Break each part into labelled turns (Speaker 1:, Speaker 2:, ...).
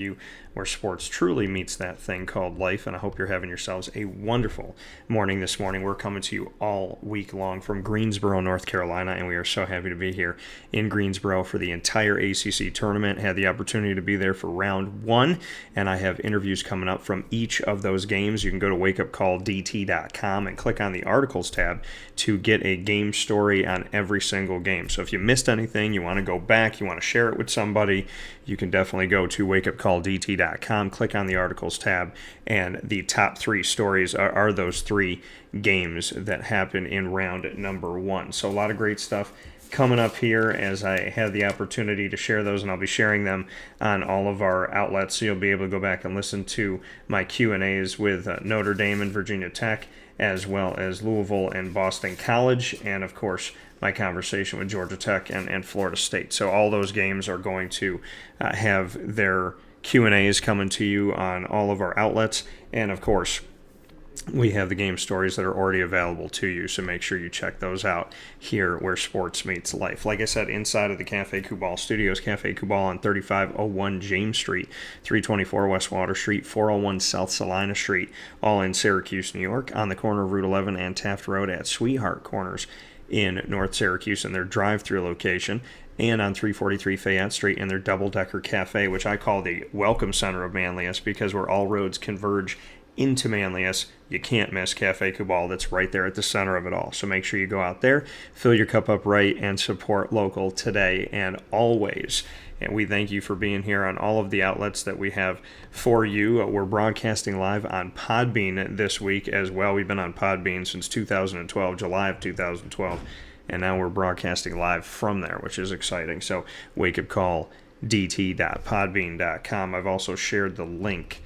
Speaker 1: you where sports truly meets that thing called life, and I hope you're having yourselves a wonderful morning this morning. We're coming to you all week long from Greensboro, North Carolina, and we are so happy to be here in Greensboro for the entire ACC tournament. Had the opportunity to be there for round one, and I have interviews coming up from each of those games. You can go to wakeupcalldt.com and click on the articles tab to get a game story on every single game. So if you missed anything, you want to go back, you want to share it with somebody, you can definitely go to wakeupcalldt.com, click on the articles tab, and the top three stories are those three games that happen in round number one. So a lot of great stuff coming up here as I have the opportunity to share those, and I'll be sharing them on all of our outlets, so you'll be able to go back and listen to my Q&As with Notre Dame and Virginia Tech, as well as Louisville and Boston College, and of course my conversation with Georgia Tech and Florida State. So all those games are going to have their Q&As coming to you on all of our outlets, and of course we have the game stories that are already available to you, so make sure you check those out here where sports meets life. Like I said, inside of the Cafe Kubal Studios, Cafe Kubal on 3501 James Street, 324 West Water Street, 401 South Salina Street, all in Syracuse, New York, on the corner of Route 11 and Taft Road at Sweetheart Corners in North Syracuse in their drive-through location, and on 343 Fayette Street in their double-decker cafe, which I call the Welcome Center of Manlius, because where all roads converge into Manlius, you can't miss Cafe Kubal. That's right there at the center of it all. So make sure you go out there, fill your cup up right, and support local today and always. And we thank you for being here on all of the outlets that we have for you. We're broadcasting live on Podbean this week as well. We've been on Podbean since 2012, July of 2012, and now we're broadcasting live from there, which is exciting. So wakeupcalldt.podbean.com. I've also shared the link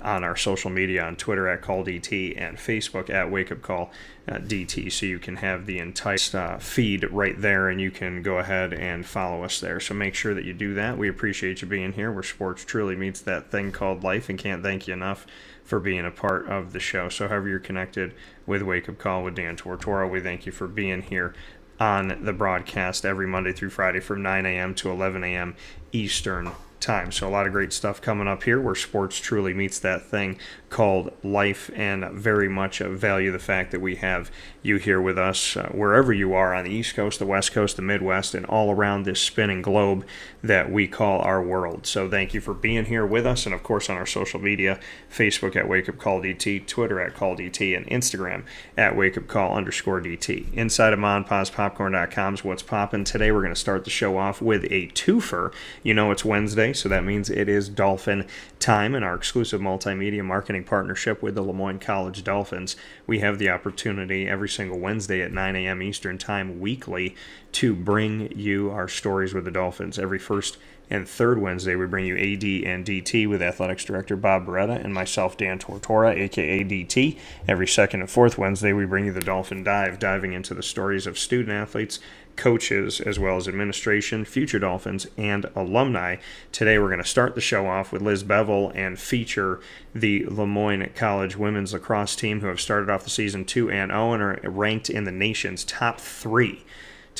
Speaker 1: on our social media on Twitter at CallDT and Facebook at WakeUpCallDT, so you can have the entire feed right there, and you can go ahead and follow us there. So make sure that you do that. We appreciate you being here where sports truly meets that thing called life, and can't thank you enough for being a part of the show. So however you're connected with Wake Up Call with Dan Tortora, we thank you for being here on the broadcast every Monday through Friday from 9 a.m. to 11 a.m. Eastern time. So a lot of great stuff coming up here where sports truly meets that thing called life, and very much value the fact that we have you here with us wherever you are on the East Coast, the West Coast, the Midwest, and all around this spinning globe that we call our world. So thank you for being here with us, and of course on our social media, Facebook at WakeUpCallDT, Twitter at CallDT, and Instagram at WakeUpCall_DT. Inside of MonPazPopcorn.com is what's popping. Today we're going to start the show off with a twofer. You know it's Wednesday, so that means it is Dolphin Time, and our exclusive multimedia marketing partnership with the LeMoyne College Dolphins. We have the opportunity every single Wednesday at 9 a.m. Eastern Time weekly to bring you our stories with the Dolphins. Every first and third Wednesday, we bring you AD and DT with Athletics Director Bob Beretta and myself, Dan Tortora, a.k.a. DT. Every second and fourth Wednesday, we bring you the Dolphin Dive, diving into the stories of student-athletes, coaches, as well as administration, future Dolphins, and alumni. Today we're going to start the show off with Liz Beville and feature the LeMoyne College women's lacrosse team, who have started off the season 2-0 and are ranked in the nation's top three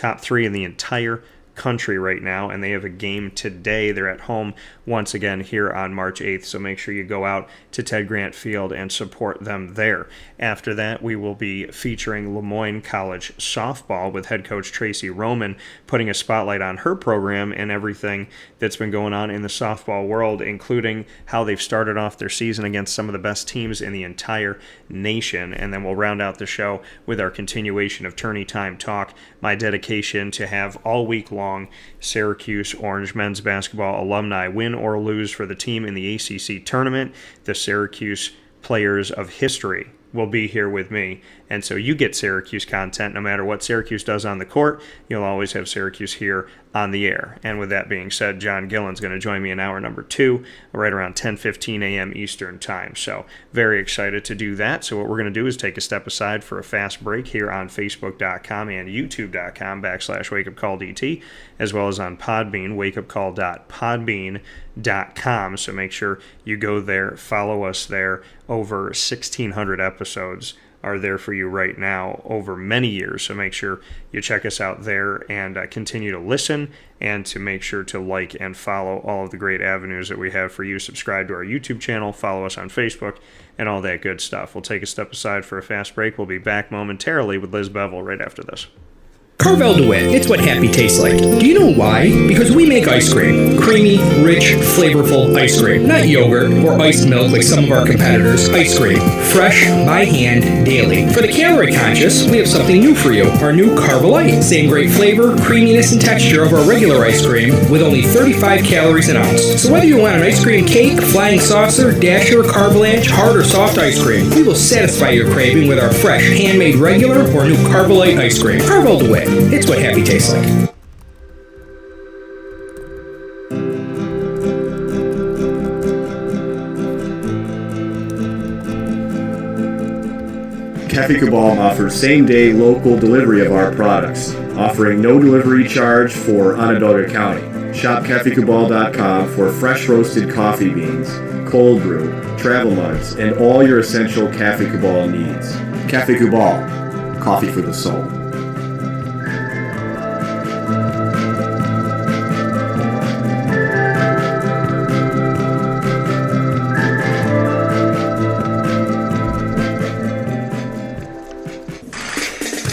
Speaker 1: in the entire country right now, and they have a game today. They're at home once again here on March 8th, so make sure you go out to Ted Grant Field and support them there. After that, we will be featuring LeMoyne College softball with head coach Tracey Roman, putting a spotlight on her program and everything that's been going on in the softball world, including how they've started off their season against some of the best teams in the entire nation. And then we'll round out the show with our continuation of Tourney Time Talk, my dedication to have all week long Syracuse Orange men's basketball alumni win or lose for the team in the ACC tournament. The Syracuse Players of History will be here with me, and so you get Syracuse content no matter what Syracuse does on the court. You'll always have Syracuse here on the air. And with that being said, John Gillon's going to join me in hour number 2 right around 10:15 a.m. Eastern time. So very excited to do that. So what we're going to do is take a step aside for a fast break here on Facebook.com and YouTube.com/WakeUpCallDT, as well as on Podbean, wakeupcall.podbean.com. So make sure you go there, follow us there. Over 1,600 episodes are there for you right now over many years. So make sure you check us out there and continue to listen, and to make sure to like and follow all of the great avenues that we have for you. Subscribe to our YouTube channel, follow us on Facebook, and all that good stuff. We'll take a step aside for a fast break. We'll be back momentarily with Liz Beville right after this.
Speaker 2: Carvel DeWitt, it's what happy tastes like. Do you know why? Because we make ice cream. Creamy, rich, flavorful ice cream. Not yogurt or iced milk like some of our competitors. Ice cream. Fresh, by hand, daily. For the calorie conscious, we have something new for you. Our new Carvelite. Same great flavor, creaminess, and texture of our regular ice cream with only 35 calories an ounce. So whether you want an ice cream cake, flying saucer, dasher, carvalanche, hard or soft ice cream, we will satisfy your craving with our fresh, handmade regular or new Carvelite ice cream. Carvel DeWitt. It's what happy tastes like.
Speaker 3: Cafe Cabal offers same-day local delivery of our products, offering no delivery charge for Onondaga County. Shop cafecabal.com for fresh roasted coffee beans, cold brew, travel mugs, and all your essential Cafe Cabal needs. Cafe Cabal, coffee for the soul.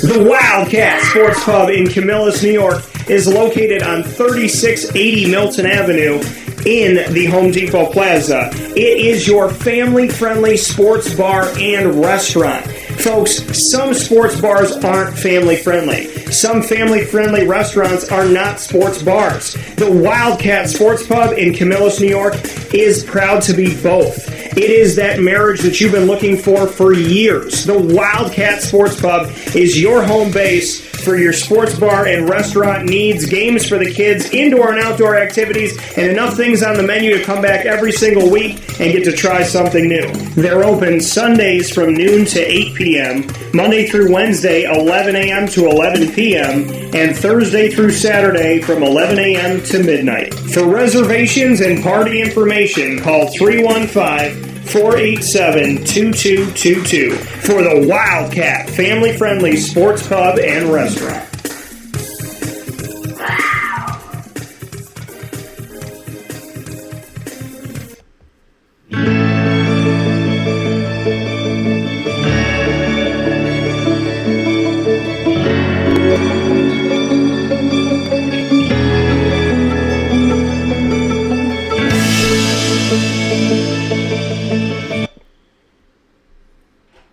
Speaker 4: The Wildcat Sports Pub in Camillus, New York is located on 3680 Milton Avenue in the Home Depot Plaza. It is your family-friendly sports bar and restaurant. Folks, some sports bars aren't family-friendly. Some family-friendly restaurants are not sports bars. The Wildcat Sports Pub in Camillus, New York is proud to be both. It is that marriage that you've been looking for years. The Wildcat Sports Pub is your home base for your sports bar and restaurant needs, games for the kids, indoor and outdoor activities, and enough things on the menu to come back every single week and get to try something new. They're open Sundays from noon to 8 p.m., Monday through Wednesday, 11 a.m. to 11 p.m., and Thursday through Saturday from 11 a.m. to midnight. For reservations and party information, call 315-487-2222 for the Wildcat family-friendly sports pub and restaurant.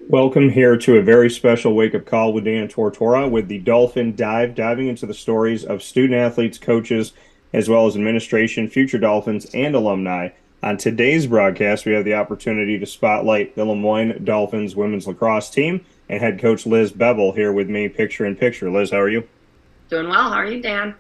Speaker 1: Welcome here to a very special wake-up call with Dan Tortora with the Dolphin Dive, diving into the stories of student-athletes, coaches, as well as administration, future Dolphins, and alumni. On today's broadcast, we have the opportunity to spotlight the LeMoyne Dolphins women's lacrosse team and head coach Liz Beville here with me, picture-in-picture. Liz, how are you?
Speaker 5: Doing well. How are you, Dan?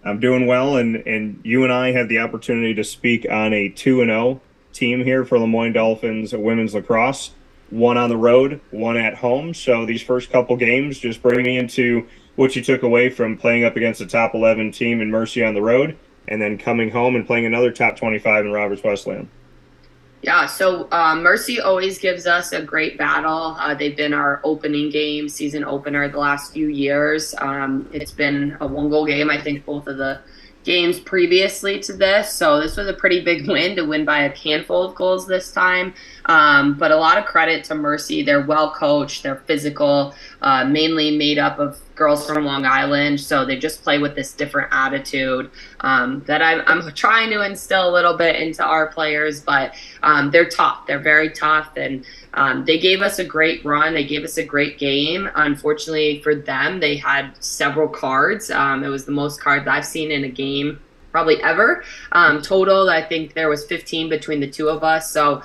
Speaker 1: I'm doing well, and you and I had the opportunity to speak on a 2-0 team here for LeMoyne Dolphins women's lacrosse. One on the road, one at home. So these first couple games, just bring me into what you took away from playing up against a top 11 team in Mercy on the road, and then coming home and playing another top 25 in Roberts Wesleyan.
Speaker 5: Yeah, so Mercy always gives us a great battle. They've been our opening game, season opener the last few years. It's been a one-goal game, I think, both of the games previously to this. So this was a pretty big win to win by a handful of goals this time. But a lot of credit to Mercy. They're well coached. They're physical, mainly made up of girls from Long Island. So they just play with this different attitude that I'm trying to instill a little bit into our players. But they're tough. They're very tough. And they gave us a great run. They gave us a great game. Unfortunately for them, they had several cards. It was the most cards I've seen in a game probably ever. Total, I think there was 15 between the two of us. So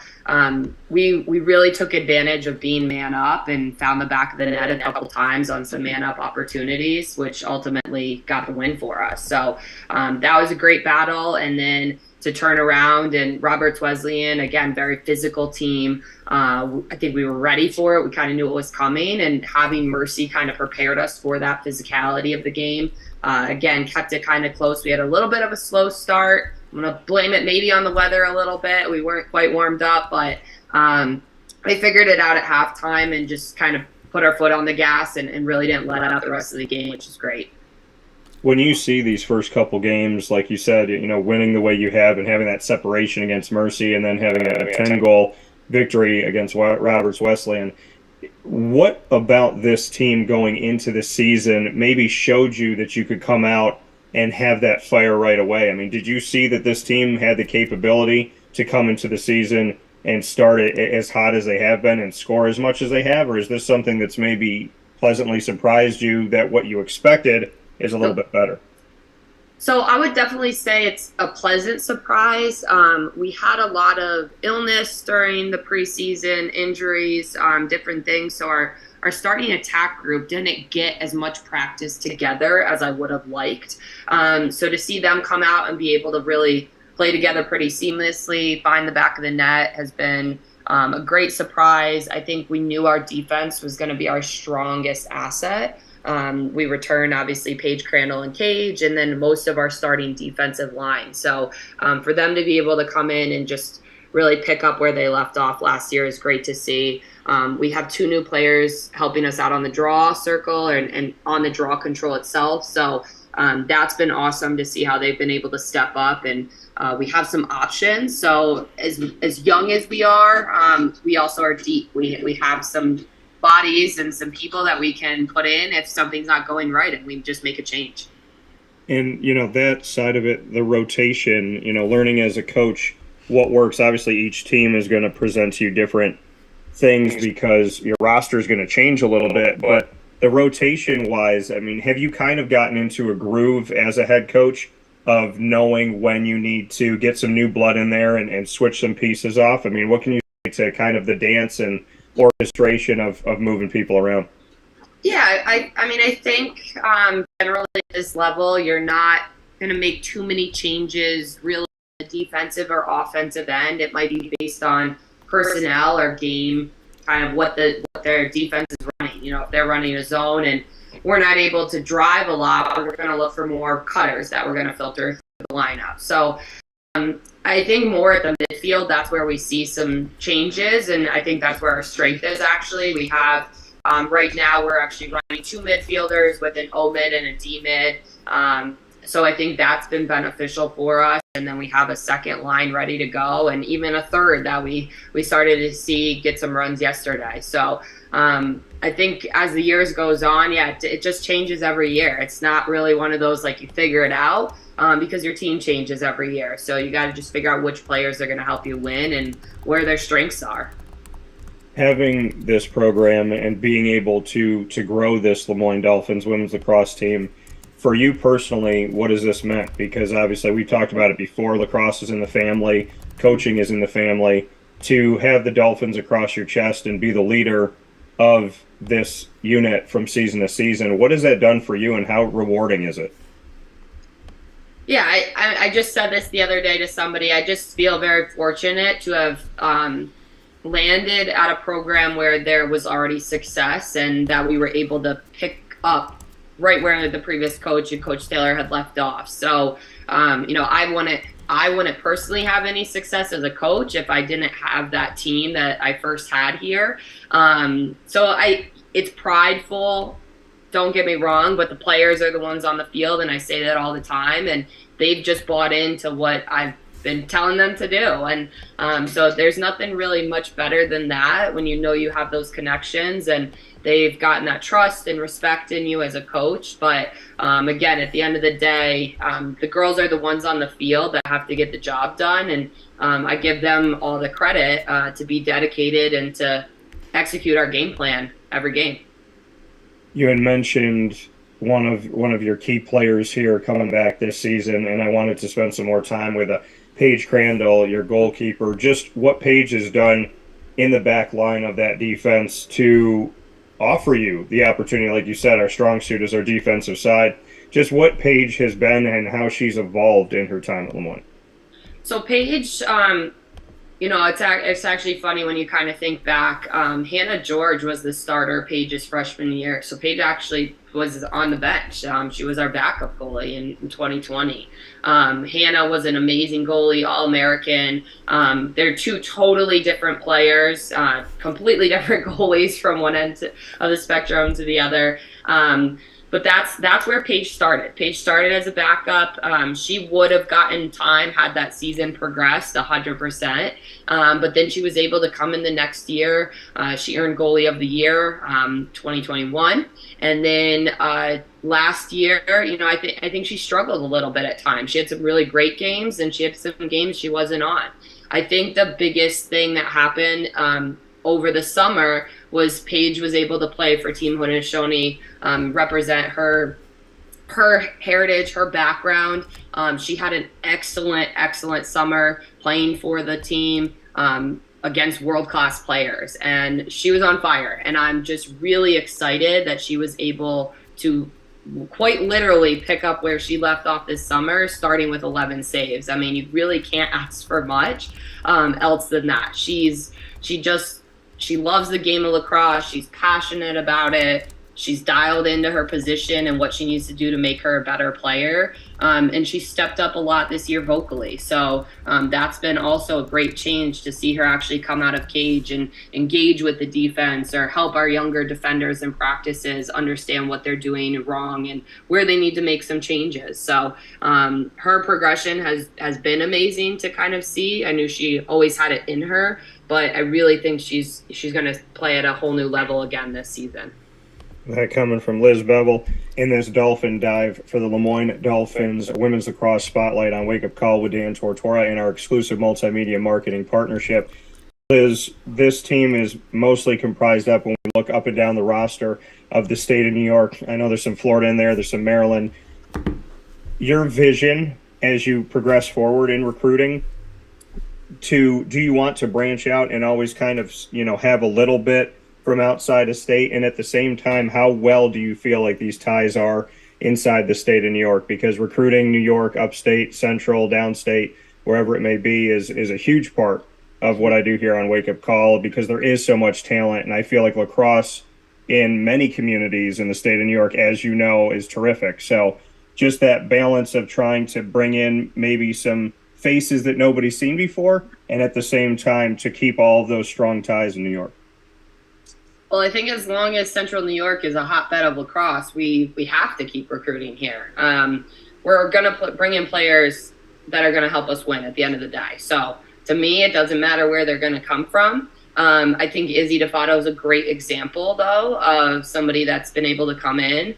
Speaker 5: we really took advantage of being man up and found the back of the net a couple times on some man up opportunities, which ultimately got the win for us. So that was a great battle. And then to turn around, and Roberts Wesleyan, again, very physical team. I think we were ready for it. We kind of knew it was coming, and having Mercy kind of prepared us for that physicality of the game. Again, kept it kind of close. We had a little bit of a slow start. I'm going to blame it maybe on the weather a little bit. We weren't quite warmed up, but they figured it out at halftime and just kind of put our foot on the gas and really didn't let out the rest of the game, which is great.
Speaker 6: When you see these first couple games, like you said, winning the way you have and having that separation against Mercy and then having a 10-goal victory against Roberts Wesleyan, what about this team going into the season maybe showed you that you could come out and have that fire right away? I mean, did you see that this team had the capability to come into the season and start it as hot as they have been and score as much as they have, or is this something that's maybe pleasantly surprised you that what you expected is a little bit better?
Speaker 5: So I would definitely say it's a pleasant surprise. We had a lot of illness during the preseason, injuries, different things. So our starting attack group didn't get as much practice together as I would have liked. So to see them come out and be able to really play together pretty seamlessly, find the back of the net has been a great surprise. I think we knew our defense was going to be our strongest asset. We return, obviously, Paige, Crandall, and Cage, and then most of our starting defensive line. So for them to be able to come in and just really pick up where they left off last year is great to see. We have 2 new players helping us out on the draw circle and on the draw control itself. So that's been awesome to see how they've been able to step up, and we have some options. So as young as we are, we also are deep. We have some bodies and some people that we can put in if something's not going right, and we just make a change.
Speaker 6: And, that side of it, the rotation, learning as a coach what works. Obviously, each team is going to present to you different things because your roster is going to change a little bit. But the rotation-wise, I mean, have you kind of gotten into a groove as a head coach of knowing when you need to get some new blood in there and switch some pieces off? I mean, what can you say to kind of the dance and orchestration of moving people around?
Speaker 5: Yeah, I think generally at this level, you're not going to make too many changes really on the defensive or offensive end. It might be based on personnel or game, kind of what their defense is running. If they're running a zone and we're not able to drive a lot, we're going to look for more cutters that we're going to filter through the lineup. So I think more at the midfield, that's where we see some changes, and I think that's where our strength is actually. We have, right now, we're actually running 2 midfielders with an O-mid and a D-mid. So I think that's been beneficial for us. And then we have a second line ready to go, and even a third that we started to see get some runs yesterday. So I think as the years goes on, it just changes every year. It's not really one of those like you figure it out. Because your team changes every year. So you got to just figure out which players are going to help you win and where their strengths are.
Speaker 6: Having this program and being able to grow this LeMoyne Dolphins women's lacrosse team, for you personally, what has this meant? Because obviously we talked about it before, lacrosse is in the family, coaching is in the family. To have the Dolphins across your chest and be the leader of this unit from season to season, what has that done for you and how rewarding is it?
Speaker 5: Yeah, I just said this the other day to somebody. I just feel very fortunate to have landed at a program where there was already success and that we were able to pick up right where the previous coach and Coach Taylor had left off. So, I wouldn't personally have any success as a coach if I didn't have that team that I first had here. It's prideful. Don't get me wrong, but the players are the ones on the field, and I say that all the time, and they've just bought into what I've been telling them to do. And so there's nothing really much better than that when you know you have those connections and they've gotten that trust and respect in you as a coach. But again, at the end of the day, the girls are the ones on the field that have to get the job done, and I give them all the credit to be dedicated and to execute our game plan every game.
Speaker 6: You had mentioned one of your key players here coming back this season, and I wanted to spend some more time with Paige Crandall, your goalkeeper. Just what Paige has done in the back line of that defense to offer you the opportunity, like you said, our strong suit is our defensive side. Just what Paige has been and how she's evolved in her time at LeMoyne.
Speaker 5: So Paige, It's actually funny when you kind of think back. Hannah George was the starter Paige's freshman year, so Paige actually was on the bench. She was our backup goalie in 2020. Hannah was an amazing goalie, All-American. They're two totally different players, completely different goalies from one end of the spectrum to the other. But that's where Paige started. Paige started as a backup. She would have gotten time had that season progressed 100%. But then she was able to come in the next year. She earned goalie of the year 2021. And then last year, I think she struggled a little bit at times. She had some really great games, and she had some games she wasn't on. I think the biggest thing that happened over the summer was Paige was able to play for Team Haudenosaunee, represent her heritage, her background. She had an excellent summer playing for the team against world-class players, and she was on fire. And I'm just really excited that she was able to quite literally pick up where she left off this summer, starting with 11 saves. I mean, you really can't ask for much else than that. She loves the game of lacrosse. She's passionate about it. She's dialed into her position and what she needs to do to make her a better player. And she stepped up a lot this year vocally. So that's been also a great change to see her actually come out of cage and engage with the defense or help our younger defenders in practices understand what they're doing wrong and where they need to make some changes. So her progression has been amazing to kind of see. I knew she always had it in her, but I really think she's going to play at a whole new level again this season.
Speaker 6: That coming from Liz Beville in this Dolphin Dive for the LeMoyne Dolphins Women's Lacrosse Spotlight on Wake Up Call with Dan Tortora in our exclusive multimedia marketing partnership. Liz, this team is mostly comprised up when we look up and down the roster of the state of New York. I know there's some Florida in there, some Maryland. Your vision as you progress forward in recruiting, do you want to branch out and always kind of, have a little bit from outside of state? And at the same time, how well do you feel like these ties are inside the state of New York? Because recruiting New York, upstate, central, downstate, wherever it may be, is a huge part of what I do here on Wake Up Call, because there is so much talent. And I feel like lacrosse in many communities in the state of New York, as you know, is terrific. So just that balance of trying to bring in maybe some faces that nobody's seen before, and at the same time to keep all of those strong ties in New York.
Speaker 5: Well, I think as long as Central New York is a hotbed of lacrosse, we have to keep recruiting here. We're going to bring in players that are going to help us win at the end of the day. So to me, it doesn't matter where they're going to come from. I think Izzy DeFato is a great example, though, of somebody that's been able to come in.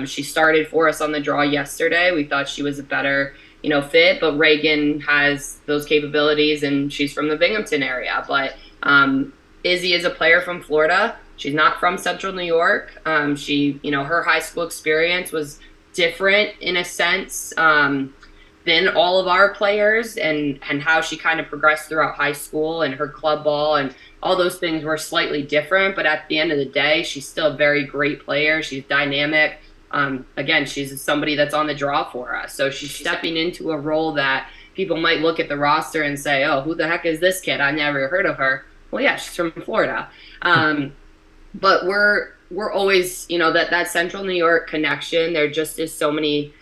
Speaker 5: She started for us on the draw yesterday. We thought she was a better fit, but Reagan has those capabilities, and she's from the Binghamton area. But Izzy is a player from Florida. She's not from Central New York. Her high school experience was different in a sense than all of our players, and how she kind of progressed throughout high school and her club ball and all those things were slightly different. But at the end of the day, she's still a very great player. She's dynamic. Again, she's somebody that's on the draw for us. So she's stepping into a role that people might look at the roster and say, oh, who the heck is this kid? I never heard of her. Well, yeah, she's from Florida. But we're always, that Central New York connection, there just is so many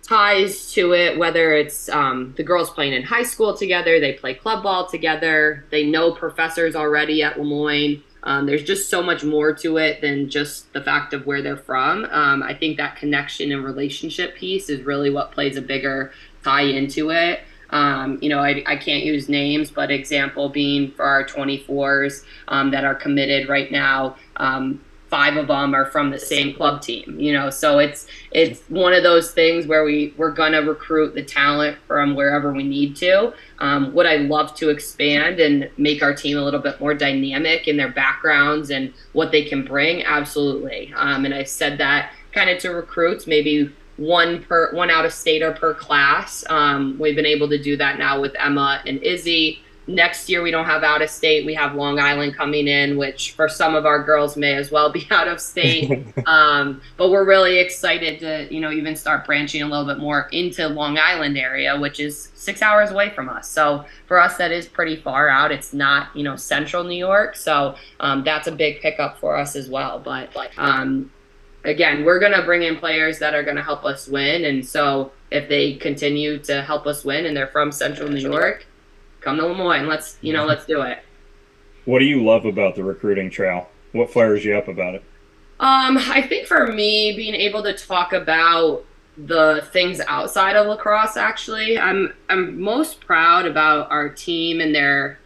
Speaker 5: ties to it, whether it's the girls playing in high school together, they play club ball together, they know professors already at LeMoyne. There's just so much more to it than just the fact of where they're from. I think that connection and relationship piece is really what plays a bigger tie into it. I can't use names, but example being for our 24s that are committed right now, 5 of them are from the same club team, so it's one of those things where we're going to recruit the talent from wherever we need to. Would I love to expand and make our team a little bit more dynamic in their backgrounds and what they can bring? Absolutely. And I said that kind of to recruits, maybe one out of stater per class. We've been able to do that now with Emma and Izzy. Next year, we don't have out of state. We have Long Island coming in, which for some of our girls may as well be out of state. But we're really excited to, even start branching a little bit more into Long Island area, which is 6 hours away from us. So for us, that is pretty far out. It's not, central New York. So that's a big pickup for us as well. But again, we're going to bring in players that are going to help us win. And so if they continue to help us win and they're from central New York, come to LeMoyne. Let's do it.
Speaker 6: What do you love about the recruiting trail? What fires you up about it?
Speaker 5: I think for me, being able to talk about the things outside of lacrosse, actually, I'm most proud about our team and their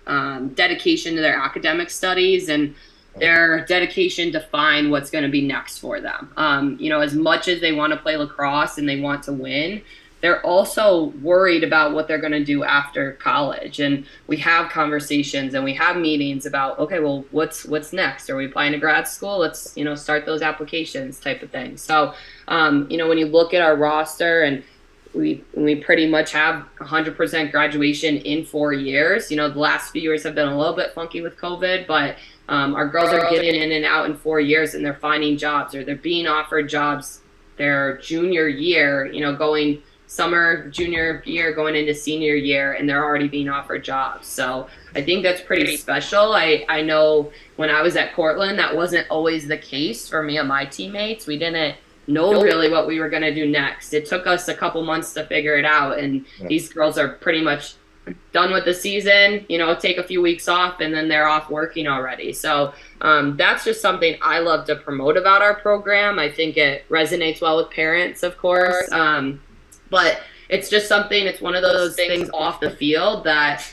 Speaker 5: dedication to their academic studies and their dedication to find what's going to be next for them. As much as they want to play lacrosse and they want to win, they're also worried about what they're going to do after college. And we have conversations and we have meetings about, okay, well, what's next? Are we applying to grad school? Let's, start those applications type of thing. So, when you look at our roster and we pretty much have 100% graduation in 4 years. The last few years have been a little bit funky with COVID, but our girls are getting in and out in 4 years and they're finding jobs or they're being offered jobs their junior year, going summer, junior year, going into senior year, and they're already being offered jobs. So I think that's pretty special. I know when I was at Cortland, that wasn't always the case for me and my teammates. We didn't know really what we were going to do next. It took us a couple months to figure it out, and these girls are pretty much done with the season, take a few weeks off, and then they're off working already. So that's just something I love to promote about our program. I think it resonates well with parents, of course. But it's just something, it's one of those things off the field that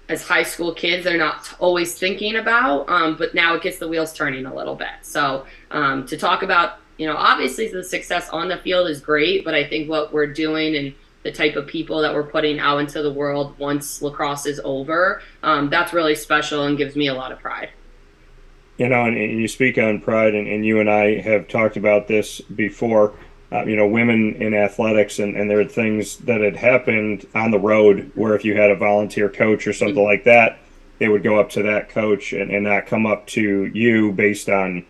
Speaker 5: as high school kids, they're not always thinking about, but now it gets the wheels turning a little bit. So to talk about, obviously the success on the field is great, but I think what we're doing and the type of people that we're putting out into the world once lacrosse is over, that's really special and gives me a lot of pride.
Speaker 6: And you speak on pride, and you and I have talked about this before. Women in athletics, and there are things that had happened on the road where if you had a volunteer coach or something like that, they would go up to that coach and not come up to you based on,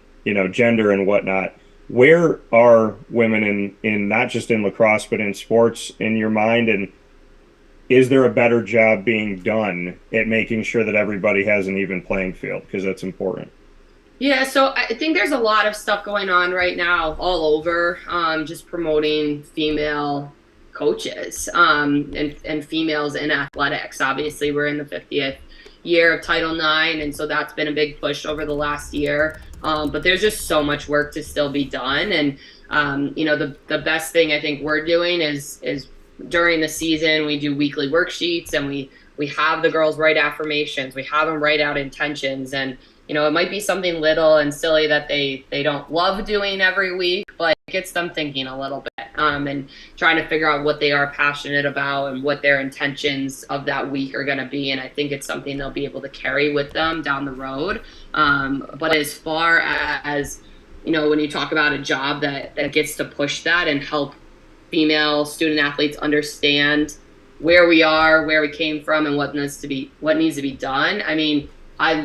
Speaker 6: gender and whatnot. Where are women in not just in lacrosse, but in sports in your mind? And is there a better job being done at making sure that everybody has an even playing field? Because that's important.
Speaker 5: Yeah, so I think there's a lot of stuff going on right now all over, just promoting female coaches and females in athletics. Obviously, we're in the 50th year of Title IX, and so that's been a big push over the last year. But there's just so much work to still be done. And, the best thing I think we're doing is during the season, we do weekly worksheets and we have the girls write affirmations. We have them write out intentions, and it might be something little and silly that they don't love doing every week, but it gets them thinking a little bit and trying to figure out what they are passionate about and what their intentions of that week are going to be. And I think it's something they'll be able to carry with them down the road. But as far as, when you talk about a job that gets to push that and help female student athletes understand where we are, where we came from, and what needs to be done. I mean,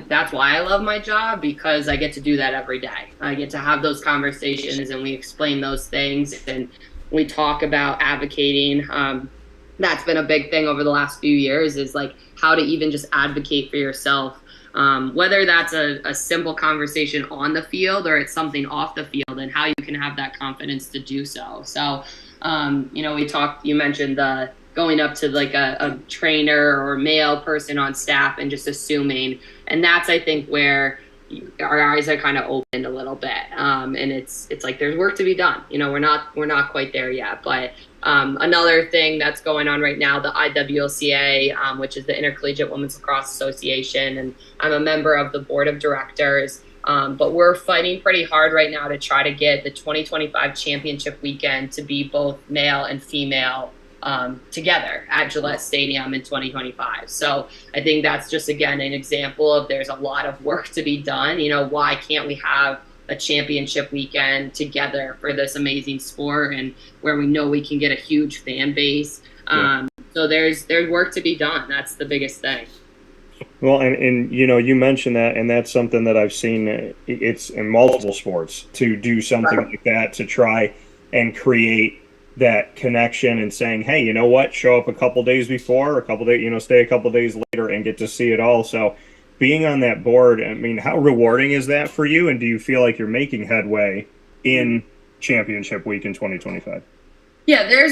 Speaker 5: that's why I love my job, because I get to do that every day. I get to have those conversations and we explain those things and we talk about advocating. That's been a big thing over the last few years, is like how to even just advocate for yourself. Whether that's a simple conversation on the field or it's something off the field, and how you can have that confidence to do so. So, you mentioned going up to like a trainer or male person on staff and just assuming. And that's, I think, where our eyes are kind of opened a little bit. And it's like there's work to be done. We're not quite there yet. But another thing that's going on right now, the IWLCA, which is the Intercollegiate Women's Lacrosse Association, and I'm a member of the board of directors. But we're fighting pretty hard right now to try to get the 2025 championship weekend to be both male and female together at Gillette Stadium in 2025. So I think that's just, again, an example of there's a lot of work to be done. Why can't we have a championship weekend together for this amazing sport, and where we know we can get a huge fan base? So there's work to be done. That's the biggest thing.
Speaker 6: Well, and you mentioned that, and that's something that I've seen. It's in multiple sports to do something like that, to try and create that connection and saying, hey, you know what, show up a couple days before, a couple days, stay a couple days later and get to see it all. So being on that board, I mean, how rewarding is that for you? And do you feel like you're making headway in championship week in 2025?
Speaker 5: Yeah,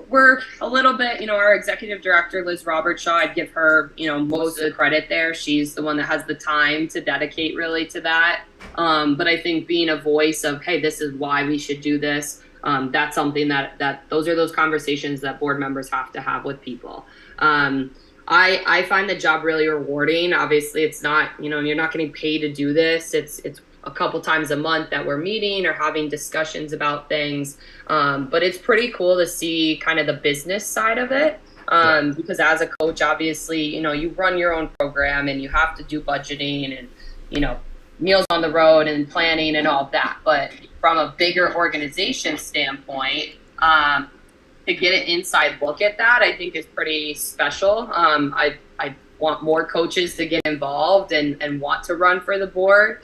Speaker 5: we're a little bit, our executive director, Liz Robertshaw, I'd give her, most of the credit there. She's the one that has the time to dedicate really to that. But I think being a voice of, hey, this is why we should do this. That's something that those are those conversations that board members have to have with people. I find the job really rewarding. Obviously it's not, you're not getting paid to do this. It's a couple times a month that we're meeting or having discussions about things. But it's pretty cool to see kind of the business side of it. Because as a coach, obviously, you run your own program and you have to do budgeting and, meals on the road and planning and all of that. But from a bigger organization standpoint, to get an inside look at that, I think is pretty special. I want more coaches to get involved and want to run for the board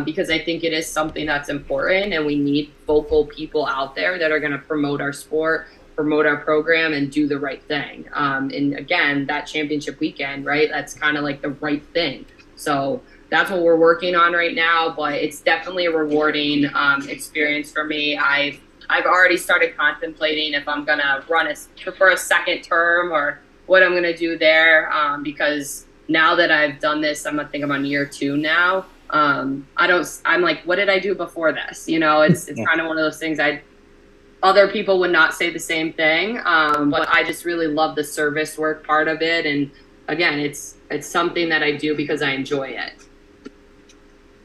Speaker 5: because I think it is something that's important, and we need vocal people out there that are going to promote our sport, promote our program, and do the right thing. And again, that championship weekend, right? That's kind of like the right thing. So that's what we're working on right now, but it's definitely a rewarding experience for me. I've already started contemplating if I'm going to run for a second term or what I'm going to do there, because now that I've done this, I'm on year 2 now. I'm like, what did I do before this? It's kind of one of those things other people would not say the same thing. But I just really love the service work part of it. And again, it's something that I do because I enjoy it.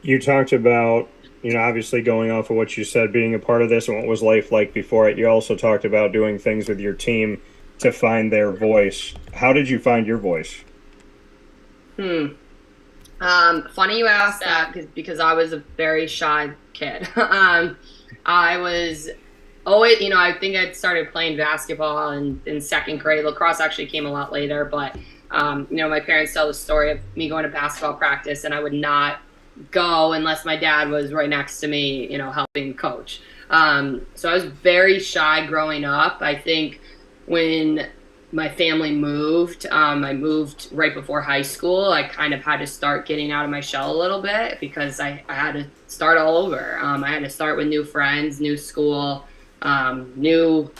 Speaker 6: You talked about, obviously going off of what you said, being a part of this and what was life like before it. You also talked about doing things with your team to find their voice. How did you find your voice?
Speaker 5: Funny you asked that because I was a very shy kid. I was always, I think I'd started playing basketball in second grade. Lacrosse actually came a lot later, but, my parents tell the story of me going to basketball practice and I would not go unless my dad was right next to me, helping coach. So I was very shy growing up. I think when my family moved, I moved right before high school. I kind of had to start getting out of my shell a little bit because I had to start all over. I had to start with new friends, new school, new,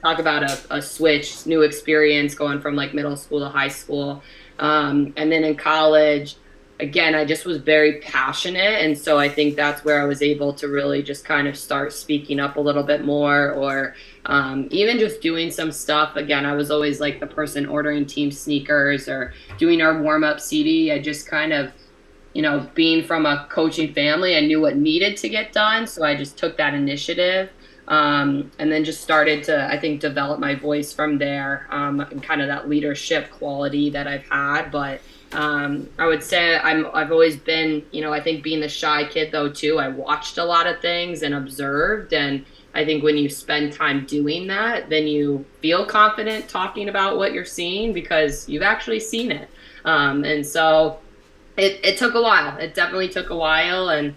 Speaker 5: talk about a switch, new experience going from like middle school to high school. And then in college, again, I just was very passionate. And so I think that's where I was able to really just kind of start speaking up a little bit more, or even just doing some stuff. Again, I was always like the person ordering team sneakers or doing our warm-up CD. I just kind of, being from a coaching family, I knew what needed to get done. So I just took that initiative and then just started to, I think, develop my voice from there, and kind of that leadership quality that I've had. But I would say I've always been, I think being the shy kid though too, I watched a lot of things and observed. And I think when you spend time doing that, then you feel confident talking about what you're seeing because you've actually seen it. And so it took a while. It definitely took a while. And,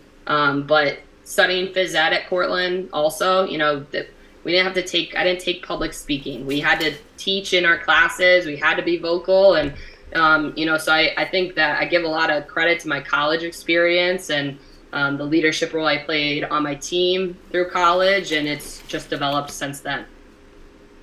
Speaker 5: but studying phys ed at Cortland also, that we didn't have to I didn't take public speaking. We had to teach in our classes. We had to be vocal. And, so I think that I give a lot of credit to my college experience and the leadership role I played on my team through college, and it's just developed since then.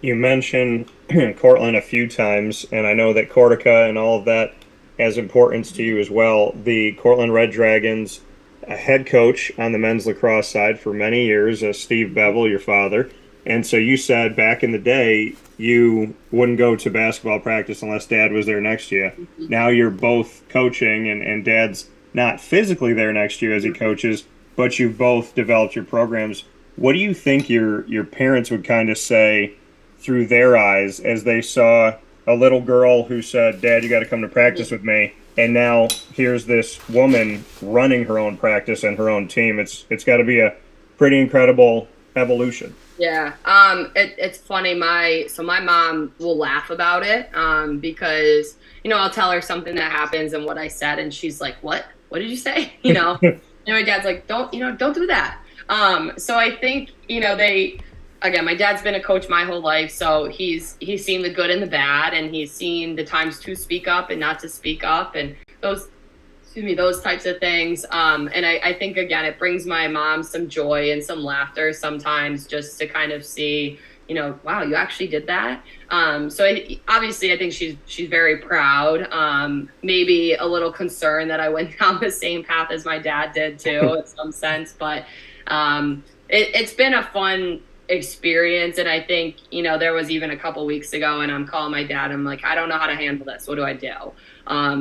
Speaker 6: You mentioned Cortland a few times, and I know that Cortica and all of that has importance to you as well. The Cortland Red Dragons, a head coach on the men's lacrosse side for many years, Steve Beville, your father. And so you said back in the day you wouldn't go to basketball practice unless Dad was there next to you. Mm-hmm. Now you're both coaching, and Dad's not physically there next to you as he coaches, but you've both developed your programs. What do you think your parents would kind of say through their eyes as they saw a little girl who said, Dad, you got to come to practice with me, and now here's this woman running her own practice and her own team? It's got to be a pretty incredible evolution.
Speaker 5: Yeah. It's funny. My mom will laugh about it because, I'll tell her something that happens and what I said, and she's like, what did you say? And my dad's like, don't do that. So I think, again, my dad's been a coach my whole life, so he's seen the good and the bad, and he's seen the times to speak up and not to speak up, and those types of things. And I think, again, it brings my mom some joy and some laughter sometimes, just to kind of see, wow, you actually did that. Obviously I think she's very proud. Maybe a little concerned that I went down the same path as my dad did too, in some sense, but it's been a fun experience. And I think, there was even a couple weeks ago, and I'm calling my dad. I'm like, I don't know how to handle this. What do I do?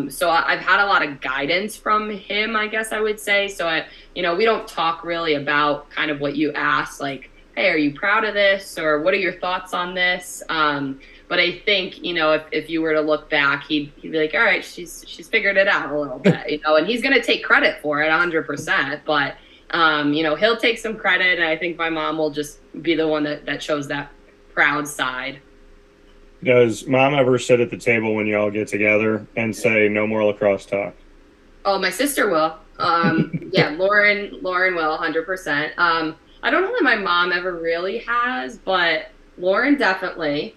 Speaker 5: So I've had a lot of guidance from him, I guess I would say. So we don't talk really about kind of what you asked, like, hey, are you proud of this? Or what are your thoughts on this? But I think, if you were to look back, he'd be like, all right, she's figured it out a little bit, and he's going to take credit for it 100%. But, he'll take some credit. And I think my mom will just be the one that shows that proud side.
Speaker 6: Does mom ever sit at the table when you all get together and say, no more lacrosse talk?
Speaker 5: Oh, my sister will. Yeah, Lauren will 100%. I don't know that my mom ever really has, but Lauren definitely.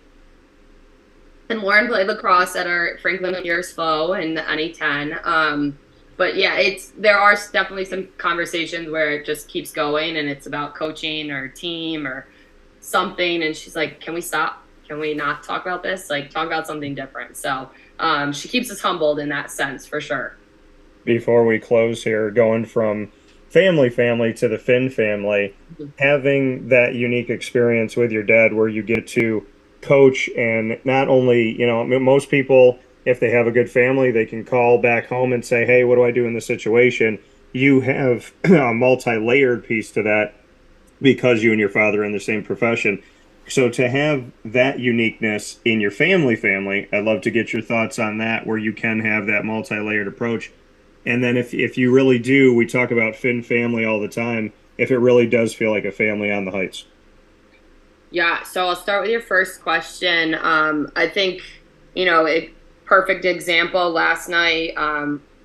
Speaker 5: And Lauren played lacrosse at our Franklin Pierce Foe in the NE10. But yeah, there are definitely some conversations where it just keeps going, and it's about coaching or team or something. And she's like, can we stop? Can we not talk about this? Like, talk about something different. So she keeps us humbled in that sense, for sure.
Speaker 6: Before we close here, going from family to the Finn family, having that unique experience with your dad where you get to coach, and not only, most people, if they have a good family, they can call back home and say, hey, what do I do in this situation? You have a multi-layered piece to that because you and your father are in the same profession. So to have that uniqueness in your family, I'd love to get your thoughts on that, where you can have that multi-layered approach. And then if you really do, we talk about Finn family all the time, if it really does feel like a family on the Heights.
Speaker 5: Yeah, so I'll start with your first question. I think, a perfect example last night,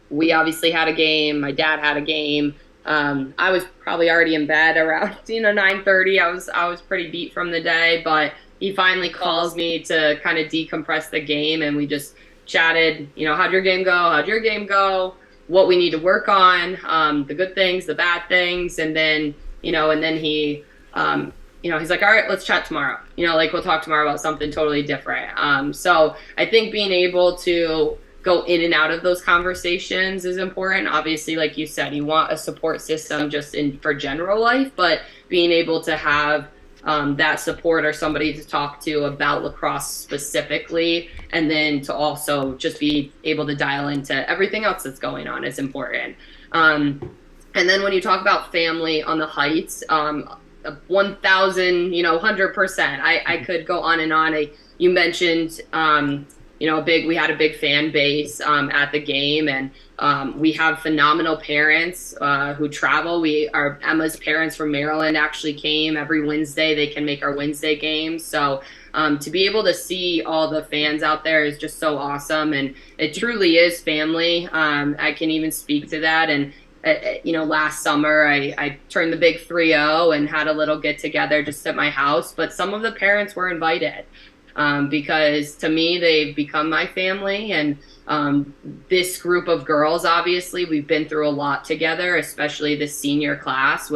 Speaker 5: we obviously had a game. My dad had a game. I was probably already in bed around 9:30. I was pretty beat from the day, but he finally calls me to kind of decompress the game, and we just chatted. How'd your game go? What we need to work on, the good things, the bad things, and then he he's like, all right, let's chat tomorrow. We'll talk tomorrow about something totally different. So I think being able to go in and out of those conversations is important. Obviously, like you said, you want a support system just for general life, but being able to have that support or somebody to talk to about lacrosse specifically, and then to also just be able to dial into everything else that's going on is important. And then when you talk about family on the Heights, 1,000%. I could go on and on. You mentioned, we had a big fan base at the game, and we have phenomenal parents who travel. Emma's parents from Maryland actually came every Wednesday. They can make our Wednesday games. So to be able to see all the fans out there is just so awesome, and it truly is family. I can even speak to that. And last summer I turned the big 3-0 and had a little get together just at my house, but some of the parents were invited because to me they've become my family. And this group of girls, obviously we've been through a lot together, especially the senior class.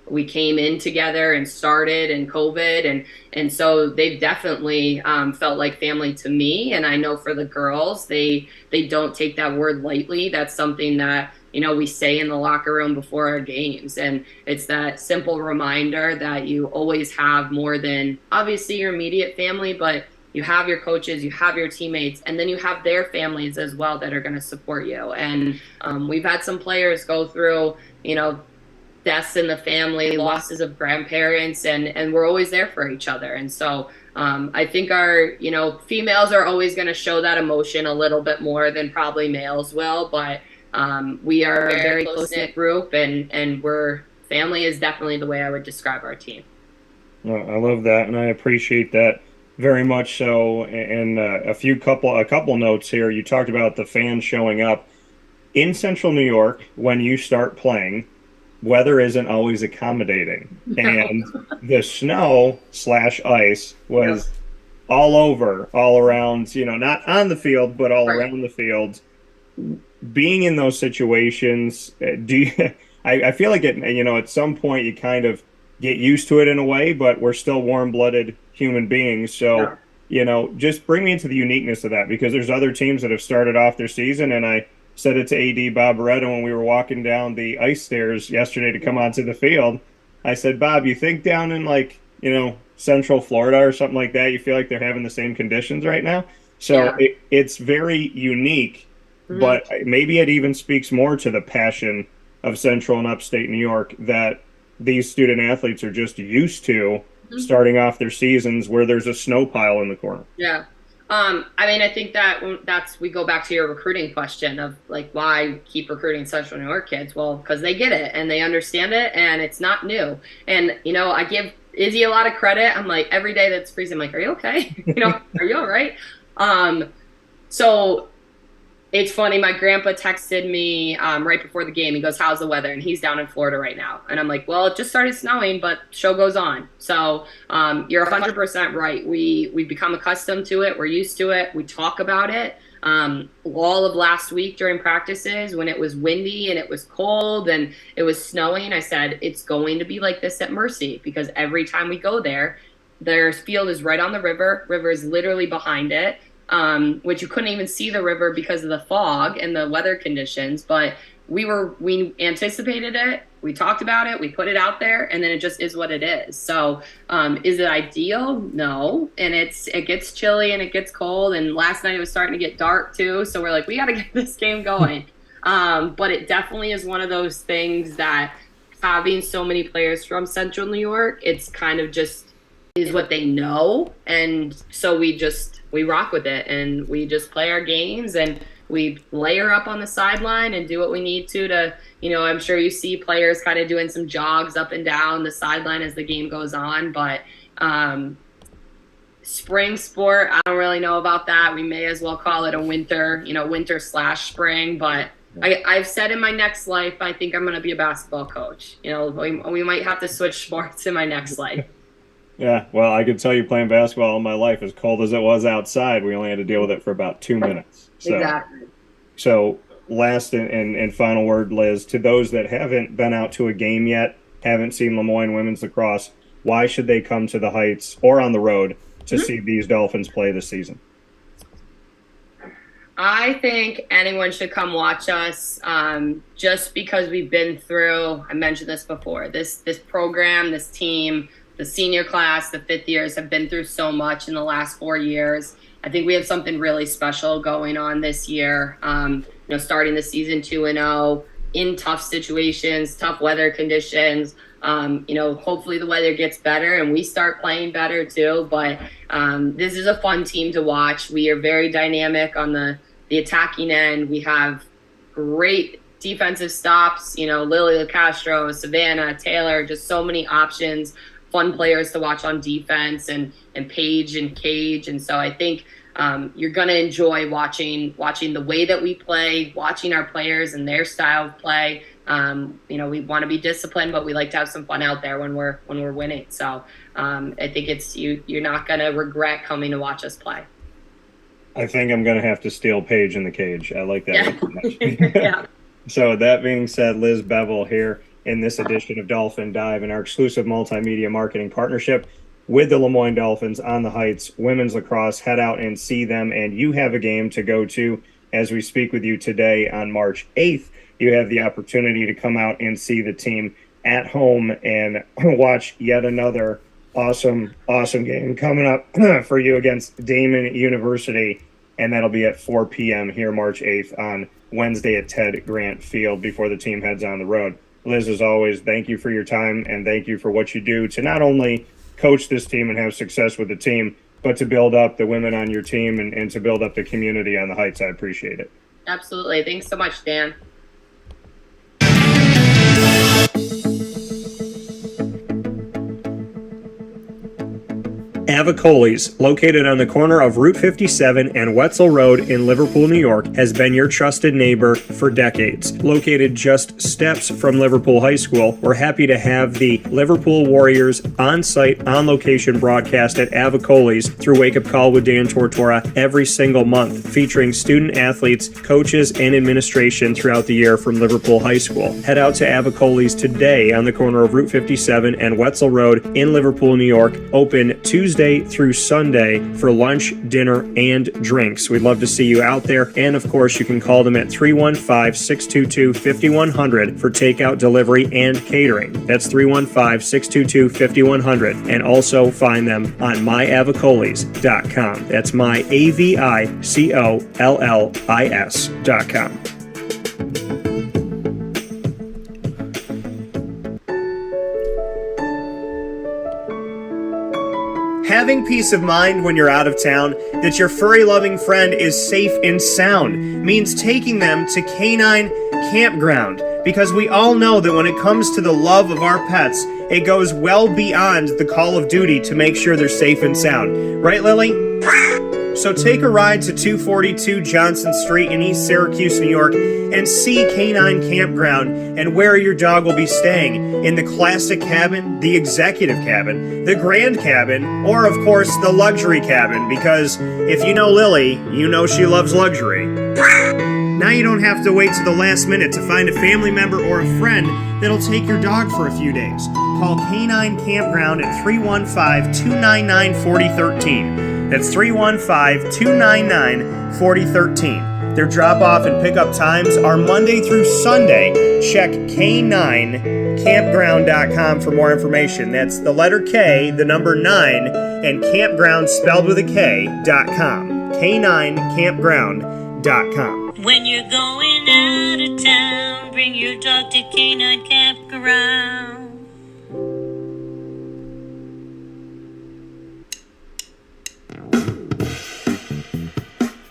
Speaker 5: We came in together and started in COVID, and so they've definitely felt like family to me. And I know for the girls, they don't take that word lightly. That's something that we say in the locker room before our games. And it's that simple reminder that you always have more than obviously your immediate family, but you have your coaches, you have your teammates, and then you have their families as well that are going to support you. And we've had some players go through, deaths in the family, losses of grandparents, and we're always there for each other. And so I think our, females are always going to show that emotion a little bit more than probably males will, but we are a very close-knit group, and family is definitely the way I would describe our team.
Speaker 6: I love that, and I appreciate that very much so. And a couple notes here. You talked about the fans showing up in Central New York when you start playing. Weather isn't always accommodating, and the snow/ice was all around. Not on the field, but all around the field. Being in those situations, I feel like at some point you kind of get used to it in a way, but we're still warm-blooded human beings. So, just bring me into the uniqueness of that, because there's other teams that have started off their season, and I said it to AD Bob Beretta when we were walking down the ice stairs yesterday to come onto the field. I said, Bob, you think down in Central Florida or something like that, you feel like they're having the same conditions right now? So it's very unique, but maybe it even speaks more to the passion of Central and Upstate New York that these student athletes are just used to starting off their seasons where there's a snow pile in the corner.
Speaker 5: Yeah. I think we go back to your recruiting question of why keep recruiting Central New York kids? Well, because they get it and they understand it and it's not new. And, I give Izzy a lot of credit. I'm like, every day that's freezing, I'm like, are you okay? Are you all right? So it's funny. My grandpa texted me right before the game. He goes, how's the weather? And he's down in Florida right now. And I'm like, well, it just started snowing, but show goes on. So you're 100% right. We become accustomed to it. We're used to it. We talk about it. All of last week during practices when it was windy and it was cold and it was snowing, I said, it's going to be like this at Mercy, because every time we go there, their field is right on the river. River is literally behind it. Which you couldn't even see the river because of the fog and the weather conditions, but we anticipated it, we talked about it, we put it out there, and then it just is what it is. So is it ideal? No. And it gets chilly and it gets cold, and last night it was starting to get dark too, so we're like, we got to get this game going. But it definitely is one of those things that having so many players from Central New York, it's kind of just is what they know, and so we rock with it, and we just play our games, and we layer up on the sideline and do what we need to I'm sure you see players kind of doing some jogs up and down the sideline as the game goes on, but spring sport, I don't really know about that. We may as well call it a winter/spring, but I've said in my next life, I think I'm going to be a basketball coach. We might have to switch sports in my next life.
Speaker 6: Yeah, well, I could tell you playing basketball all my life, as cold as it was outside, we only had to deal with it for about 2 minutes.
Speaker 5: Exactly.
Speaker 6: So last and final word, Liz, to those that haven't been out to a game yet, haven't seen LeMoyne women's lacrosse, why should they come to the Heights or on the road to see these Dolphins play this season?
Speaker 5: I think anyone should come watch us just because we've been through, I mentioned this before, this program, this team, the senior class, the fifth years have been through so much in the last 4 years. I think we have something really special going on this year. Starting the season 2-0 in tough situations, tough weather conditions. Hopefully the weather gets better and we start playing better too. But this is a fun team to watch. We are very dynamic on the attacking end. We have great defensive stops. Lily LaCastro, Savannah, Taylor, just so many options. Fun players to watch on defense and Paige and Cage. And so I think you're going to enjoy watching the way that we play, watching our players and their style of play. We want to be disciplined, but we like to have some fun out there when we're winning. So I think you're not going to regret coming to watch us play.
Speaker 6: I think I'm going to have to steal Paige in the Cage. I like that.
Speaker 5: Yeah. Yeah.
Speaker 6: So that being said, Liz Beville here in this edition of Dolphin Dive and our exclusive multimedia marketing partnership with the LeMoyne Dolphins on the Heights women's lacrosse. Head out and see them, and you have a game to go to as we speak with you today on March 8th. You have the opportunity to come out and see the team at home and watch yet another awesome game coming up for you against Damon University, and that'll be at 4 p.m. here March 8th on Wednesday at Ted Grant Field before the team heads on the road. Liz, as always, thank you for your time and thank you for what you do to not only coach this team and have success with the team, but to build up the women on your team and to build up the community on the Heights. I appreciate it.
Speaker 5: Absolutely. Thanks so much, Dan.
Speaker 4: Avicoli's, located on the corner of Route 57 and Wetzel Road in Liverpool, New York, has been your trusted neighbor for decades. Located just steps from Liverpool High School, we're happy to have the Liverpool Warriors on-site, on-location broadcast at Avicoli's through Wake Up Call with Dan Tortora every single month, featuring student athletes, coaches, and administration throughout the year from Liverpool High School. Head out to Avicoli's today on the corner of Route 57 and Wetzel Road in Liverpool, New York, open Tuesday through Sunday for lunch, dinner, and drinks. We'd love to see you out there, and of course you can call them at 315-622-5100 for takeout, delivery, and catering. That's 315-622-5100, and also find them on myavicolis.com. That's myavicollis.com.
Speaker 1: Having peace of mind when you're out of town that your furry-loving friend is safe and sound means taking them to Canine Campground, because we all know that when it comes to the love of our pets, it goes well beyond the call of duty to make sure they're safe and sound. Right, Lily? So take a ride to 242 Johnson Street in East Syracuse, New York, and see Canine Campground and where your dog will be staying, in the classic cabin, the executive cabin, the grand cabin, or of course the luxury cabin, because if you know Lily, you know she loves luxury. Now you don't have to wait to the last minute to find a family member or a friend that'll take your dog for a few days. Call Canine Campground at 315-299-4013. That's 315-299-4013. Their drop-off and pickup times are Monday through Sunday. Check K9campground.com for more information. That's the letter K, the number 9, and campground spelled with a K.com. K9campground.com.
Speaker 7: When you're going out of town, bring your dog to Canine Campground.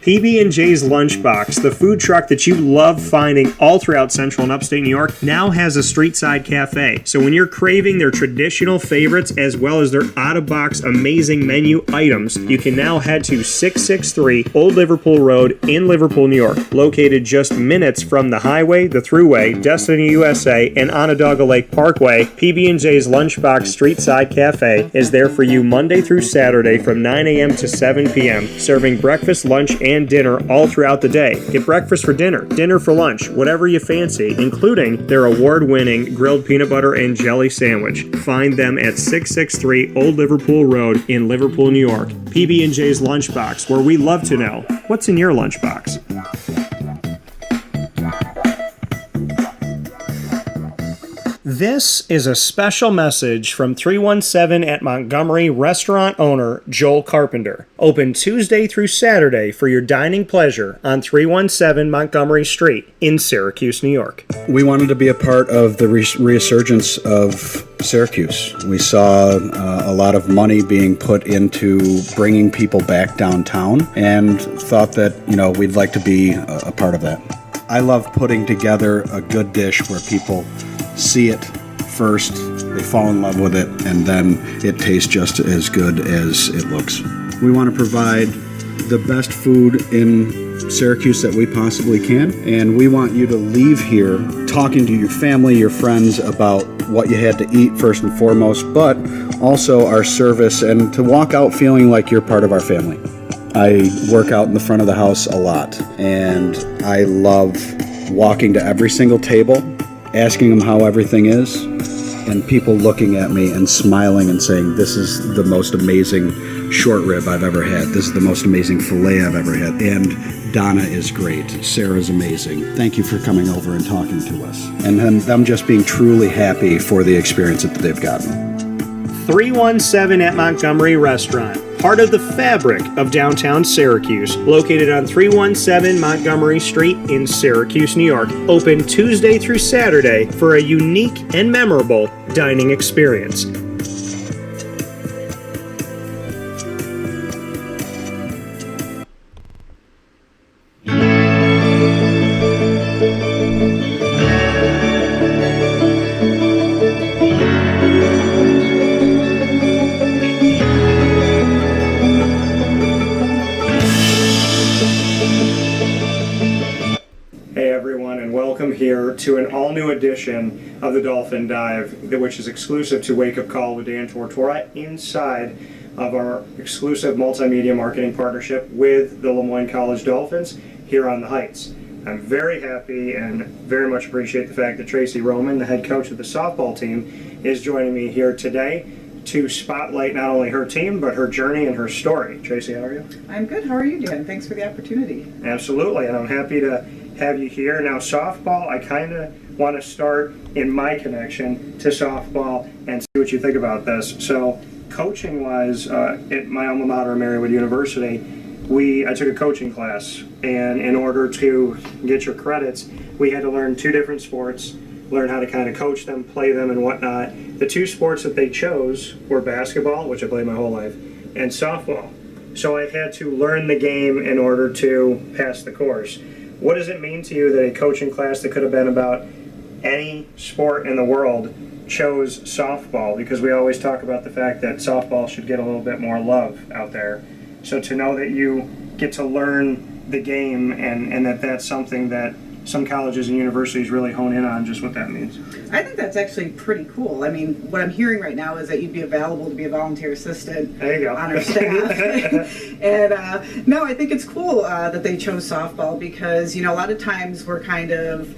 Speaker 1: PB&J's Lunchbox, the food truck that you love finding all throughout Central and Upstate New York, now has a street-side cafe. So when you're craving their traditional favorites as well as their out-of-box amazing menu items, you can now head to 663 Old Liverpool Road in Liverpool, New York. Located just minutes from the highway, the Thruway, Destiny USA, and Onondaga Lake Parkway, PB&J's Lunchbox Street-Side Cafe is there for you Monday through Saturday from 9 a.m. to 7 p.m., serving breakfast, lunch, and dinner all throughout the day. Get breakfast for dinner, dinner for lunch, whatever you fancy, including their award-winning grilled peanut butter and jelly sandwich. Find them at 663 Old Liverpool Road in Liverpool, New York. PB&J's Lunchbox, where we love to know what's in your lunchbox. This is a special message from 317 at Montgomery restaurant owner Joel Carpenter. Open Tuesday through Saturday for your dining pleasure on 317 Montgomery Street in Syracuse, New York.
Speaker 8: We wanted to be a part of the resurgence of Syracuse. We saw a lot of money being put into bringing people back downtown and thought that, we'd like to be a part of that. I love putting together a good dish where people see it first, they fall in love with it, and then it tastes just as good as it looks. We want to provide the best food in Syracuse that we possibly can, and we want you to leave here talking to your family, your friends about what you had to eat first and foremost, but also our service, and to walk out feeling like you're part of our family. I work out in the front of the house a lot, and I love walking to every single table, asking them how everything is, and people looking at me and smiling and saying, this is the most amazing short rib I've ever had. This is the most amazing filet I've ever had. And Donna is great. Sarah's amazing. Thank you for coming over and talking to us. And then them just being truly happy for the experience that they've gotten.
Speaker 1: 317 at Montgomery Restaurant, part of the fabric of downtown Syracuse, located on 317 Montgomery Street in Syracuse, New York. Open Tuesday through Saturday for a unique and memorable dining experience.
Speaker 4: welcome here to an all-new edition of the Dolphin Dive, which is exclusive to Wake Up Call with Dan Tortora, inside of our exclusive multimedia marketing partnership with the LeMoyne College Dolphins here on the Heights. I'm very happy and very much appreciate the fact that Tracey Roman, the head coach of the softball team, is joining me here today to spotlight not only her team, but her journey and her story. Tracey, how are you?
Speaker 9: I'm good. How are you, Dan? Thanks for the opportunity.
Speaker 4: Absolutely, and I'm happy to have you here. Now, softball, I kind of want to start in my connection to softball and see what you think about this. So, coaching-wise, at my alma mater, Marywood University, I took a coaching class, and in order to get your credits, we had to learn 2 different sports, learn how to kind of coach them, play them, and whatnot. The 2 sports that they chose were basketball, which I played my whole life, and softball. So I had to learn the game in order to pass the course. What does it mean to you that a coaching class that could have been about any sport in the world chose softball? Because we always talk about the fact that softball should get a little bit more love out there. So to know that you get to learn the game and that's something that some colleges and universities really hone in on, just what that means.
Speaker 9: I think that's actually pretty cool. I mean, what I'm hearing right now is that you'd be available to be a volunteer assistant
Speaker 4: there you go.
Speaker 9: on our staff. And no, I think it's cool that they chose softball because, a lot of times we're kind of,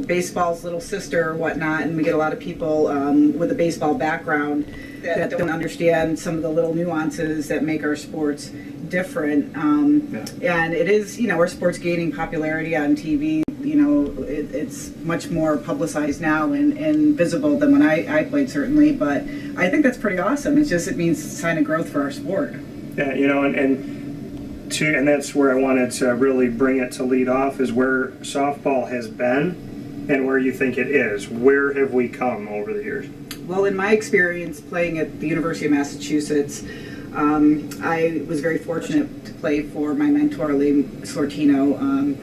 Speaker 9: baseball's little sister or whatnot, and we get a lot of people with a baseball background that don't understand some of the little nuances that make our sports different. And it is, our sport's gaining popularity on TV. It's much more publicized now and visible than when I played, certainly. But I think that's pretty awesome. It means a sign of growth for our sport.
Speaker 4: Yeah, and that's where I wanted to really bring it to lead off, is where softball has been and where you think it is. Where have we come over the years?
Speaker 9: Well, in my experience playing at the University of Massachusetts, I was very fortunate to play for my mentor, Lee Sortino,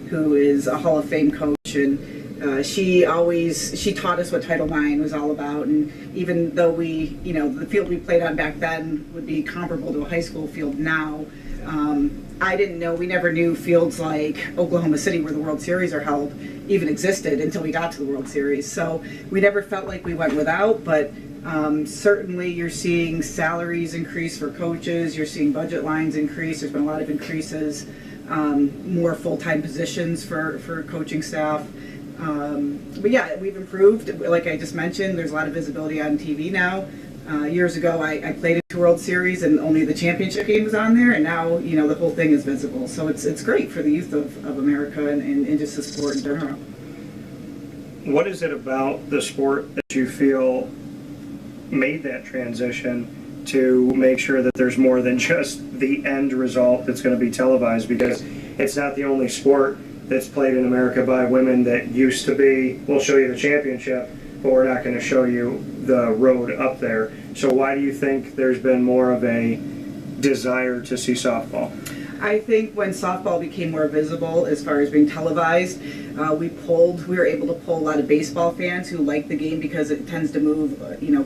Speaker 9: who is a Hall of Fame coach, and she taught us what Title IX was all about. And even though the field we played on back then would be comparable to a high school field now, we never knew fields like Oklahoma City, where the World Series are held, even existed until we got to the World Series. So we never felt like we went without, but certainly you're seeing salaries increase for coaches, you're seeing budget lines increase, there's been a lot of increases, more full-time positions for coaching staff. But yeah, we've improved. Like I just mentioned, there's a lot of visibility on TV now. Years ago, I played in 2 World Series and only the championship game was on there, and now, the whole thing is visible. So it's great for the youth of America and just the sport in general.
Speaker 4: What is it about the sport that you feel made that transition to make sure that there's more than just the end result that's going to be televised? Because it's not the only sport that's played in America by women that used to be, we'll show you the championship, but we're not going to show you the road up there. So why do you think there's been more of a desire to see softball?
Speaker 9: I think when softball became more visible as far as being televised, we were able to pull a lot of baseball fans who like the game because it tends to move,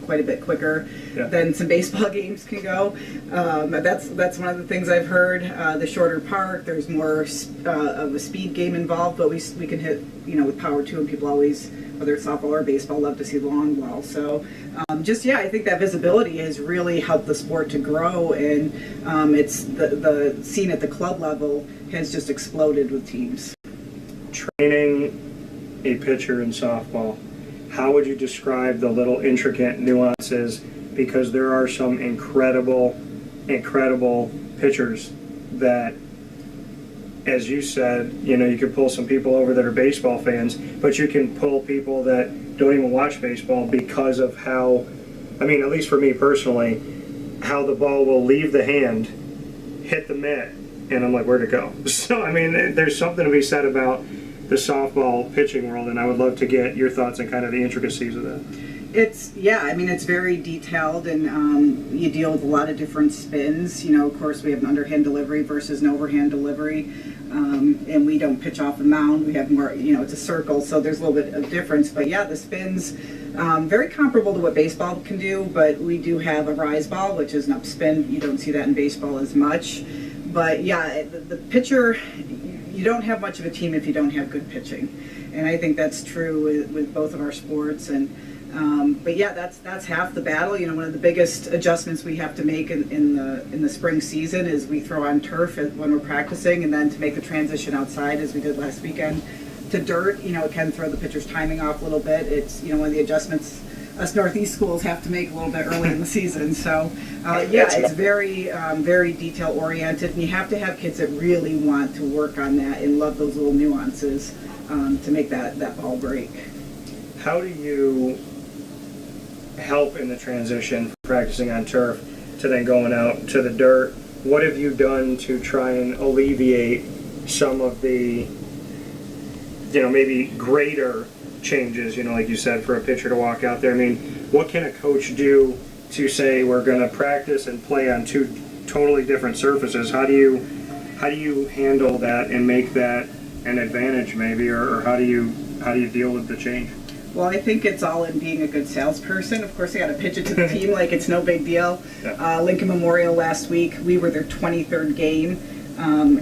Speaker 9: quite a bit quicker than some baseball games can go. That's one of the things I've heard. The shorter park, there's more of a speed game involved, but we can hit, with power too, and people always, whether it's softball or baseball, love to see the long ball. So I think that visibility has really helped the sport to grow, and it's the scene at the club level has just exploded with teams.
Speaker 4: Training a pitcher in softball, how would you describe the little intricate nuances? Because there are some incredible pitchers that, as you said, you could pull some people over that are baseball fans, but you can pull people that don't even watch baseball because of how, at least for me personally, how the ball will leave the hand, hit the mitt, and I'm like, where'd it go? So, there's something to be said about the softball pitching world, and I would love to get your thoughts on kind of the intricacies of that.
Speaker 9: It's very detailed, and you deal with a lot of different spins. Of course, we have an underhand delivery versus an overhand delivery, and we don't pitch off the mound. We have more, it's a circle, so there's a little bit of difference. But yeah, the spins, very comparable to what baseball can do, but we do have a rise ball, which is an upspin. You don't see that in baseball as much. But yeah, the pitcher, you don't have much of a team if you don't have good pitching. And I think that's true with both of our sports. And but yeah, that's half the battle. You know, one of the biggest adjustments we have to make in the spring season is we throw on turf when we're practicing, and then to make the transition outside, as we did last weekend, to dirt. You know, it can throw the pitcher's timing off a little bit. It's, you know, one of the adjustments us Northeast schools have to make a little bit early in the season. So yeah, it's very detail oriented, and you have to have kids that really want to work on that and love those little nuances to make that ball break.
Speaker 4: How do you help in the transition from practicing on turf to then going out to the dirt? What have you done to try and alleviate some of the, you know, maybe greater changes, you know, like you said, for a pitcher to walk out there? I mean, what can a coach do to say we're going to practice and play on two totally different surfaces? How do you handle that and make that an advantage, maybe, or how do you deal with the change?
Speaker 9: Well, I think it's all in being a good salesperson. Of course, I got to pitch it to the team like it's no big deal.
Speaker 4: Yeah.
Speaker 9: Lincoln Memorial last week, we were their 23rd game.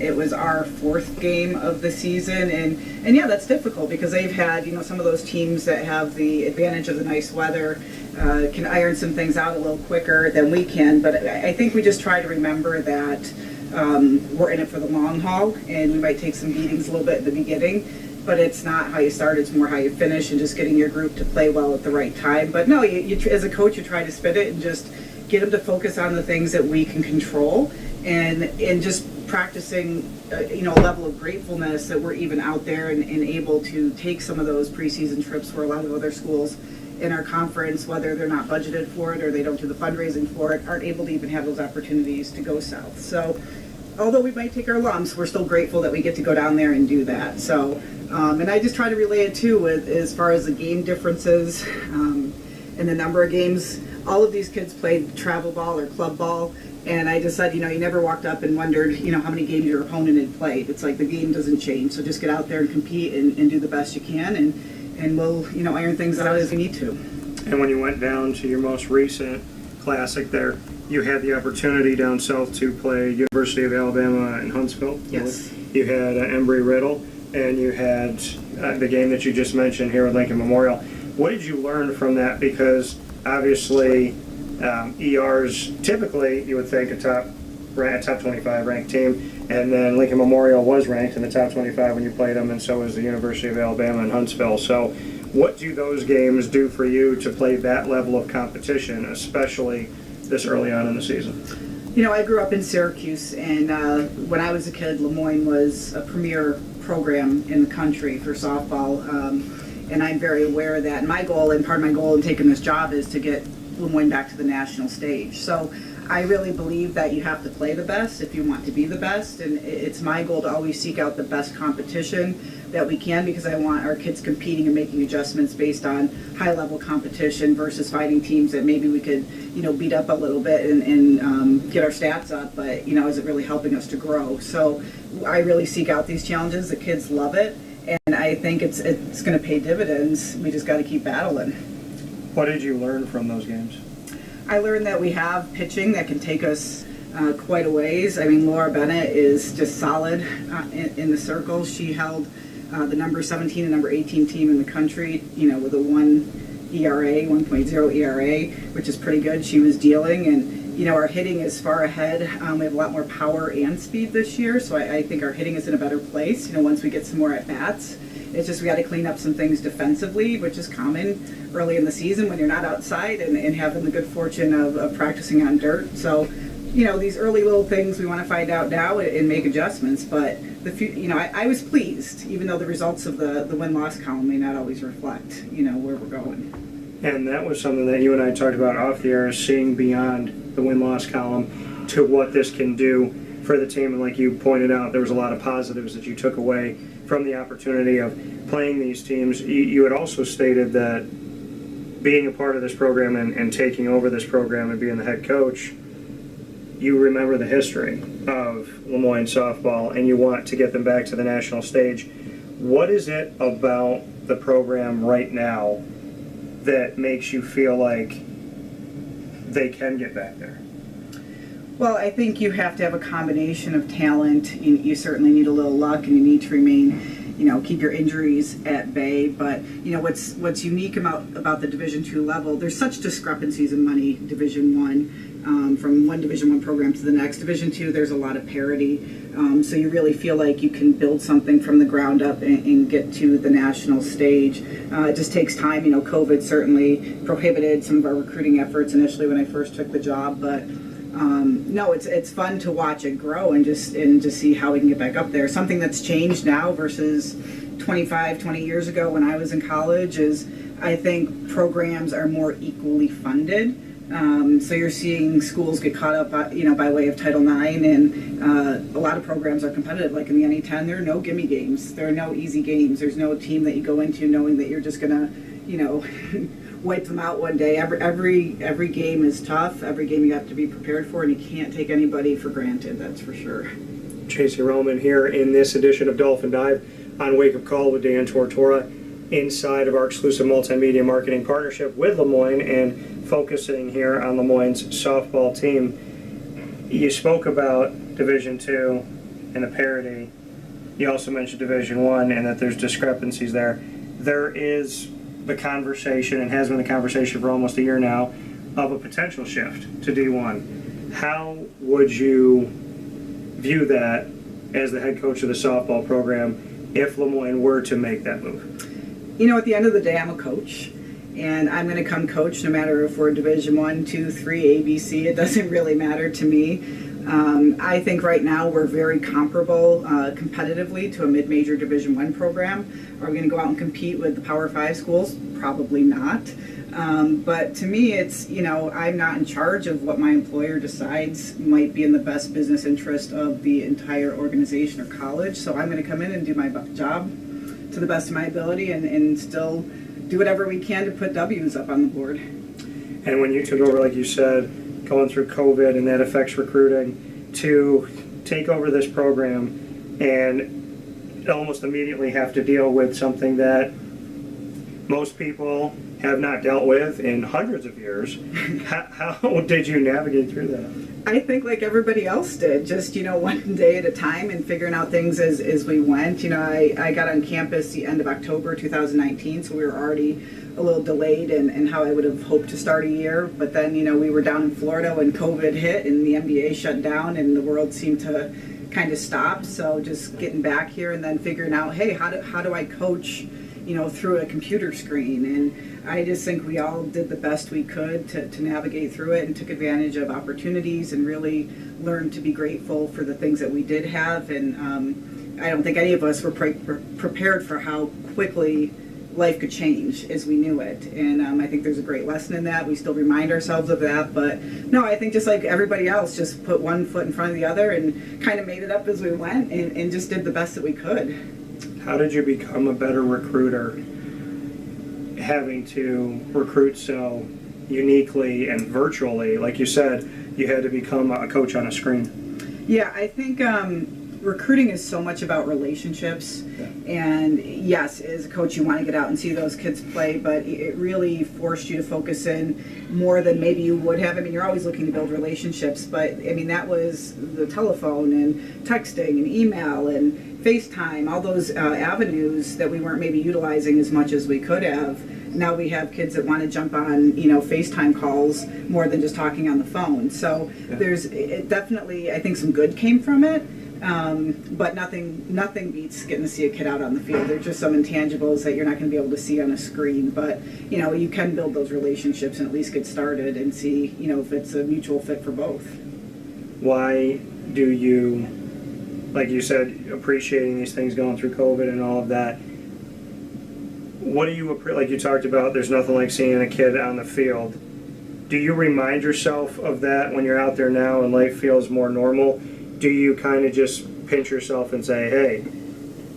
Speaker 9: It was our 4th game of the season, and yeah, that's difficult because they've had, you know, some of those teams that have the advantage of the nice weather can iron some things out a little quicker than we can. But I think we just try to remember that we're in it for the long haul, and we might take some beatings a little bit at the beginning. But it's not how you start, it's more how you finish, and just getting your group to play well at the right time. But no, you as a coach, you try to spin it and just get them to focus on the things that we can control, and just practicing you know, a level of gratefulness that we're even out there and able to take some of those preseason trips where a lot of other schools in our conference, whether they're not budgeted for it or they don't do the fundraising for it, aren't able to even have those opportunities to go south. So although we might take our lumps, we're still grateful that we get to go down there and do that. So, and I just try to relay it too with as far as the game differences and the number of games. All of these kids played travel ball or club ball, and I just said, you know, you never walked up and wondered, you know, how many games your opponent had played. It's like the game doesn't change, so just get out there and compete and do the best you can, and we'll, you know, iron things out as we need to.
Speaker 4: And when you went down to your most recent classic there, you had the opportunity down south to play University of Alabama in Huntsville.
Speaker 9: Yes.
Speaker 4: You had Embry-Riddle, and you had the game that you just mentioned here at Lincoln Memorial. What did you learn from that? Because obviously ER's typically, you would think, a top 25 ranked team, and then Lincoln Memorial was ranked in the top 25 when you played them, and so was the University of Alabama in Huntsville. So what do those games do for you to play that level of competition, especially this early on in the season?
Speaker 9: You know, I grew up in Syracuse, and when I was a kid, LeMoyne was a premier program in the country for softball, and I'm very aware of that. And my goal, and part of my goal in taking this job, is to get LeMoyne back to the national stage. So I really believe that you have to play the best if you want to be the best, and it's my goal to always seek out the best competition that we can, because I want our kids competing and making adjustments based on high-level competition versus fighting teams that maybe we could, you know, beat up a little bit and get our stats up, but, you know, is it really helping us to grow? So I really seek out these challenges. The kids love it, and I think it's going to pay dividends. We just got to keep battling.
Speaker 4: What did you learn from those games?
Speaker 9: I learned that we have pitching that can take us quite a ways. I mean, Laura Bennett is just solid in the circle. She held the number 17 and number 18 team in the country, you know, with a 1.0 ERA, which is pretty good. She was dealing, and, you know, our hitting is far ahead. We have a lot more power and speed this year, so I think our hitting is in a better place, you know, once we get some more at-bats. It's just we got to clean up some things defensively, which is common early in the season when you're not outside and having the good fortune of practicing on dirt. So, you know, these early little things we want to find out now and make adjustments. But, you know, I was pleased, even though the results of the win-loss column may not always reflect, you know, where we're going.
Speaker 4: And that was something that you and I talked about off the air, is seeing beyond the win-loss column to what this can do for the team. And like you pointed out, there was a lot of positives that you took away from the opportunity of playing these teams. You had also stated that being a part of this program and taking over this program and being the head coach, you remember the history of LeMoyne softball and you want to get them back to the national stage. What is it about the program right now that makes you feel like they can get back there?
Speaker 9: Well, I think you have to have a combination of talent. You certainly need a little luck, and you need to remain, keep your injuries at bay. But what's unique about the Division II level, there's such discrepancies in money. Division I, from one Division I program to the next. Division II, there's a lot of parity. So you really feel like you can build something from the ground up and get to the national stage. It just takes time. COVID certainly prohibited some of our recruiting efforts initially when I first took the job, but no, it's fun to watch it grow and just see how we can get back up there. Something that's changed now versus 20 years ago when I was in college is I think programs are more equally funded. So you're seeing schools get caught up, by way of Title IX, and a lot of programs are competitive. Like in the NE10, there are no gimme games. There are no easy games. There's no team that you go into knowing that you're just gonna, wipe them out one day. Every game is tough. Every game you have to be prepared for, and you can't take anybody for granted. That's for sure.
Speaker 4: Tracey Roman here in this edition of Dolphin Dive on Wake Up Call with Dan Tortora, inside of our exclusive multimedia marketing partnership with LeMoyne, and focusing here on LeMoyne's softball team. You spoke about Division II and the parity. You also mentioned Division I and that there's discrepancies there. There is the conversation, and has been the conversation for almost a year now, of a potential shift to D1. How would you view that as the head coach of the softball program if LeMoyne were to make that move?
Speaker 9: At the end of the day, I'm a coach, and I'm going to come coach no matter if we're Division I, II, III, ABC. It doesn't really matter to me. I think right now we're very comparable competitively to a mid-major Division I program. Are we going to go out and compete with the Power 5 schools? Probably not. But to me, it's, I'm not in charge of what my employer decides might be in the best business interest of the entire organization or college. So I'm going to come in and do my job to the best of my ability and still do whatever we can to put W's up on the board.
Speaker 4: And when you took over, like you said, going through COVID and that affects recruiting, to take over this program and almost immediately have to deal with something that most people have not dealt with in hundreds of years. How did you navigate through that?
Speaker 9: I think like everybody else did, just, one day at a time and figuring out things as we went. I got on campus the end of October 2019, so we were already a little delayed in how I would have hoped to start a year. But then, we were down in Florida when COVID hit and the NBA shut down and the world seemed to kind of stop. So just getting back here and then figuring out, hey, how do I coach, through a computer screen? And I just think we all did the best we could to navigate through it and took advantage of opportunities and really learned to be grateful for the things that we did have. And I don't think any of us were prepared for how quickly life could change as we knew it. And I think there's a great lesson in that. We still remind ourselves of that. But no, I think just like everybody else, just put one foot in front of the other and kind of made it up as we went and just did the best that we could.
Speaker 4: How did you become a better recruiter, having to recruit so uniquely and virtually? Like you said, you had to become a coach on a screen.
Speaker 9: Yeah, I think recruiting is so much about relationships. Yeah. And yes, as a coach, you want to get out and see those kids play, but it really forced you to focus in more than maybe you would have. I mean, you're always looking to build relationships, but I mean, that was the telephone and texting and email and FaceTime, all those avenues that we weren't maybe utilizing as much as we could have. Now we have kids that want to jump on, FaceTime calls more than just talking on the phone. So yeah. There's definitely, I think, some good came from it. But nothing beats getting to see a kid out on the field. There's just some intangibles that you're not going to be able to see on a screen. But, you can build those relationships and at least get started and see, if it's a mutual fit for both.
Speaker 4: Why do you, like you said, appreciating these things going through COVID and all of that, what do you, like you talked about, there's nothing like seeing a kid on the field. Do you remind yourself of that when you're out there now and life feels more normal? Do you kind of just pinch yourself and say, hey,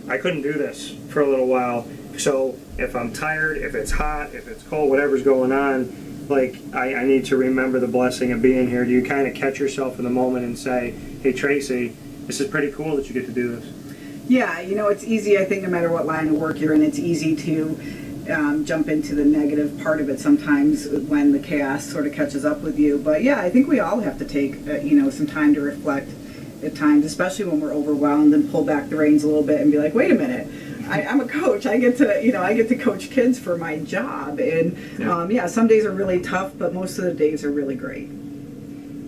Speaker 4: I couldn't do this for a little while, so if I'm tired, if it's hot, if it's cold, whatever's going on, like, I need to remember the blessing of being here? Do you kind of catch yourself in the moment and say, hey, Tracey, this is pretty cool that you get to do this?
Speaker 9: Yeah, it's easy, I think, no matter what line of work you're in, it's easy to jump into the negative part of it sometimes when the chaos sort of catches up with you. But yeah, I think we all have to take, some time to reflect at times, especially when we're overwhelmed, and pull back the reins a little bit and be like, wait a minute, I'm a coach. I get to coach kids for my job, and some days are really tough, but most of the days are really great.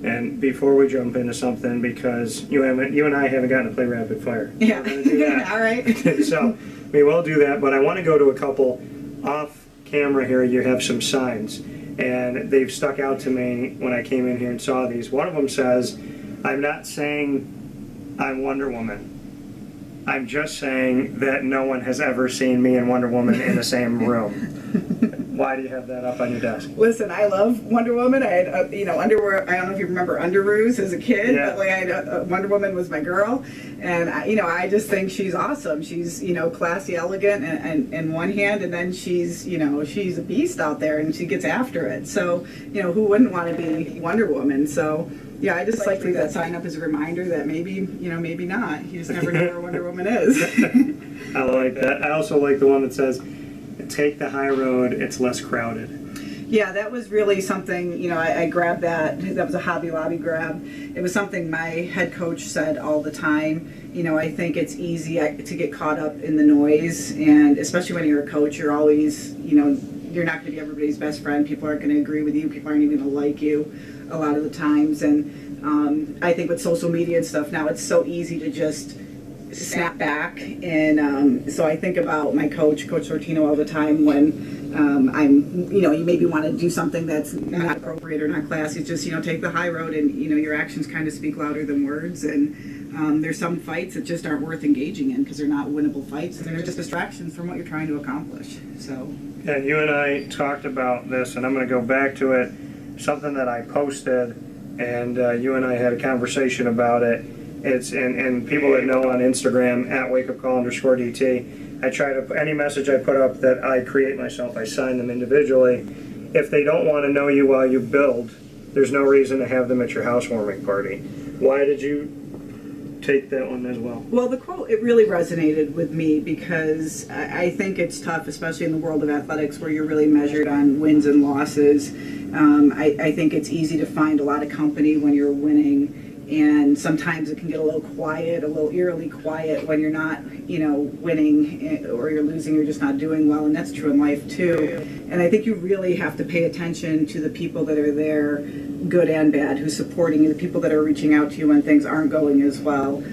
Speaker 4: And before we jump into something, because you and I haven't gotten to play rapid fire.
Speaker 9: Yeah.
Speaker 4: We're going to do that.
Speaker 9: All right.
Speaker 4: So we will do that, but I want to go to a couple off camera here. You have some signs, and they've stuck out to me when I came in here and saw these. One of them says, "I'm not saying I'm Wonder Woman. I'm just saying that no one has ever seen me and Wonder Woman in the same room." Why do you have that up on your desk?
Speaker 9: Listen, I love Wonder Woman. I had, underwear. I don't know if you remember Underoos as a kid, but I had Wonder Woman was my girl, and I just think she's awesome. She's classy, elegant, and in one hand, and then she's a beast out there, and she gets after it. So who wouldn't want to be Wonder Woman? So. Yeah, I just like to leave that sign up as a reminder that maybe not. You just never know where Wonder Woman is.
Speaker 4: I like that. I also like the one that says, "Take the high road, it's less crowded."
Speaker 9: Yeah, that was really something, I grabbed that. That was a Hobby Lobby grab. It was something my head coach said all the time. I think it's easy to get caught up in the noise, and especially when you're a coach, you're always, you're not going to be everybody's best friend. People aren't going to agree with you. People aren't even going to like you a lot of the times. And I think with social media and stuff now, it's so easy to just snap back. And so I think about my coach, Coach Sortino, all the time when you maybe want to do something that's not appropriate or not classy. Just, take the high road, and, your actions kind of speak louder than words. And there's some fights that just aren't worth engaging in because they're not winnable fights. They're just distractions from what you're trying to accomplish. So.
Speaker 4: And you and I talked about this, and I'm going to go back to it. Something that I posted, and you and I had a conversation about it. It's and people that know on Instagram at wakeupcall_DT. I try to any message I put up that I create myself. I sign them individually. If they don't want to know you while you build, there's no reason to have them at your housewarming party. Why did you take that one as well?
Speaker 9: Well, the quote, it really resonated with me because I think it's tough, especially in the world of athletics where you're really measured on wins and losses. I think it's easy to find a lot of company when you're winning, and sometimes it can get a little quiet, a little eerily quiet when you're not, winning, or you're losing, you're just not doing well, and that's true in life too. And I think you really have to pay attention to the people that are there, good and bad, who's supporting you, the people that are reaching out to you when things aren't going as well.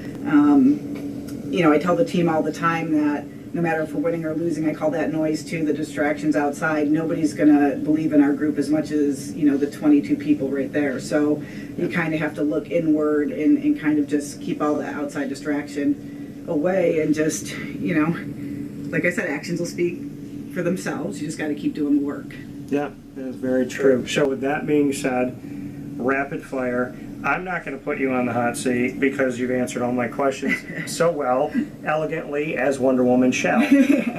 Speaker 9: I tell the team all the time that no matter if we're winning or losing, I call that noise too, the distractions outside. Nobody's going to believe in our group as much as, the 22 people right there. So you kind of have to look inward and kind of just keep all the outside distraction away, and just, like I said, actions will speak for themselves. You just got to keep doing the work.
Speaker 4: Yeah, that is very true. So with that being said, rapid fire. I'm not going to put you on the hot seat because you've answered all my questions so well, elegantly, as Wonder Woman shall.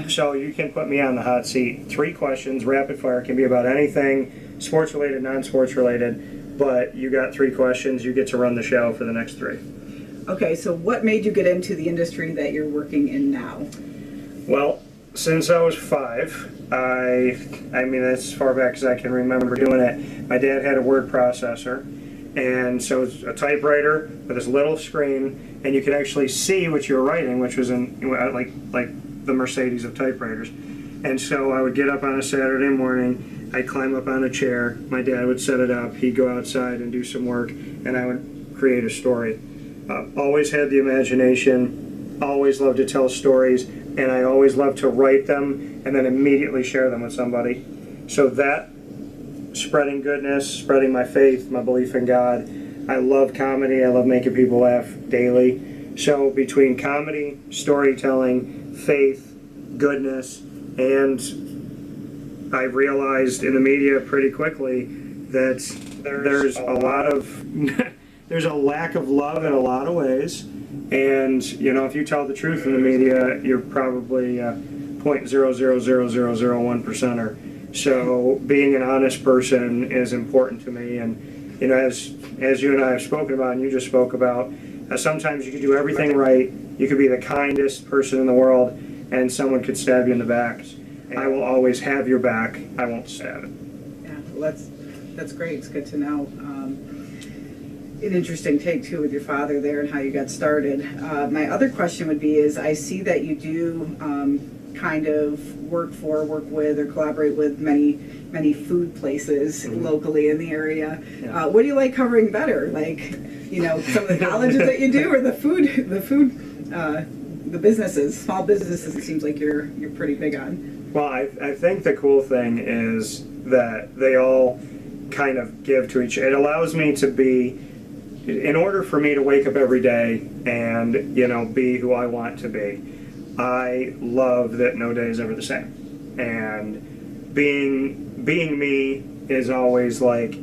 Speaker 4: So you can put me on the hot seat. 3 questions, rapid fire, can be about anything, sports related, non-sports related, but you got 3 questions. You get to run the show for the next 3.
Speaker 9: Okay, so what made you get into the industry that you're working in now?
Speaker 4: Well, since I was 5, I mean, as far back as I can remember doing it, my dad had a word processor. And so it's a typewriter with this little screen, and you could actually see what you were writing, which was in like the Mercedes of typewriters. And so I would get up on a Saturday morning, I'd climb up on a chair, my dad would set it up, he'd go outside and do some work, and I would create a story. Always had the imagination, always loved to tell stories, and I always loved to write them and then immediately share them with somebody. So that, spreading goodness, spreading my faith, my belief in God. I love comedy. I love making people laugh daily. So between comedy, storytelling, faith, goodness, and I realized in the media pretty quickly that there's a lot of there's a lack of love in a lot of ways. And if you tell the truth in the media, you're probably 0.00001%er. So being an honest person is important to me, and as you and I have spoken about, and you just spoke about, sometimes you could do everything right, you could be the kindest person in the world, and someone could stab you in the back. I will always have your back. I won't stab it.
Speaker 9: Yeah, well, that's great. It's good to know. an interesting take too with your father there and how you got started. My other question would be is I see that you do kind of work with or collaborate with many food places locally in the area.
Speaker 1: Yeah.
Speaker 9: What do you like covering better? Like, some of the colleges that you do, or the businesses, small businesses? It seems like you're pretty big on.
Speaker 4: Well, I think the cool thing is that they all kind of give to each. It allows me to be, in order for me to wake up every day and be who I want to be. I love that no day is ever the same, and being me is always like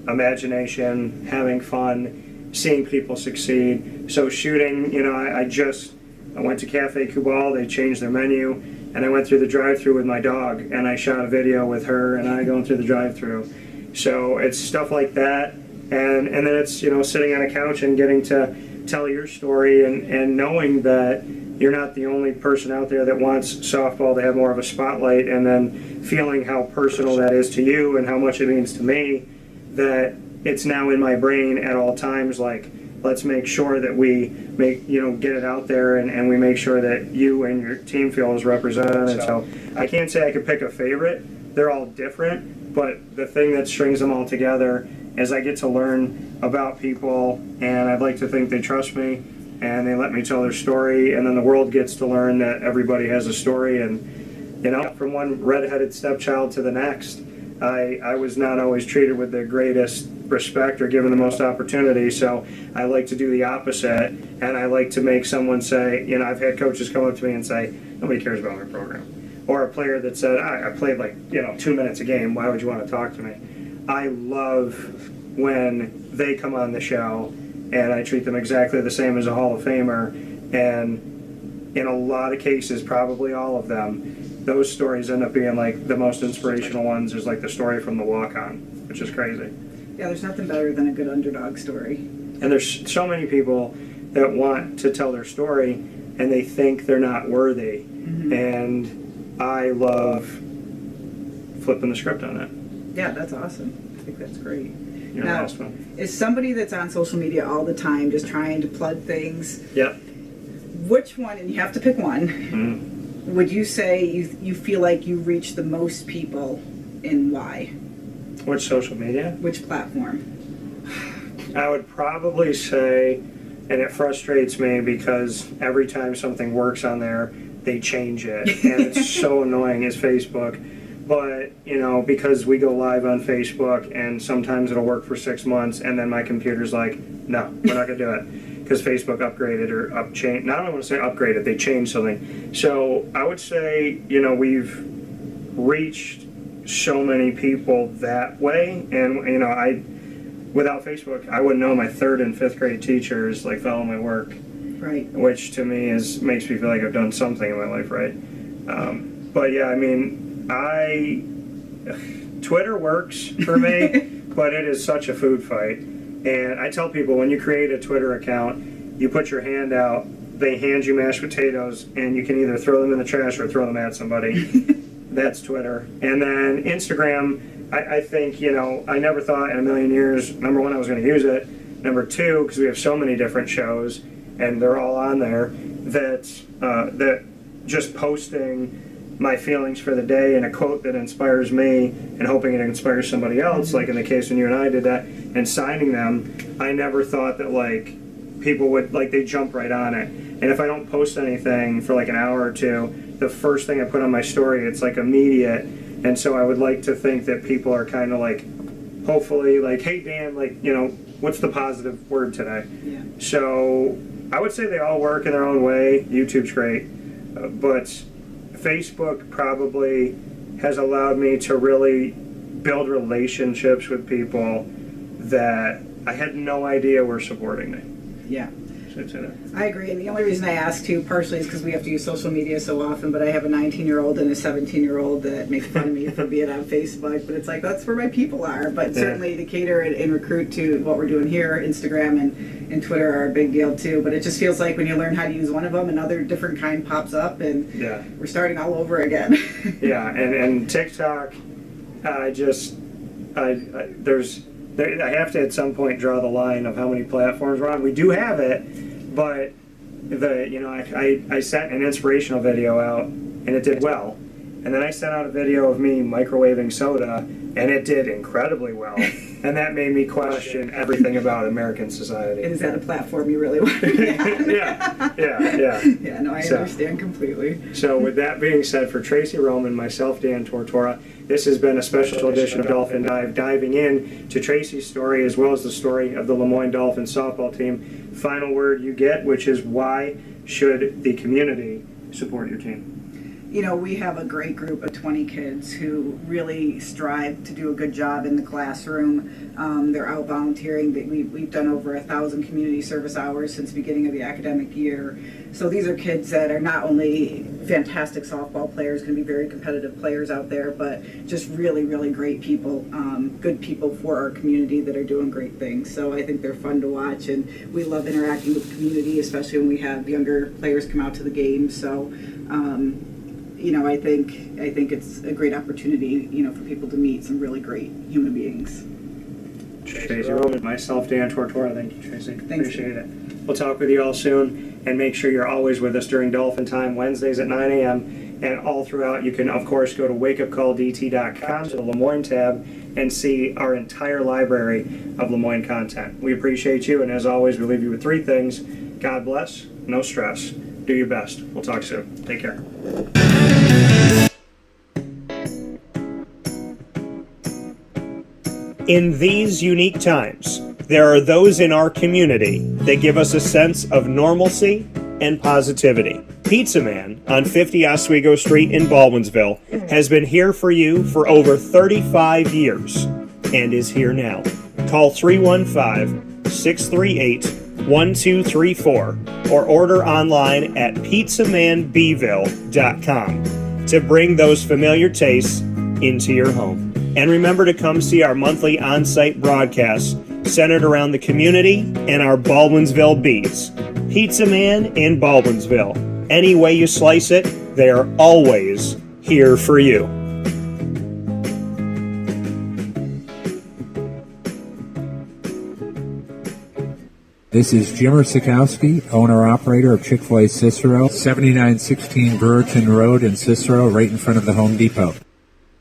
Speaker 4: imagination, having fun, seeing people succeed. So shooting, I went to Cafe Cubal, they changed their menu, and I went through the drive-thru with my dog, and I shot a video with her and I going through the drive-thru. So it's stuff like that, and then it's sitting on a couch and getting to tell your story, and knowing that you're not the only person out there that wants softball to have more of a spotlight, and then feeling how personal that is to you and how much it means to me, that it's now in my brain at all times, like, let's make sure that we get it out there, and we make sure that you and your team feel is represented. So I can't say I could pick a favorite. They're all different, but the thing that strings them all together is I get to learn about people, and I'd like to think they trust me, and they let me tell their story, and then the world gets to learn that everybody has a story, and from one redheaded stepchild to the next, I was not always treated with the greatest respect or given the most opportunity, so I like to do the opposite, and I like to make someone say, I've had coaches come up to me and say, nobody cares about my program, or a player that said, I played 2 minutes a game, why would you want to talk to me? I love when they come on the show and I treat them exactly the same as a Hall of Famer, and in a lot of cases, probably all of them, those stories end up being the most inspirational ones. There's the story from the walk-on, which is crazy.
Speaker 9: Yeah, there's nothing better than a good underdog story.
Speaker 4: And there's so many people that want to tell their story and they think they're not worthy, and I love flipping the script on it.
Speaker 9: Yeah, that's awesome. I think that's great.
Speaker 4: Your
Speaker 9: now,
Speaker 4: last one.
Speaker 9: Is somebody that's on social media all the time just trying to plug things?
Speaker 4: Yep.
Speaker 9: Which one, and you have to pick one, would you say you feel like you reach the most people, and why?
Speaker 4: Which social media?
Speaker 9: Which platform?
Speaker 4: I would probably say, and it frustrates me because every time something works on there, they change it, and it's so annoying, is Facebook. But, because we go live on Facebook, and sometimes it'll work for 6 months, and then my computer's like, no, we're not going to do it, because Facebook upgraded or changed. I don't want to say upgraded, they changed something. So I would say, we've reached so many people that way, and, without Facebook, I wouldn't know my 3rd and 5th grade teachers, follow my work.
Speaker 9: Right.
Speaker 4: Which, to me, makes me feel like I've done something in my life right. But, yeah, Twitter works for me, but it is such a food fight. And I tell people, when you create a Twitter account, you put your hand out, they hand you mashed potatoes, and you can either throw them in the trash or throw them at somebody. That's Twitter. And then Instagram, I think, I never thought in a million years, number one, I was going to use it. Number two, because we have so many different shows, and they're all on there, that just posting my feelings for the day and a quote that inspires me and hoping it inspires somebody else, like in the case when you and I did that, and signing them, I never thought that people would, they jump right on it. And if I don't post anything for an hour or two, the first thing I put on my story, it's immediate. And so I would like to think that people are kind of hopefully hey Dan, what's the positive word today?
Speaker 9: Yeah.
Speaker 4: So I would say they all work in their own way. YouTube's great, but Facebook probably has allowed me to really build relationships with people that I had no idea were supporting me.
Speaker 9: Yeah.
Speaker 4: So
Speaker 9: I agree, and the only reason I ask too, partially, is because we have to use social media so often, but I have a 19-year-old and a 17-year-old that make fun of me for being on Facebook, but it's that's where my people are. But certainly to cater and recruit to what we're doing here, Instagram and Twitter are a big deal too, but it just feels like when you learn how to use one of them, another different kind pops up, and we're starting all over again.
Speaker 4: Yeah, and TikTok, there's I have to at some point draw the line of how many platforms we're on. We do have it, but I sent an inspirational video out and it did well. And then I sent out a video of me microwaving soda and it did incredibly well. And that made me question everything about American society.
Speaker 9: Is that a platform you really want to be on?
Speaker 4: Yeah.
Speaker 9: Yeah, no, I understand completely.
Speaker 4: So with that being said, for Tracey Roman, myself, Dan Tortora, this has been a special edition of Dolphin Dive, diving in to Tracey's story as well as the story of the LeMoyne Dolphins softball team. Final word you get, which is why should the community support your team?
Speaker 9: You know, we have a great group of 20 kids who really strive to do a good job in the classroom. They're out volunteering. We've done over 1,000 community service hours since the beginning of the academic year. So these are kids that are not only fantastic softball players, going to be very competitive players out there, but just really, really great people, good people for our community that are doing great things. So I think they're fun to watch, and we love interacting with the community, especially when we have younger players come out to the games. So, I think it's a great opportunity, for people to meet some really great human beings.
Speaker 4: Tracey Roman, myself, Dan Tortora. Thank you, Tracey.
Speaker 9: Thanks.
Speaker 4: Appreciate it. We'll talk with you all soon, and make sure you're always with us during Dolphin Time, Wednesdays at 9 a.m. And all throughout, you can, of course, go to wakeupcalldt.com to the LeMoyne tab and see our entire library of LeMoyne content. We appreciate you, and as always, we leave you with 3 things. God bless, no stress. Do your best. We'll talk soon. Take care. In these unique times, there are those in our community that give us a sense of normalcy and positivity. Pizza Man on 50 Oswego Street in Baldwinsville has been here for you for over 35 years and is here now. Call 315-638-1234 or order online at pizzamanbeville.com to bring those familiar tastes into your home. And remember to come see our monthly on-site broadcasts centered around the community and our Baldwinsville beats. Pizza Man in Baldwinsville. Any way you slice it, they are always here for you.
Speaker 10: This is Jim Sikowski, owner-operator of Chick-fil-A Cicero, 7916 Brewerton Road in Cicero, right in front of the Home Depot.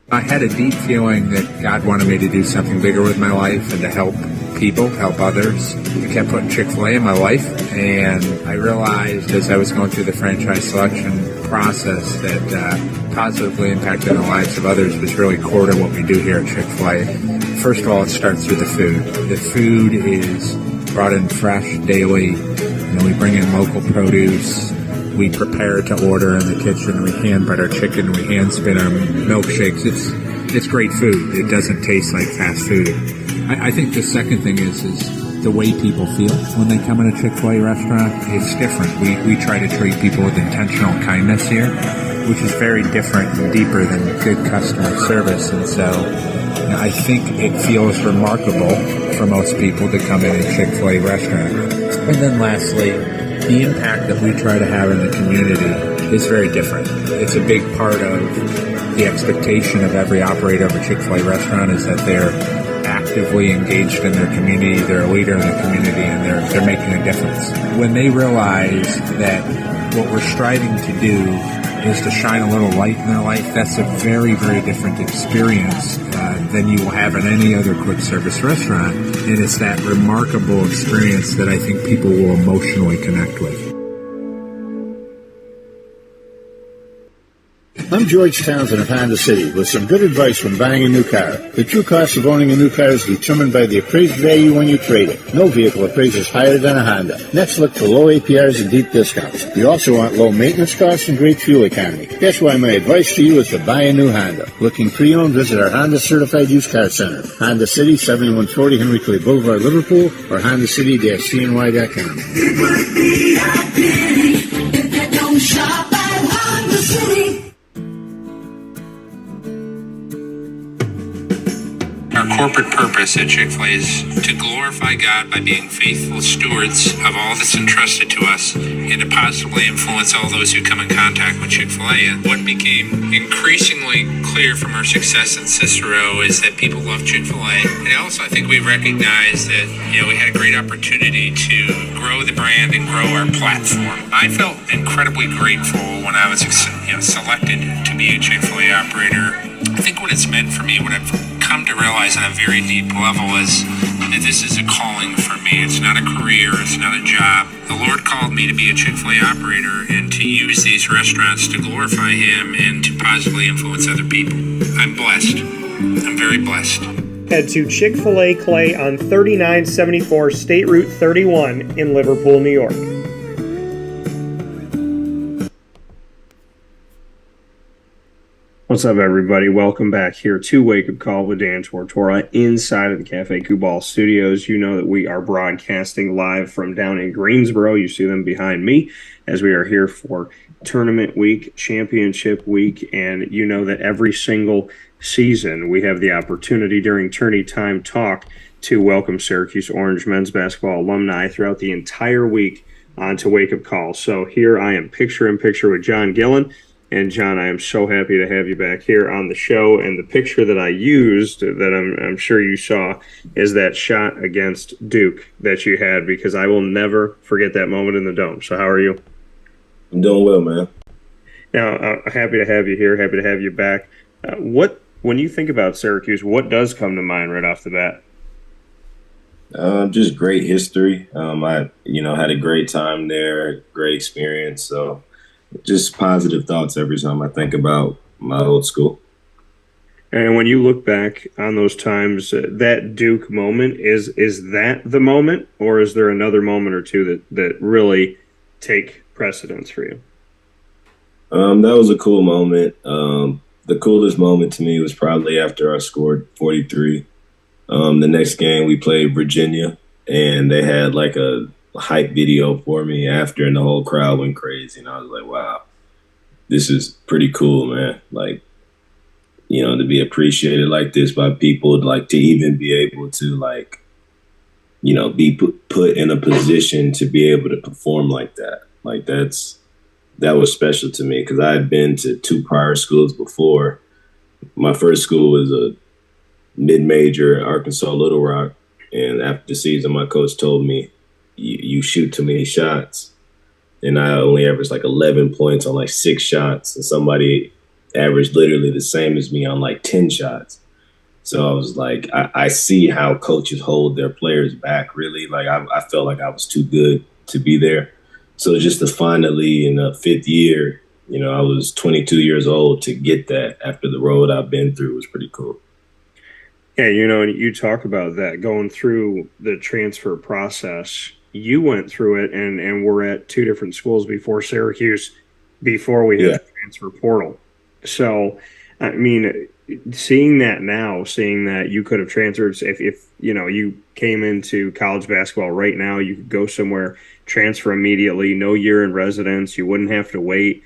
Speaker 10: I had a deep feeling that God wanted me to do something bigger with my life and to help people, help others. I kept putting Chick-fil-A in my life, and I realized as I was going through the franchise selection process that positively impacting the lives of others was really core to what we do here at Chick-fil-A. First of all, it starts with the food. The food is brought in fresh daily. We bring in local produce. We prepare to order in the kitchen. We hand butter chicken. We hand spin our milkshakes. It's great food. It doesn't taste like fast food. I think the second thing is the way people feel when they come in a Chick-fil-A restaurant. It's different. We try to treat people with intentional kindness here, which is very different and deeper than good customer service. And so I think it feels remarkable for most people to come in a Chick-fil-A restaurant. And then lastly, the impact that we try to have in the community is very different. It's a big part of the expectation of every operator of a Chick-fil-A restaurant is that they're actively engaged in their community, they're a leader in the community, and they're making a difference. When they realize that what we're striving to do is to shine a little light in their life, that's a very, very different experience than you will have in any other quick service restaurant. And it's that remarkable experience that I think people will emotionally connect with.
Speaker 11: I'm George Townsend of Honda City with some good advice when buying a new car. The true cost of owning a new car is determined by the appraised value when you trade it. No vehicle appraises higher than a Honda. Next, look for low APRs and deep discounts. You also want low maintenance costs and great fuel economy. That's why my advice to you is to buy a new Honda. Looking pre-owned, visit our Honda Certified Used Car Center. Honda City, 7140 Henry Clay Boulevard, Liverpool, or HondaCity-CNY.com.
Speaker 12: It would be a pity if you don't shop at Honda City.
Speaker 13: Our corporate purpose at Chick-fil-A is to glorify God by being faithful stewards of all that's entrusted to us and to positively influence all those who come in contact with Chick-fil-A. And what became increasingly clear from our success in Cicero is that people love Chick-fil-A. And also, I think we recognized that, we had a great opportunity to grow the brand and grow our platform. I felt incredibly grateful when I was selected to be a Chick-fil-A operator. I think what it's meant for me, what I've come to realize on a very deep level is that this is a calling for me. It's not a career, it's not a job. The Lord called me to be a Chick-fil-A operator and to use these restaurants to glorify Him and to positively influence other people. I'm blessed. I'm very blessed.
Speaker 4: Head to Chick-fil-A Clay on 3974 State Route 31 in Liverpool, New York.
Speaker 1: What's up, everybody? Welcome back here to Wake Up Call with Dan Tortora inside of the Cafe Kubal studios. You know that we are broadcasting live from down in Greensboro. You see them behind me as we are here for tournament week, championship week, and you know that every single season we have the opportunity during Tourney Time Talk to welcome Syracuse Orange men's basketball alumni throughout the entire week onto Wake Up Call. So here I am picture-in-picture with John Gillon. And John, I am so happy to have you back here on the show. And the picture that I used, that I'm sure you saw, is that shot against Duke that you had, because I will never forget that moment in the Dome. So how are you?
Speaker 14: I'm doing well, man.
Speaker 1: Now, happy to have you here. Happy to have you back. When you think about Syracuse, what does come to mind right off the bat?
Speaker 14: Just great history. I had a great time there, great experience. So just positive thoughts every time I think about my old school.
Speaker 1: And when you look back on those times, that Duke moment, is that the moment, or is there another moment or two that really take precedence for you?
Speaker 14: That was a cool moment. The coolest moment to me was probably after I scored 43. The next game we played Virginia, and they had like a hype video for me after, and the whole crowd went crazy, and I was like, wow, this is pretty cool, man. Like, to be appreciated like this by people, like to even be able to be put in a position to be able to perform like that. Like that was special to me, because I had been to 2 prior schools before. My first school was a mid-major, Arkansas Little Rock, and after the season, my coach told me, you shoot too many shots. And I only averaged like 11 points on like 6 shots. And somebody averaged literally the same as me on like 10 shots. So I was like, I see how coaches hold their players back, really. Like I felt like I was too good to be there. So just to finally, in the 5th year, I was 22 years old, to get that after the road I've been through was pretty cool.
Speaker 1: Yeah, and you talk about that, going through the transfer process. You went through it and were at 2 different schools before Syracuse, before we had the transfer portal. So, I mean, seeing that you could have transferred, if you came into college basketball right now, you could go somewhere, transfer immediately, no year in residence, you wouldn't have to wait.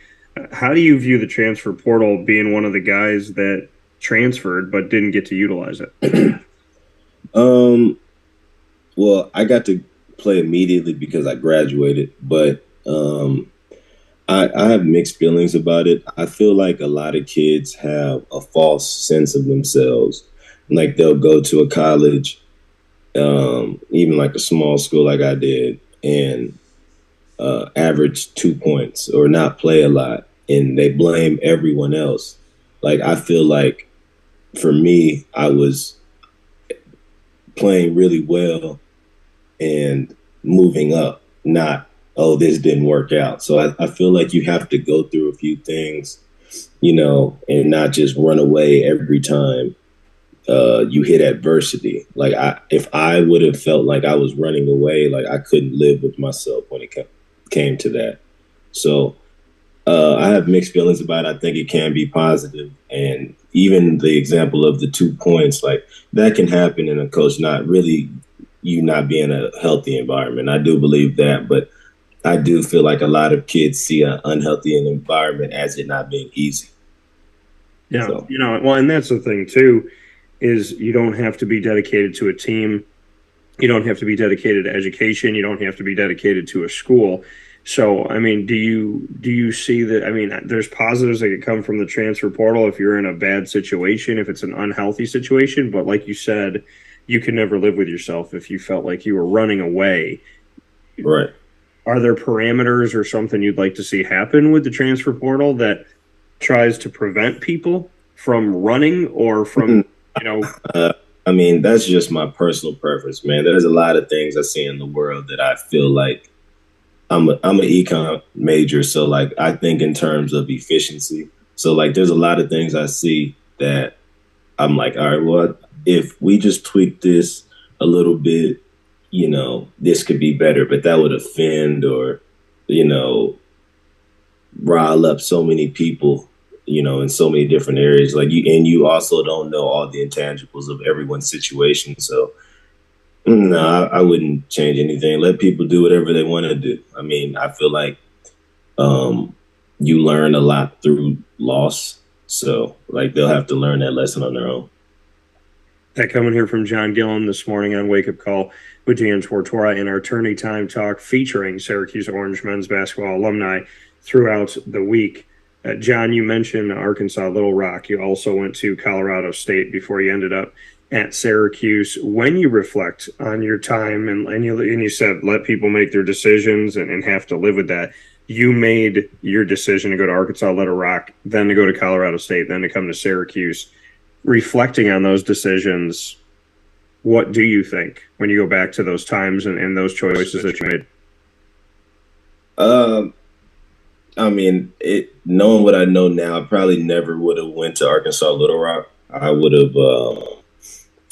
Speaker 1: How do you view the transfer portal, being one of the guys that transferred but didn't get to utilize it?
Speaker 14: Well, I got to play immediately because I graduated, but I have mixed feelings about it. I feel like a lot of kids have a false sense of themselves. Like they'll go to a college, even like a small school like I did, and average 2 points or not play a lot, and they blame everyone else. Like I feel like for me, I was playing really well and moving up, not, oh, this didn't work out. So I feel like you have to go through a few things, and not just run away every time you hit adversity. Like if I would have felt like I was running away, like I couldn't live with myself when it came to that. So I have mixed feelings about it. I think it can be positive. And even the example of the 2 points, like that can happen in a coach not really, you not being a healthy environment. I do believe that, but I do feel like a lot of kids see an unhealthy environment as it not being easy.
Speaker 1: Yeah, so. Well, and that's the thing too. is you don't have to be dedicated to a team. You don't have to be dedicated to education. You don't have to be dedicated to a school. So, I mean, do you see that? I mean, there's positives that could come from the transfer portal if you're in a bad situation, if it's an unhealthy situation. But like you said, you can never live with yourself if you felt like you were running away.
Speaker 14: Right.
Speaker 1: Are there parameters or something you'd like to see happen with the transfer portal that tries to prevent people from running or from,
Speaker 14: I mean, that's just my personal preference, man. There's a lot of things I see in the world that I feel like I'm an econ major, so like I think in terms of efficiency. So like there's a lot of things I see that I'm like, all right, well, if we just tweak this a little bit, this could be better, but that would offend or, rile up so many people, in so many different areas. Like you also don't know all the intangibles of everyone's situation. So no, I wouldn't change anything. Let people do whatever they want to do. I mean, I feel like you learn a lot through loss. So, like, they'll have to learn that lesson on their own.
Speaker 1: That coming here from John Gillon this morning on Wake Up Call with Dan Tortora in our Tourney Time Talk featuring Syracuse Orange men's basketball alumni throughout the week. John, you mentioned Arkansas Little Rock. You also went to Colorado State before you ended up at Syracuse. When you reflect on your time and you said let people make their decisions and have to live with that, you made your decision to go to Arkansas Little Rock, then to go to Colorado State, then to come to Syracuse. Reflecting on those decisions, what do you think when you go back to those times and those choices that you made?
Speaker 14: I mean, knowing what I know now, I probably never would have went to Arkansas Little Rock. I would have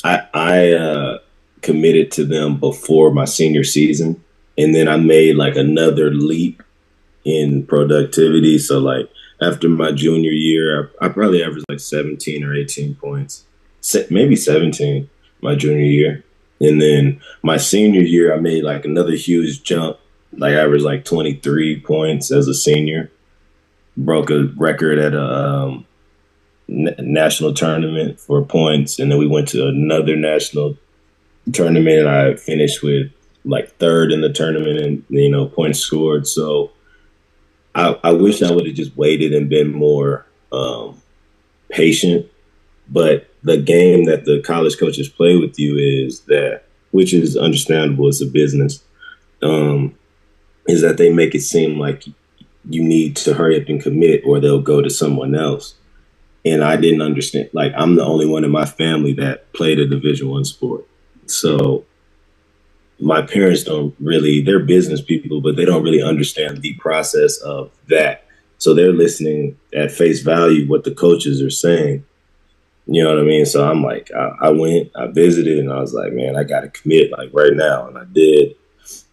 Speaker 14: I committed to them before my senior season, and then I made like another leap in productivity. So like after my junior year, I probably averaged like 17 or 18 points, maybe 17 my junior year. And then my senior year, I made like another huge jump, like I averaged like 23 points as a senior, broke a record at a national tournament for points. And then we went to another national tournament and I finished with like third in the tournament and, points scored. So I wish I would have just waited and been more patient. But the game that the college coaches play with you is that, which is understandable, it's a business, is that they make it seem like you need to hurry up and commit or they'll go to someone else. And I didn't understand. Like, I'm the only one in my family that played a Division I sport. So my parents don't really, they're business people, but they don't really understand the process of that. So they're listening at face value what the coaches are saying. You know what I mean? So I'm like, I went, I visited, and I was like, man, I got to commit like right now. And I did.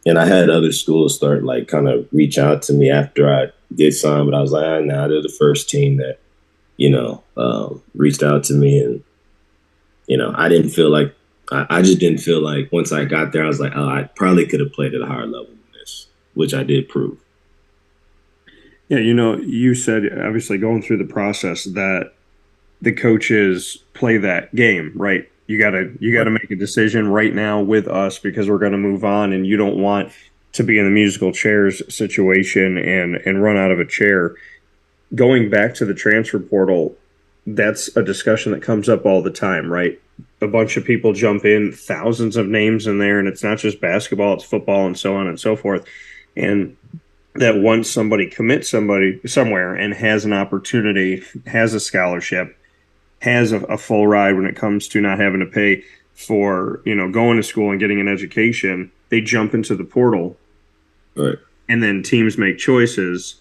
Speaker 14: And I had other schools start like kind of reach out to me after I did sign, but I was like, nah, they're the first team that, reached out to me. And, I didn't feel like, I just didn't feel like once I got there, I was like, oh, I probably could have played at a higher level than this, which I did prove.
Speaker 1: Yeah, you said obviously going through the process that the coaches play that game, right? You gotta make a decision right now with us because we're gonna move on, and you don't want to be in the musical chairs situation and run out of a chair. Going back to the transfer portal, that's a discussion that comes up all the time, right? A bunch of people jump in, thousands of names in there, and it's not just basketball, it's football and so on and so forth. And that once somebody commits somebody somewhere and has an opportunity, has a scholarship, has a full ride when it comes to not having to pay for, going to school and getting an education, they jump into the portal.
Speaker 14: Right.
Speaker 1: And then teams make choices.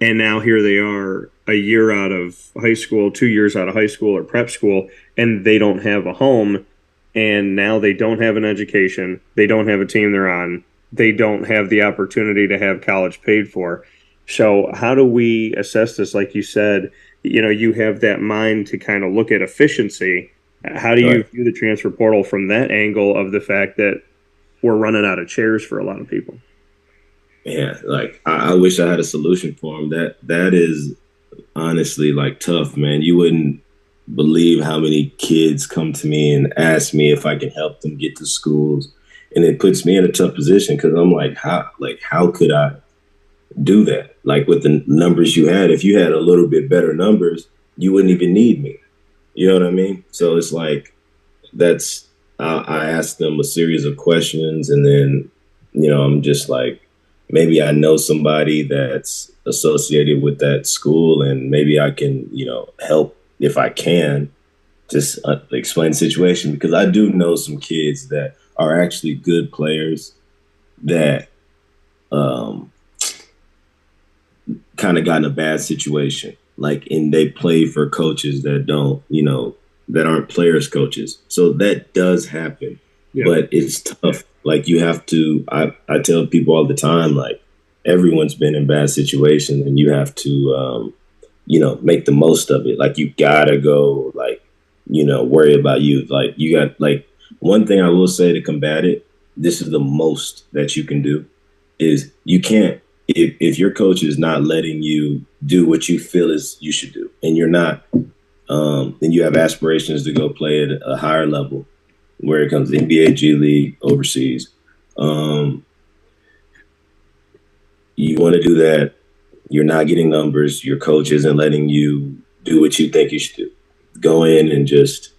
Speaker 1: And now here they are a year out of high school, 2 years out of high school or prep school, and they don't have a home. And now they don't have an education. They don't have a team they're on. They don't have the opportunity to have college paid for. So how do we assess this? Like you said, you have that mind to kind of look at efficiency. How do you view the transfer portal from that angle of the fact that we're running out of chairs for a lot of people?
Speaker 14: Yeah, like I wish I had a solution for them. That is honestly like tough, man. You wouldn't believe how many kids come to me and ask me if I can help them get to schools. And it puts me in a tough position because I'm like, how could I do that? Like with the numbers you had, if you had a little bit better numbers, you wouldn't even need me. You know what I mean? So it's like, I asked them a series of questions, and then, I'm just like, maybe I know somebody that's associated with that school, and maybe I can, help if I can, just explain the situation, because I do know some kids that are actually good players that kind of got in a bad situation, and they play for coaches that don't, that aren't players coaches. So that does happen, but it's tough. Like you have to, I tell people all the time, like everyone's been in bad situations, and you have to, make the most of it. Like you gotta go, worry about you. Like you got, one thing I will say to combat it, this is the most that you can do, is you can't, if your coach is not letting you do what you feel is you should do, and you're not, and you have aspirations to go play at a higher level, where it comes to NBA, G League, overseas, you want to do that, you're not getting numbers, your coach isn't letting you do what you think you should do. Go in and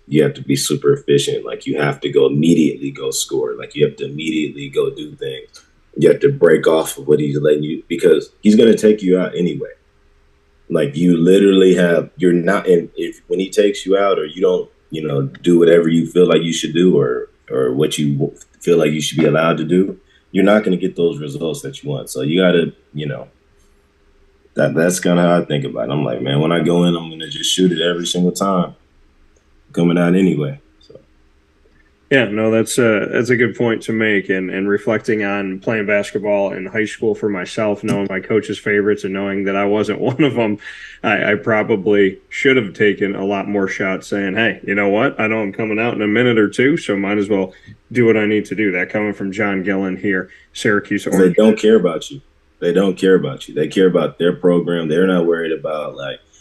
Speaker 14: you have to be super efficient. Like you have to go immediately go score. Like you have to immediately go do things. You have to break off of what he's letting you, because he's going to take you out anyway. Like you literally you're not, and if when he takes you out, or you don't, do whatever you feel like you should do, or what you feel like you should be allowed to do, you're not going to get those results that you want. So you got to, that's kind of how I think about it. I'm like, man, when I go in, I'm going to just shoot it every single time, coming out anyway. So.
Speaker 1: Yeah, no, that's a good point to make. And reflecting on playing basketball in high school for myself, knowing my coach's favorites and knowing that I wasn't one of them, I probably should have taken a lot more shots saying, hey, you know what? I know I'm coming out in a minute or two, so might as well do what I need to do. That coming from John Gillon here, Syracuse Orange.
Speaker 14: They don't care about you. They don't care about you. They care about their program. They're not worried about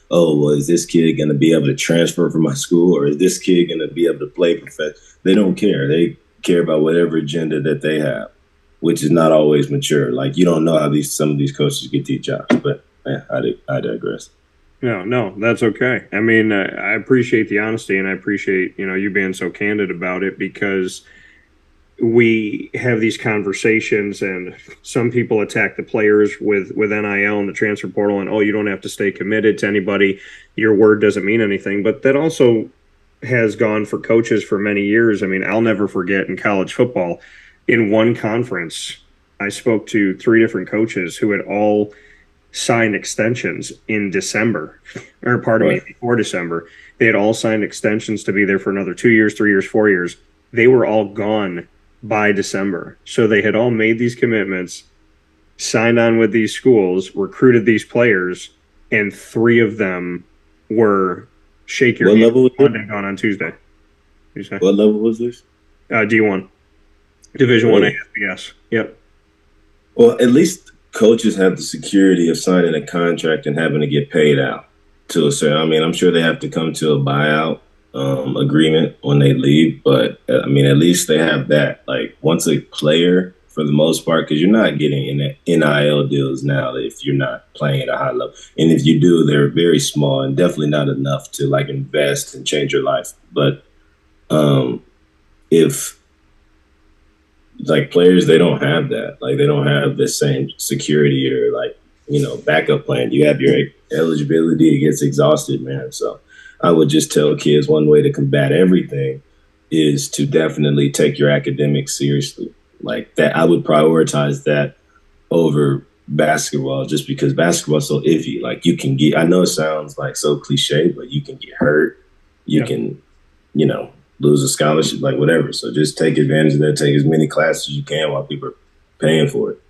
Speaker 14: is this kid going to be able to transfer from my school, or is this kid going to be able to play professional? They don't care. They care about whatever agenda that they have, which is not always mature. Like you don't know how some of these coaches get these jobs, but I digress.
Speaker 1: No, that's okay. I mean, I appreciate the honesty, and I appreciate, you being so candid about it, because we have these conversations, and some people attack the players with NIL and the transfer portal, and, you don't have to stay committed to anybody. Your word doesn't mean anything. But that also has gone for coaches for many years. I mean, I'll never forget in college football, in one conference, I spoke to 3 different coaches who had all signed extensions in December, or pardon me, before December. They had all signed extensions to be there for another 2 years, 3 years, 4 years. They were all gone by December. So they had all made these commitments, signed on with these schools, recruited these players, and 3 of them were shake your hand Monday, gone on Tuesday.
Speaker 14: What level was this?
Speaker 1: D1. Division 1 AFBS. Yep.
Speaker 14: Well, at least coaches have the security of signing a contract and having to get paid out to a certain. I mean, I'm sure they have to come to a buyout agreement when they leave, but I mean, at least they have that. Like once a player, for the most part, because you're not getting in NIL deals now if you're not playing at a high level, and if you do, they're very small and definitely not enough to invest and change your life. But if players, they don't have that. They don't have the same security or backup plan. You have your eligibility, it gets exhausted, man. So I would just tell kids one way to combat everything is to definitely take your academics seriously. That, I would prioritize that over basketball, just because basketball is so iffy. You can get, I know it sounds so cliche, but you can get hurt. You can, lose a scholarship, whatever. So just take advantage of that. Take as many classes as you can while people are paying for it.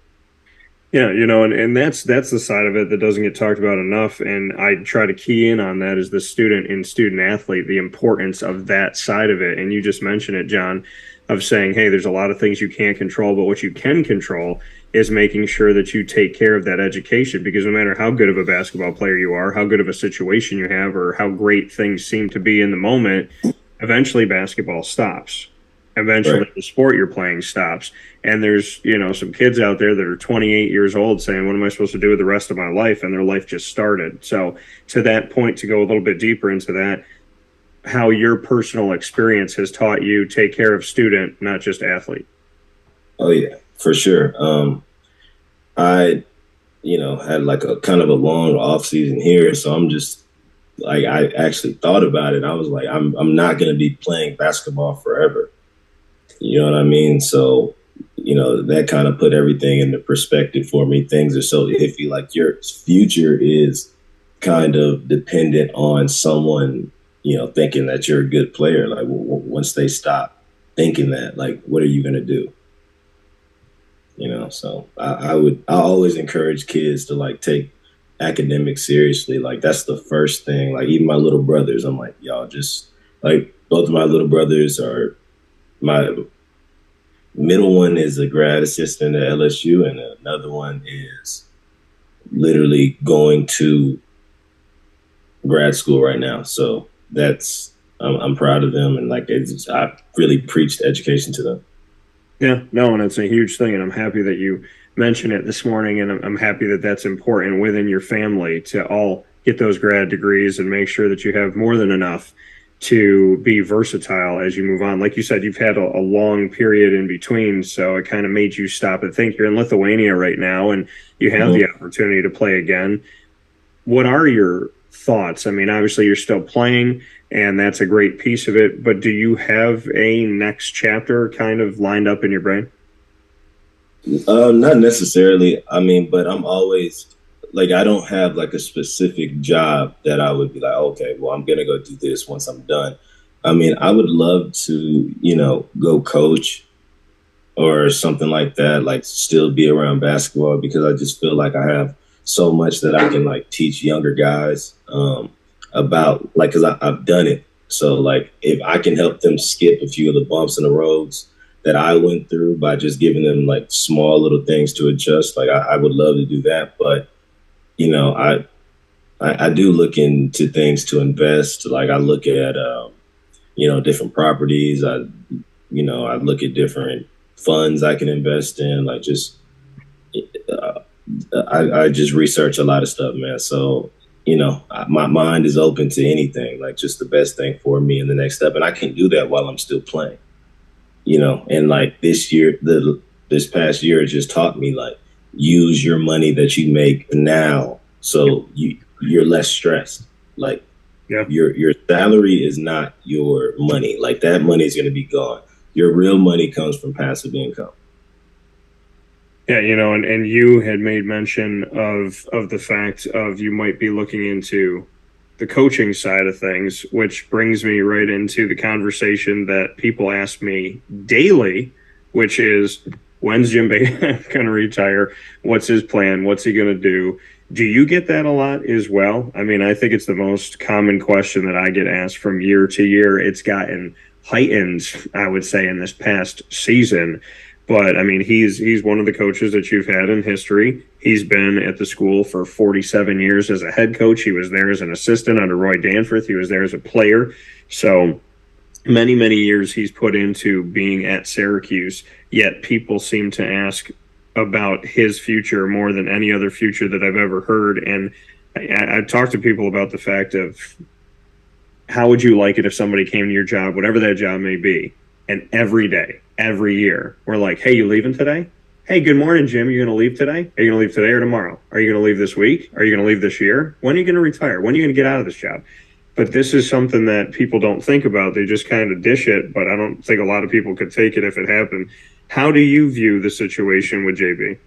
Speaker 6: Yeah, and that's the side of it that doesn't get talked about enough. And I try to key in on that as the student and student athlete, the importance of that side of it. And you just mentioned it, John, of saying, hey, there's a lot of things you can't control, but what you can control is making sure that you take care of that education. Because no matter how good of a basketball player you are, how good of a situation you have, or how great things seem to be in the moment, eventually basketball stops. Eventually,
Speaker 14: Right.
Speaker 6: the sport you're playing stops. And there's, some kids out there that are 28 years old saying, what am I supposed to do with the rest of my life? And their life just started. So, to that point, to go a little bit deeper into that, how your personal experience has taught you take care of student, not just athlete.
Speaker 14: Oh yeah, for sure. I, had like a kind of a long off season here, so I'm just like, I actually thought about it. I was like, I'm not going to be playing basketball forever. You know what I mean? So, that kind of put everything into perspective for me. Things are so iffy. Like your future is kind of dependent on someone, thinking that you're a good player. Like once they stop thinking that, like, what are you going to do? So I always encourage kids to like take academics seriously. Like that's the first thing. Like even my little brothers, I'm like, y'all just like both of my little brothers are my middle one is a grad assistant at LSU, and another one is literally going to grad school right now. So I'm proud of them, and like I really preached education to them.
Speaker 6: Yeah, no, and it's a huge thing, and I'm happy that you mentioned it this morning, and I'm happy that that's important within your family to all get those grad degrees and make sure that you have more than enough to be versatile as you move on. Like you said, you've had a long period in between, so it kind of made you stop and think. You're in Lithuania right now, and you have the opportunity to play again. What are your thoughts? I mean, obviously you're still playing, and that's a great piece of it, but do you have a next chapter kind of lined up in your brain?
Speaker 14: Not necessarily. I mean, but I'm always like, I don't have like a specific job that I would be like, okay, well, I'm going to go do this once I'm done. I mean, I would love to, go coach or something like that, like still be around basketball, because I just feel like I have so much that I can like teach younger guys about, like, because I've done it. So like if I can help them skip a few of the bumps in the roads that I went through by just giving them like small little things to adjust, like I would love to do that. But, I do look into things to invest. Like I look at, different properties. I look at different funds I can invest in, like just, I just research a lot of stuff, man. So, my mind is open to anything, like just the best thing for me in the next step. And I can do that while I'm still playing, and like this past year, it just taught me like, use your money that you make now. So you're less stressed. Like your salary is not your money. Like that money is going to be gone. Your real money comes from passive income.
Speaker 6: Yeah, and you had made mention of the fact of you might be looking into the coaching side of things, which brings me right into the conversation that people ask me daily, which is, when's Jim Bay going to retire? What's his plan? What's he going to do? Do you get that a lot as well? I mean, I think it's the most common question that I get asked from year to year. It's gotten heightened, I would say, in this past season. But I mean, he's one of the coaches that you've had in history. He's been at the school for 47 years as a head coach. He was there as an assistant under Roy Danforth. He was there as a player. So many, many years he's put into being at Syracuse, yet people seem to ask about his future more than any other future that I've ever heard. And I've talked to people about the fact of, how would you like it if somebody came to your job, whatever that job may be, and every day, every year, we're like, hey, you leaving today? Hey, good morning, Jim. You're going to leave today? Are you going to leave today or tomorrow? Are you going to leave this week? Are you going to leave this year? When are you going to retire? When are you going to get out of this job? But this is something that people don't think about. They just kind of dish it, but I don't think a lot of people could take it if it happened. How do you view the situation with JB?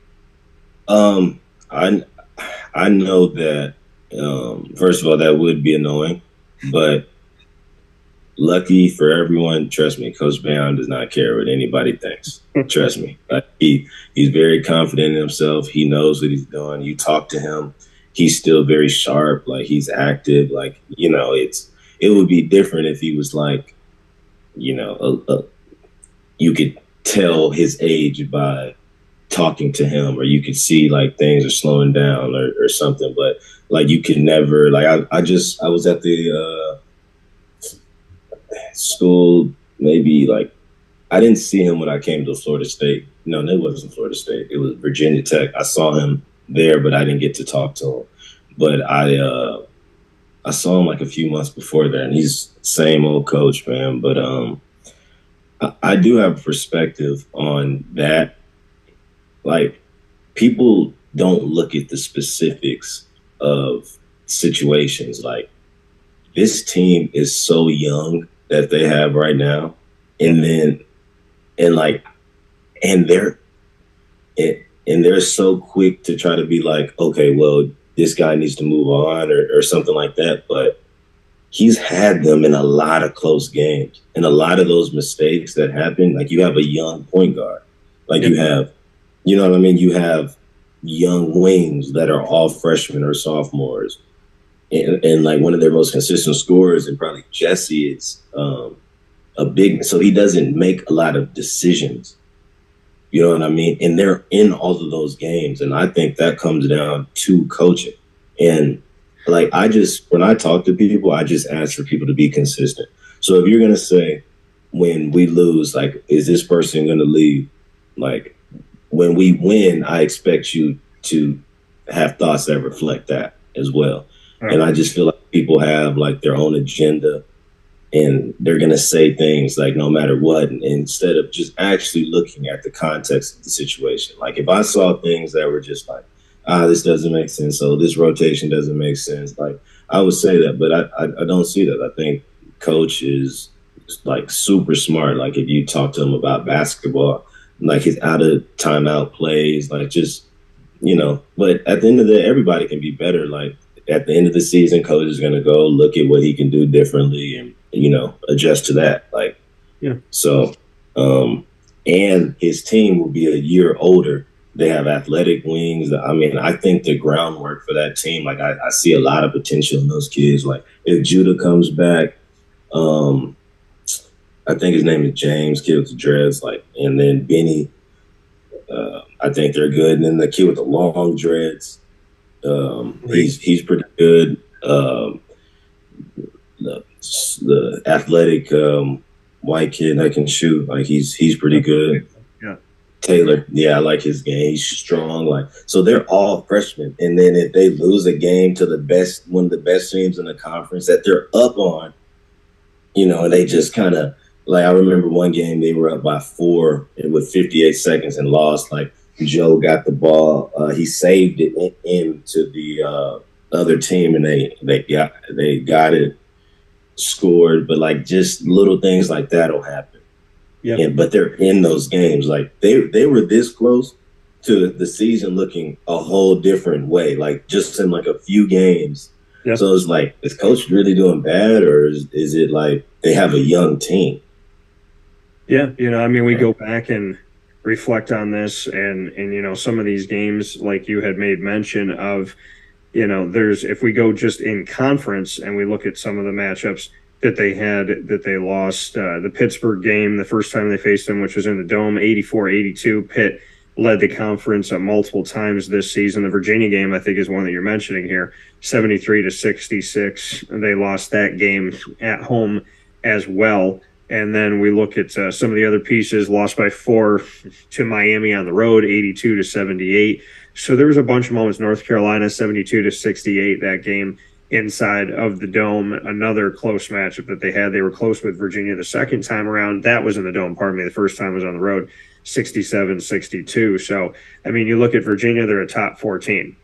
Speaker 14: I know that, first of all, that would be annoying, but lucky for everyone, trust me, Coach Bound does not care what anybody thinks. Trust me. He's very confident in himself. He knows what he's doing. You talk to him, he's still very sharp. Like, he's active. Like, it would be different if he was like, you could tell his age by talking to him, or you could see like things are slowing down or something. But like, you could never, like, I was at the school, maybe like, I didn't see him when I came to Florida State. No, it wasn't Florida State. It was Virginia Tech. I saw him there, but I didn't get to talk to him. But I saw him like a few months before that, and he's same old coach, man. But I do have a perspective on that. Like, people don't look at the specifics of situations. Like, this team is so young that they have right now, and they're so quick to try to be like, okay, well, this guy needs to move on or something like that. But he's had them in a lot of close games, and a lot of those mistakes that happen. Like, you have a young point guard, like you have, you know what I mean? You have young wings that are all freshmen or sophomores. And like, one of their most consistent scorers, and probably Jesse, is so he doesn't make a lot of decisions. You know what I mean? And they're in all of those games. And I think that comes down to coaching. And like, when I talk to people, I just ask for people to be consistent. So if you're going to say, when we lose, like, is this person going to leave? Like, when we win, I expect you to have thoughts that reflect that as well. Right. And I just feel like people have like their own agenda, and they're going to say things like no matter what, instead of just actually looking at the context of the situation. Like, if I saw things that were just like, this doesn't make sense, so this rotation doesn't make sense, like, I would say that, but I don't see that. I think coach is like super smart. Like, if you talk to him about basketball, like his out of timeout plays, like, just, but at the end of the day, everybody can be better. Like, at the end of the season, coach is going to go look at what he can do differently and, adjust to that. Like, yeah. So, and his team will be a year older. They have athletic wings. I mean, I think the groundwork for that team, like, I see a lot of potential in those kids. Like, if Judah comes back, I think his name is James, kid with the dreads, like, and then Benny, I think they're good. And then the kid with the long dreads, he's pretty good. The athletic white kid that can shoot, like, he's pretty good. Yeah. Taylor, yeah, I like his game. He's strong. Like, so they're all freshmen. And then if they lose a game to one of the best teams in the conference that they're up on, and they just kind of, like, I remember one game they were up by 4 with 58 seconds and lost. Like, Joe got the ball, he saved it into the other team, and they got it, scored. But like, just little things like that will happen. Yeah. But they're in those games. Like, they were this close to the season looking a whole different way. Like, just in like a few games. Yeah. So it's like, is coach really doing bad, or is it like they have a young team?
Speaker 1: Yeah, I mean, we go back and reflect on this, and some of these games, like you had made mention of, if we go just in conference and we look at some of the matchups that they lost, the Pittsburgh game, the first time they faced them, which was in the Dome, 84-82, Pitt led the conference multiple times this season. The Virginia game, I think, is one that you're mentioning here, 73-66. They lost that game at home as well. And then we look at some of the other pieces, lost by 4 to Miami on the road, 82-78. So there was a bunch of moments. North Carolina, 72-68, that game inside of the Dome. Another close matchup that they had. They were close with Virginia the second time around. That was in the Dome, pardon me. The first time was on the road, 67-62. So, I mean, you look at Virginia, they're a top 14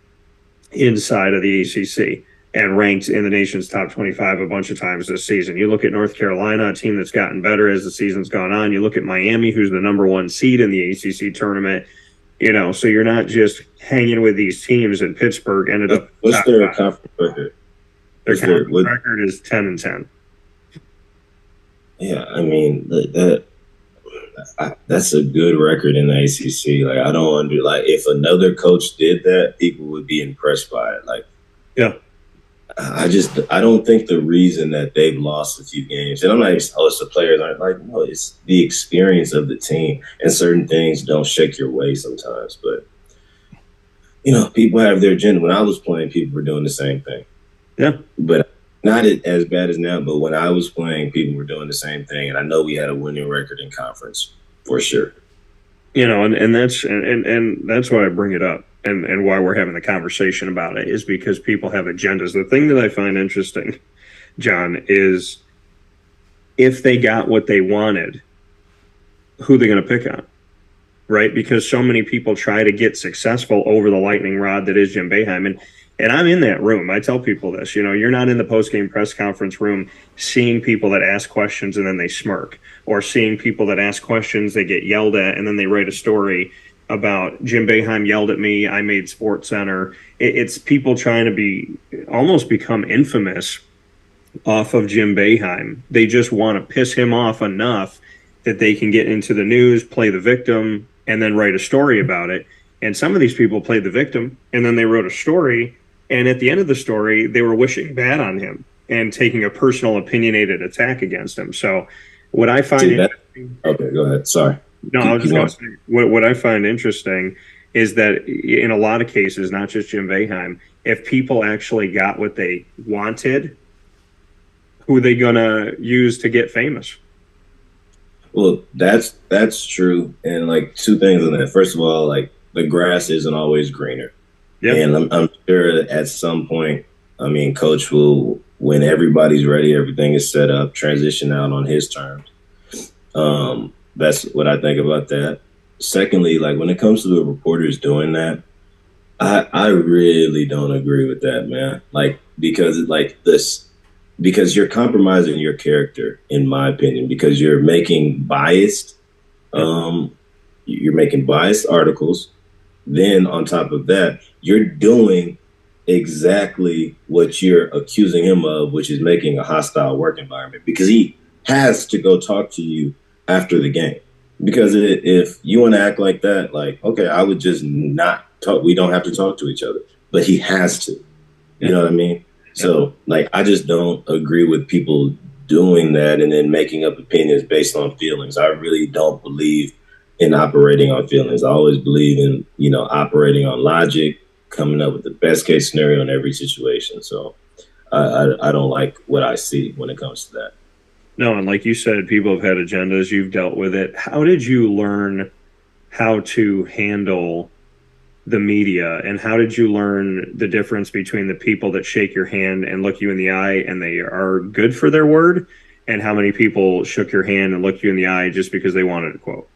Speaker 1: inside of the ACC. And ranked in the nation's top 25 a bunch of times this season. You look at North Carolina, a team that's gotten better as the season's gone on. You look at Miami, who's the number 1 seed in the ACC tournament. So you're not just hanging with these teams. And Pittsburgh ended up.
Speaker 14: What's their conference record?
Speaker 1: Their conference record is 10-10.
Speaker 14: Yeah, I mean, that that's a good record in the ACC. Like, I don't if another coach did that, people would be impressed by it. Like,
Speaker 1: yeah.
Speaker 14: I don't think the reason that they've lost a few games, and I'm not even, it's the players aren't like, no, it's the experience of the team, and certain things don't shake your way sometimes. But, people have their agenda. When I was playing, people were doing the same thing.
Speaker 1: Yeah.
Speaker 14: But not as bad as now, but when I was playing, people were doing the same thing. And I know we had a winning record in conference for sure.
Speaker 1: And that's why I bring it up. And why we're having the conversation about it is because people have agendas. The thing that I find interesting, John, is if they got what they wanted, who they're going to pick on, right? Because so many people try to get successful over the lightning rod that is Jim Boeheim. And I'm in that room. I tell people this, you're not in the post-game press conference room seeing people that ask questions and then they smirk, or seeing people that ask questions, they get yelled at, and then they write a story about Jim Boeheim yelled at me, I made Sports Center. It's people trying to almost become infamous off of Jim Boeheim. They just want to piss him off enough that they can get into the news, play the victim, and then write a story about it. And some of these people played the victim, and then they wrote a story, and at the end of the story, they were wishing bad on him and taking a personal opinionated attack against him. So what I find interesting,
Speaker 14: okay, go ahead. Sorry.
Speaker 1: No, I was just going to say, what I find interesting is that in a lot of cases, not just Jim Boeheim, if people actually got what they wanted, who are they going to use to get famous?
Speaker 14: Well, that's true. And like two things on that. First of all, like the grass isn't always greener. Yeah. And I'm sure that at some point, Coach will, when everybody's ready, everything is set up, transition out on his terms. That's what I think about that. Secondly, like when it comes to the reporters doing that, I really don't agree with that, man. Like, because you're compromising your character, in my opinion, because you're making biased articles. Then on top of that, you're doing exactly what you're accusing him of, which is making a hostile work environment, because he has to go talk to you after the game. Because if you want to act like that, like, okay, I would just not talk. We don't have to talk to each other, but he has to. You know what I mean? So, like, I just don't agree with people doing that and then making up opinions based on feelings. I really don't believe in operating on feelings. I always believe in, operating on logic, coming up with the best case scenario in every situation. So I don't like what I see when it comes to that.
Speaker 1: No, and like you said, people have had agendas. You've dealt with it. How did you learn how to handle the media, and how did you learn the difference between the people that shake your hand and look you in the eye and they are good for their word, and how many people shook your hand and looked you in the eye just because they wanted a quote?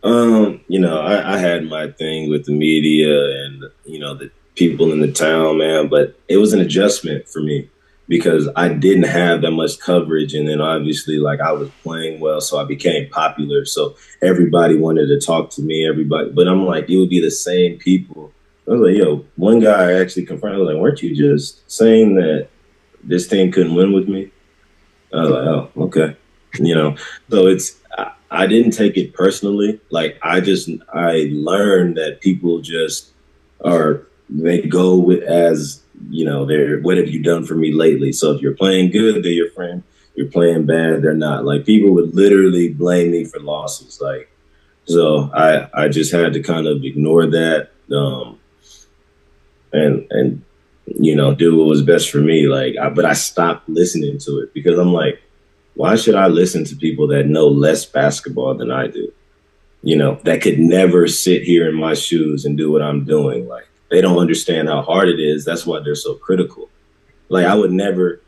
Speaker 14: I had my thing with the media and, the people in the town, man, but it was an adjustment for me, because I didn't have that much coverage. And then obviously, like, I was playing well, so I became popular. So everybody wanted to talk to me, but I'm like, it would be the same people. I was like, one guy actually confronted, I was like, weren't you just saying that this team couldn't win with me? I was like, oh, okay. So I didn't take it personally. Like, I learned that people just they go with as, what have you done for me lately? So if you're playing good, they're your friend. You're playing bad, they're not. Like, people would literally blame me for losses. Like, so I just had to kind of ignore that, and do what was best for me. Like, but I stopped listening to it, because I'm like, why should I listen to people that know less basketball than I do? That could never sit here in my shoes and do what I'm doing. Like, they don't understand how hard it is. That's why they're so critical. Like, I would never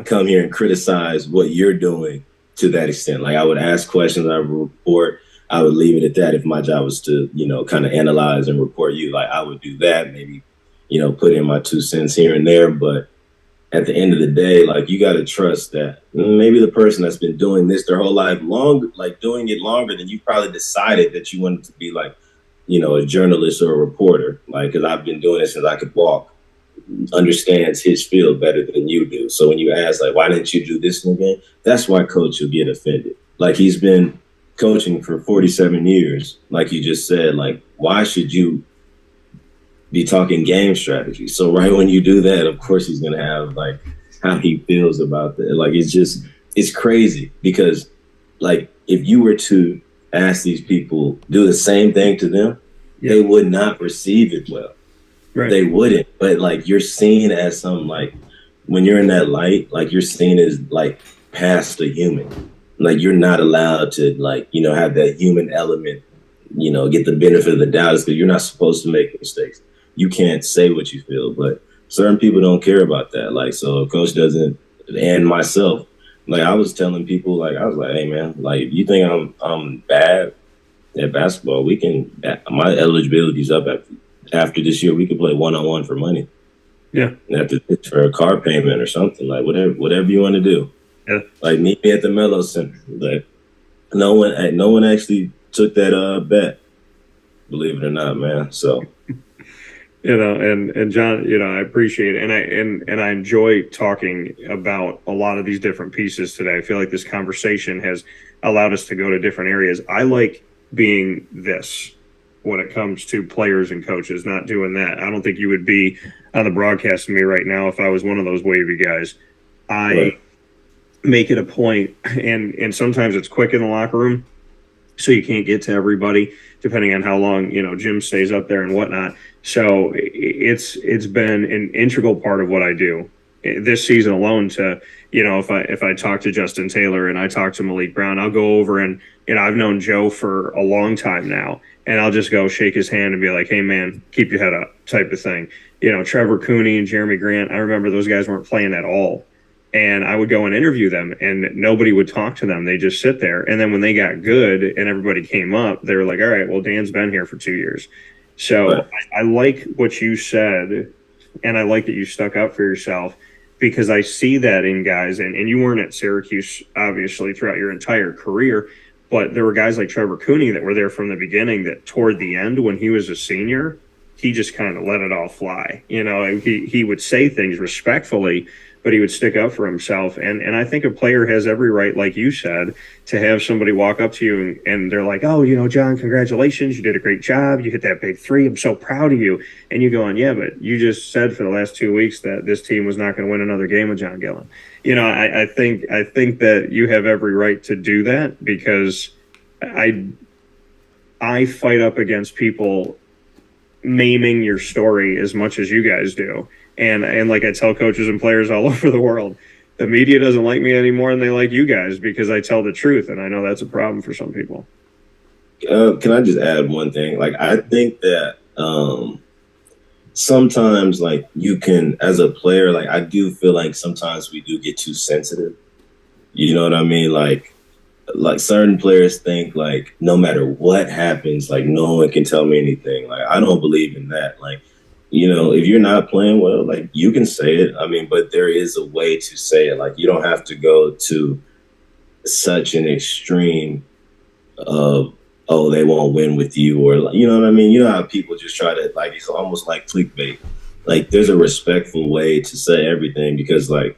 Speaker 14: come here and criticize what you're doing to that extent. Like, I would ask questions, I would report, I would leave it at that. If my job was to, kind of analyze and report you, like, I would do that, maybe, put in my 2 cents here and there. But at the end of the day, like, you got to trust that maybe the person that's been doing this their whole life, doing it longer than you probably decided that you wanted to be, like, a journalist or a reporter, like, because I've been doing it since I could walk, understands his field better than you do. So when you ask, like, why didn't you do this again? That's why Coach will get offended. Like, he's been coaching for 47 years, like you just said, like, why should you be talking game strategy? So right when you do that, of course he's going to have like how he feels about that. Like, it's crazy because like if you were to ask these people do the same thing to them, they would not receive it well. Right. They wouldn't. But like you're seen as some, like when you're in that light, like you're seen as like past the human. Like you're not allowed to like, you know, have that human element, you know, get the benefit of the doubt, because you're not supposed to make mistakes. You can't say what you feel, but certain people don't care about that. Like, so if coach doesn't, and myself, like I was telling people, like, I was like, hey man, like if you think I'm bad at basketball, we can, my eligibility's up after this year, we could play 1-on-1 for money.
Speaker 1: Yeah.
Speaker 14: After this, for a car payment or something, like whatever you want to do.
Speaker 1: Yeah.
Speaker 14: Like meet me at the Mello Center. Like no one actually took that bet, believe it or not, man. So
Speaker 1: you know, and John, you know, I appreciate it, and I enjoy talking about a lot of these different pieces today. I feel like this conversation has allowed us to go to different areas. I like being this when it comes to players and coaches, not doing that. I don't think you would be on the broadcast with me right now if I was one of those wavy guys. I make it a point, and sometimes it's quick in the locker room, so you can't get to everybody depending on how long, you know, Jim stays up there and whatnot. So it's been an integral part of what I do this season alone. To, you know, if I talk to Justin Taylor and I talk to Malik Brown, I'll go over and, you know, I've known Joe for a long time now, and I'll just go shake his hand and be like, hey man, keep your head up, type of thing. You know, Trevor Cooney and Jeremy Grant, I remember those guys weren't playing at all. And I would go and interview them, and nobody would talk to them. They just sit there. And then when they got good and everybody came up, they were like, all right, well, Dan's been here for 2 years. So I like what you said, and I like that you stuck up for yourself, because I see that in guys. And you weren't at Syracuse, obviously, throughout your entire career, but there were guys like Trevor Cooney that were there from the beginning, that toward the end, when he was a senior, he just kind of let it all fly. You know, he would say things respectfully, but he would stick up for himself. And I think a player has every right, like you said, to have somebody walk up to you and they're like, oh, you know, John, congratulations. You did a great job. You hit that big three. I'm so proud of you. And you going, yeah, but you just said for the last 2 weeks that this team was not going to win another game with John Gillon. You know, I think that you have every right to do that, because I fight up against people maiming your story as much as you guys do. And like I tell coaches and players all over the world, the media doesn't like me any more than they like you guys, because I tell the truth. And I know that's a problem for some people.
Speaker 14: Can I just add one thing? Like, I think that sometimes, like, you can, as a player, like, I do feel like sometimes we do get too sensitive. You know what I mean? Like certain players think, like, no matter what happens, like, no one can tell me anything. Like, I don't believe in that. Like, you know, if you're not playing well, like, you can say it. I mean, but there is a way to say it. Like, you don't have to go to such an extreme of, oh, they won't win with you, or, like, you know what I mean? You know how people just try to, like, it's almost like clickbait. Like, there's a respectful way to say everything, because, like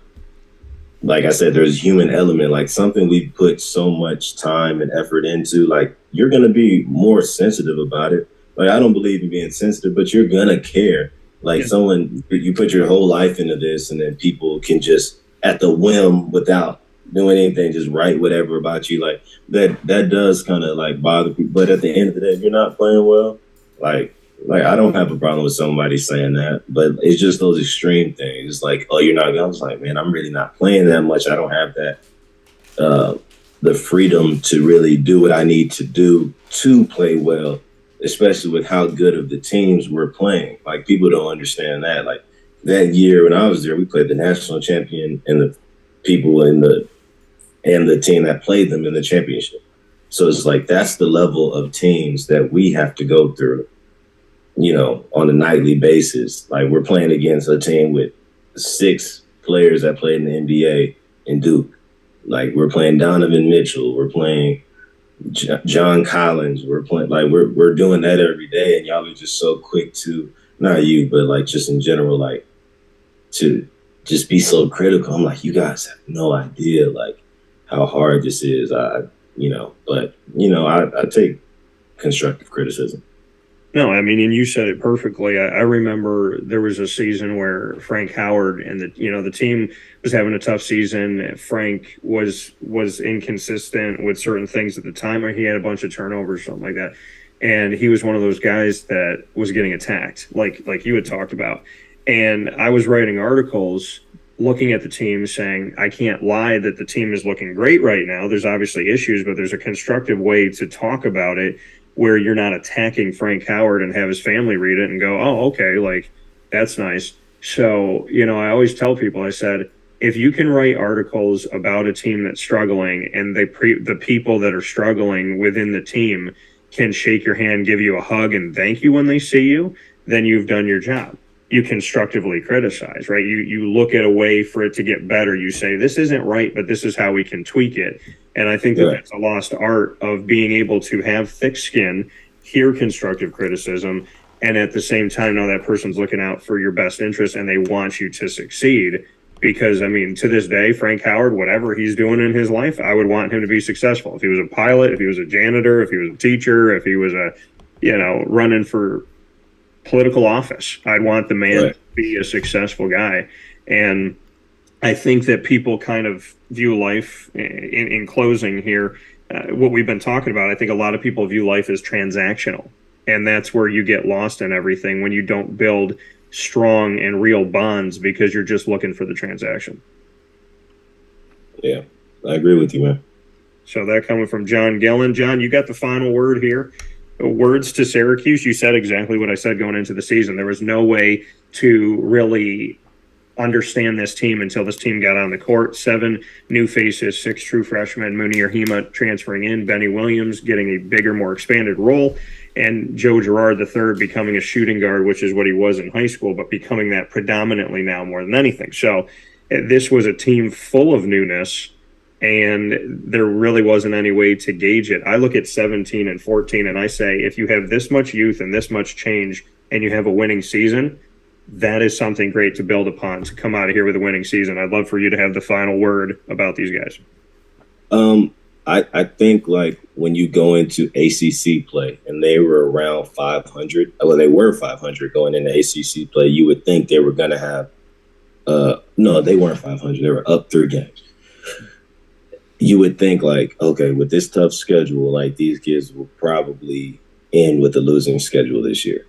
Speaker 14: I said, there's a human element, like something we put so much time and effort into. Like, you're going to be more sensitive about it. Like, I don't believe in being sensitive, but you're going to care. Like, someone, you put your whole life into this, and then people can just, at the whim, without doing anything, just write whatever about you. Like, that does kind of, like, bother people. But at the end of the day, if you're not playing well, like I don't have a problem with somebody saying that. But it's just those extreme things. It's like, oh, you're not going. I was like, man, I'm really not playing that much. I don't have that, the freedom to really do what I need to do to play well, especially with how good of the teams we're playing. Like, people don't understand that. Like, that year when I was there, we played the national champion and the people and the team that played them in the championship. So it's like, that's the level of teams that we have to go through, you know, on a nightly basis. Like, we're playing against a team with 6 players that played in the NBA in Duke. Like, we're playing Donovan Mitchell. We're playing John Collins. We're playing, like, we're doing that every day, and y'all are just so quick to, not you, but like just in general, like, to just be so critical. I'm like, you guys have no idea, like, how hard this is. But I take constructive criticism.
Speaker 6: No, I mean, and you said it perfectly. I remember there was a season where Frank Howard and the team was having a tough season. Frank was inconsistent with certain things at the time, or he had a bunch of turnovers, something like that. And he was one of those guys that was getting attacked, like you had talked about. And I was writing articles looking at the team saying, I can't lie that the team is looking great right now. There's obviously issues, but there's a constructive way to talk about it where you're not attacking Frank Howard and have his family read it and go, oh, okay, like, that's nice. So, I always tell people, I said, if you can write articles about a team that's struggling and the people that are struggling within the team can shake your hand, give you a hug, and thank you when they see you, then you've done your job. You constructively criticize, right? You look at a way for it to get better. You say, this isn't right, but this is how we can tweak it. And I think that's a lost art of being able to have thick skin, hear constructive criticism, and at the same time know that person's looking out for your best interest and they want you to succeed. Because, I mean, to this day, Frank Howard, whatever he's doing in his life, I would want him to be successful. If he was a pilot, if he was a janitor, if he was a teacher, if he was running for political office, I'd want the man to be a successful guy. And I think that people kind of view life, in closing here, what we've been talking about, I think a lot of people view life as transactional. And that's where you get lost in everything when you don't build strong and real bonds because you're just looking for the transaction.
Speaker 14: Yeah, I agree with you, man.
Speaker 6: So that coming from John Gillon. John, you got the final word here. Words to Syracuse. You said exactly what I said going into the season. There was no way to really understand this team until this team got on the court. 7 new faces, 6 true freshmen, Munir Hema transferring in, Benny Williams getting a bigger, more expanded role, and Joe Girard III becoming a shooting guard, which is what he was in high school, but becoming that predominantly now more than anything. So this was a team full of newness, and there really wasn't any way to gauge it. I look at 17 and 14, and I say, if you have this much youth and this much change, and you have a winning season, that is something great to build upon, to come out of here with a winning season. I'd love for you to have the final word about these guys.
Speaker 14: I think, like, when you go into ACC play, and they were around 500, well, they were 500 going into ACC play, you would think they were going to have no, they weren't 500. They were up 3 games. You would think, like, okay, with this tough schedule, like, these kids will probably end with a losing schedule this year.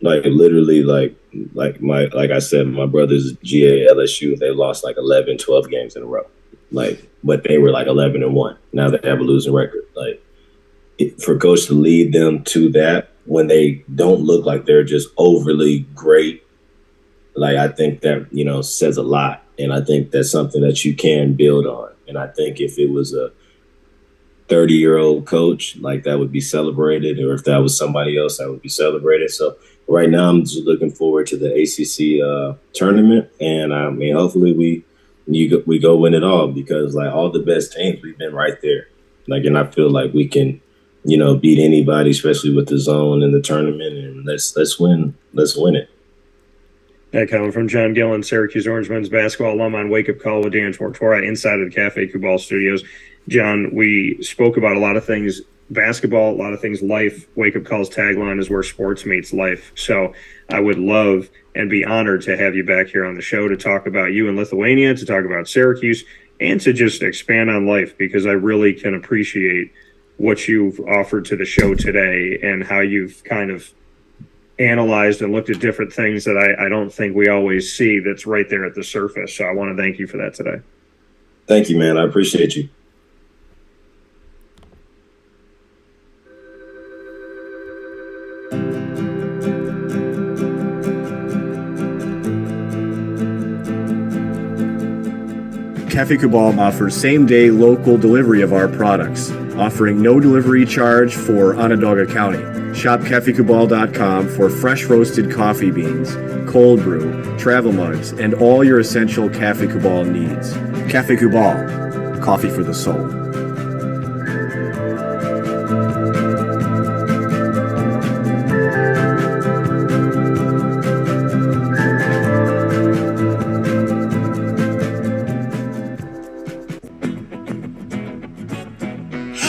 Speaker 14: Like, literally, like I said, my brother's GA LSU, they lost like 11, 12 games in a row. Like, but they were like 11-1. Now they have a losing record. Like, for coach to lead them to that when they don't look like they're just overly great, like, I think that, says a lot. And I think that's something that you can build on. And I think if it was a 30-year-old coach, like, that would be celebrated. Or if that was somebody else, that would be celebrated. So right now I'm just looking forward to the ACC tournament. And I mean, hopefully we go win it all, because, like, all the best teams, we've been right there. Like, and I feel like we can, beat anybody, especially with the zone in the tournament. And let's win it.
Speaker 6: That coming from John Gillon, Syracuse Orange men's basketball alum on Wake Up Call with Dan Tortora inside of the Cafe Kubal studios. John, we spoke about a lot of things basketball, a lot of things life. Wake Up Call's tagline is where sports meets life. So I would love and be honored to have you back here on the show to talk about you in Lithuania, to talk about Syracuse, and to just expand on life, because I really can appreciate what you've offered to the show today and how you've kind of analyzed and looked at different things that I don't think we always see that's right there at the surface. So I want to thank you for that today.
Speaker 14: Thank you, man. I appreciate you.
Speaker 3: Cafe Kubal offers same-day local delivery of our products, offering no delivery charge for Onondaga County. Shop cafekubal.com for fresh roasted coffee beans, cold brew, travel mugs, and all your essential Cafe Kubal needs. Cafe Kubal, coffee for the soul.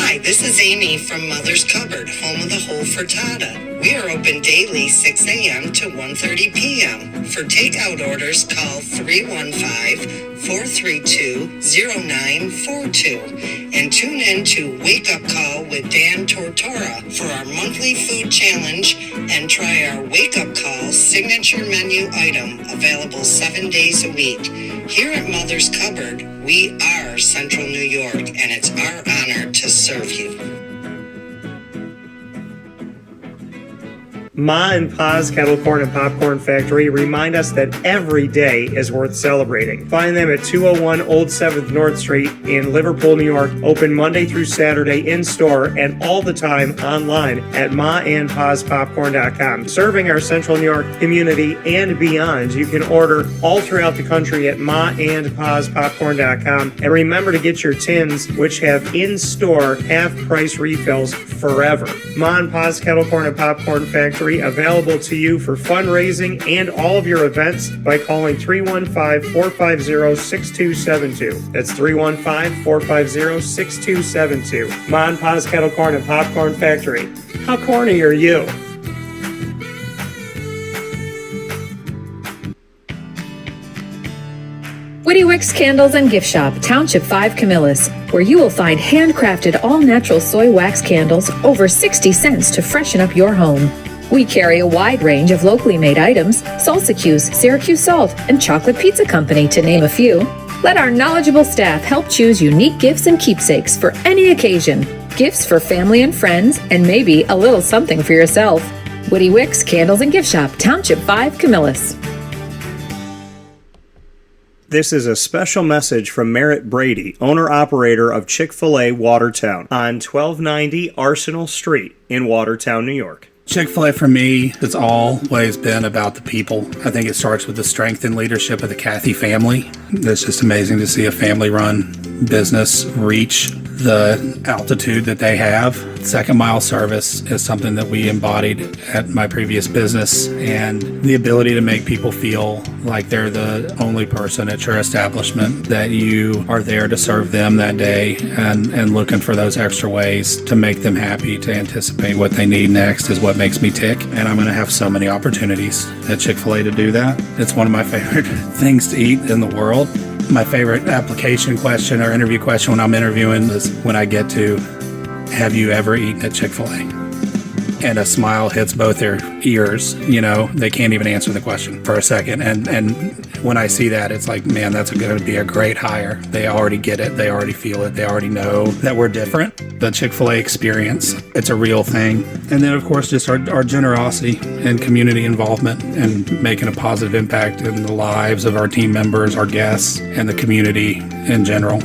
Speaker 15: Hi, this is Amy from Mother's Cupboard, home of the whole frittata. We are open daily 6 a.m. to 1:30 p.m. For takeout orders, call 315-432-0942 and tune in to Wake Up Call with Dan Tortora for our monthly food challenge and try our Wake Up Call signature menu item available 7 days a week. Here at Mother's Cupboard, we are Central New York, and it's our honor to serve you.
Speaker 4: Ma and Pa's Kettle Corn and Popcorn Factory remind us that every day is worth celebrating. Find them at 201 Old 7th North Street in Liverpool, New York. Open Monday through Saturday in-store and all the time online at maandpaspopcorn.com. Serving our Central New York community and beyond, you can order all throughout the country at maandpaspopcorn.com. And remember to get your tins, which have in-store half-price refills forever. Ma and Pa's Kettle Corn and Popcorn Factory, available to you for fundraising and all of your events by calling 315-450-6272. That's 315-450-6272. Ma and Pa's Kettle Corn and Popcorn Factory. How corny are you?
Speaker 16: Witty Wicks Candles and Gift Shop, Township 5, Camillus, where you will find handcrafted all-natural soy wax candles over 60 cents to freshen up your home. We carry a wide range of locally made items, Salsa Cuse, Syracuse Salt, and Chocolate Pizza Company, to name a few. Let our knowledgeable staff help choose unique gifts and keepsakes for any occasion. Gifts for family and friends, and maybe a little something for yourself. Witty Wicks Candles and Gift Shop, Township 5, Camillus.
Speaker 1: This is a special message from Merritt Brady, owner-operator of Chick-fil-A Watertown on 1290 Arsenal Street in Watertown, New York.
Speaker 17: Chick-fil-A for me has always been about the people. I think it starts with the strength and leadership of the Cathy family. It's just amazing to see a family-run business reach the altitude that they have. Second mile service is something that we embodied at my previous business, and the ability to make people feel like they're the only person at your establishment, that you are there to serve them that day and looking for those extra ways to make them happy, to anticipate what they need next is what makes me tick. And I'm going to have so many opportunities at Chick-fil-A to do that. It's one of my favorite things to eat in the world. My favorite application question or interview question when I'm interviewing is when I get to, have you ever eaten at Chick-fil-A? And a smile hits both their ears. You know, they can't even answer the question for a second. And when I see that, it's like, man, that's going to be a great hire. They already get it. They already feel it. They already know that we're different. The Chick-fil-A experience, it's a real thing. And then, of course, just our generosity and community involvement and making a positive impact in the lives of our team members, our guests, and the community in general,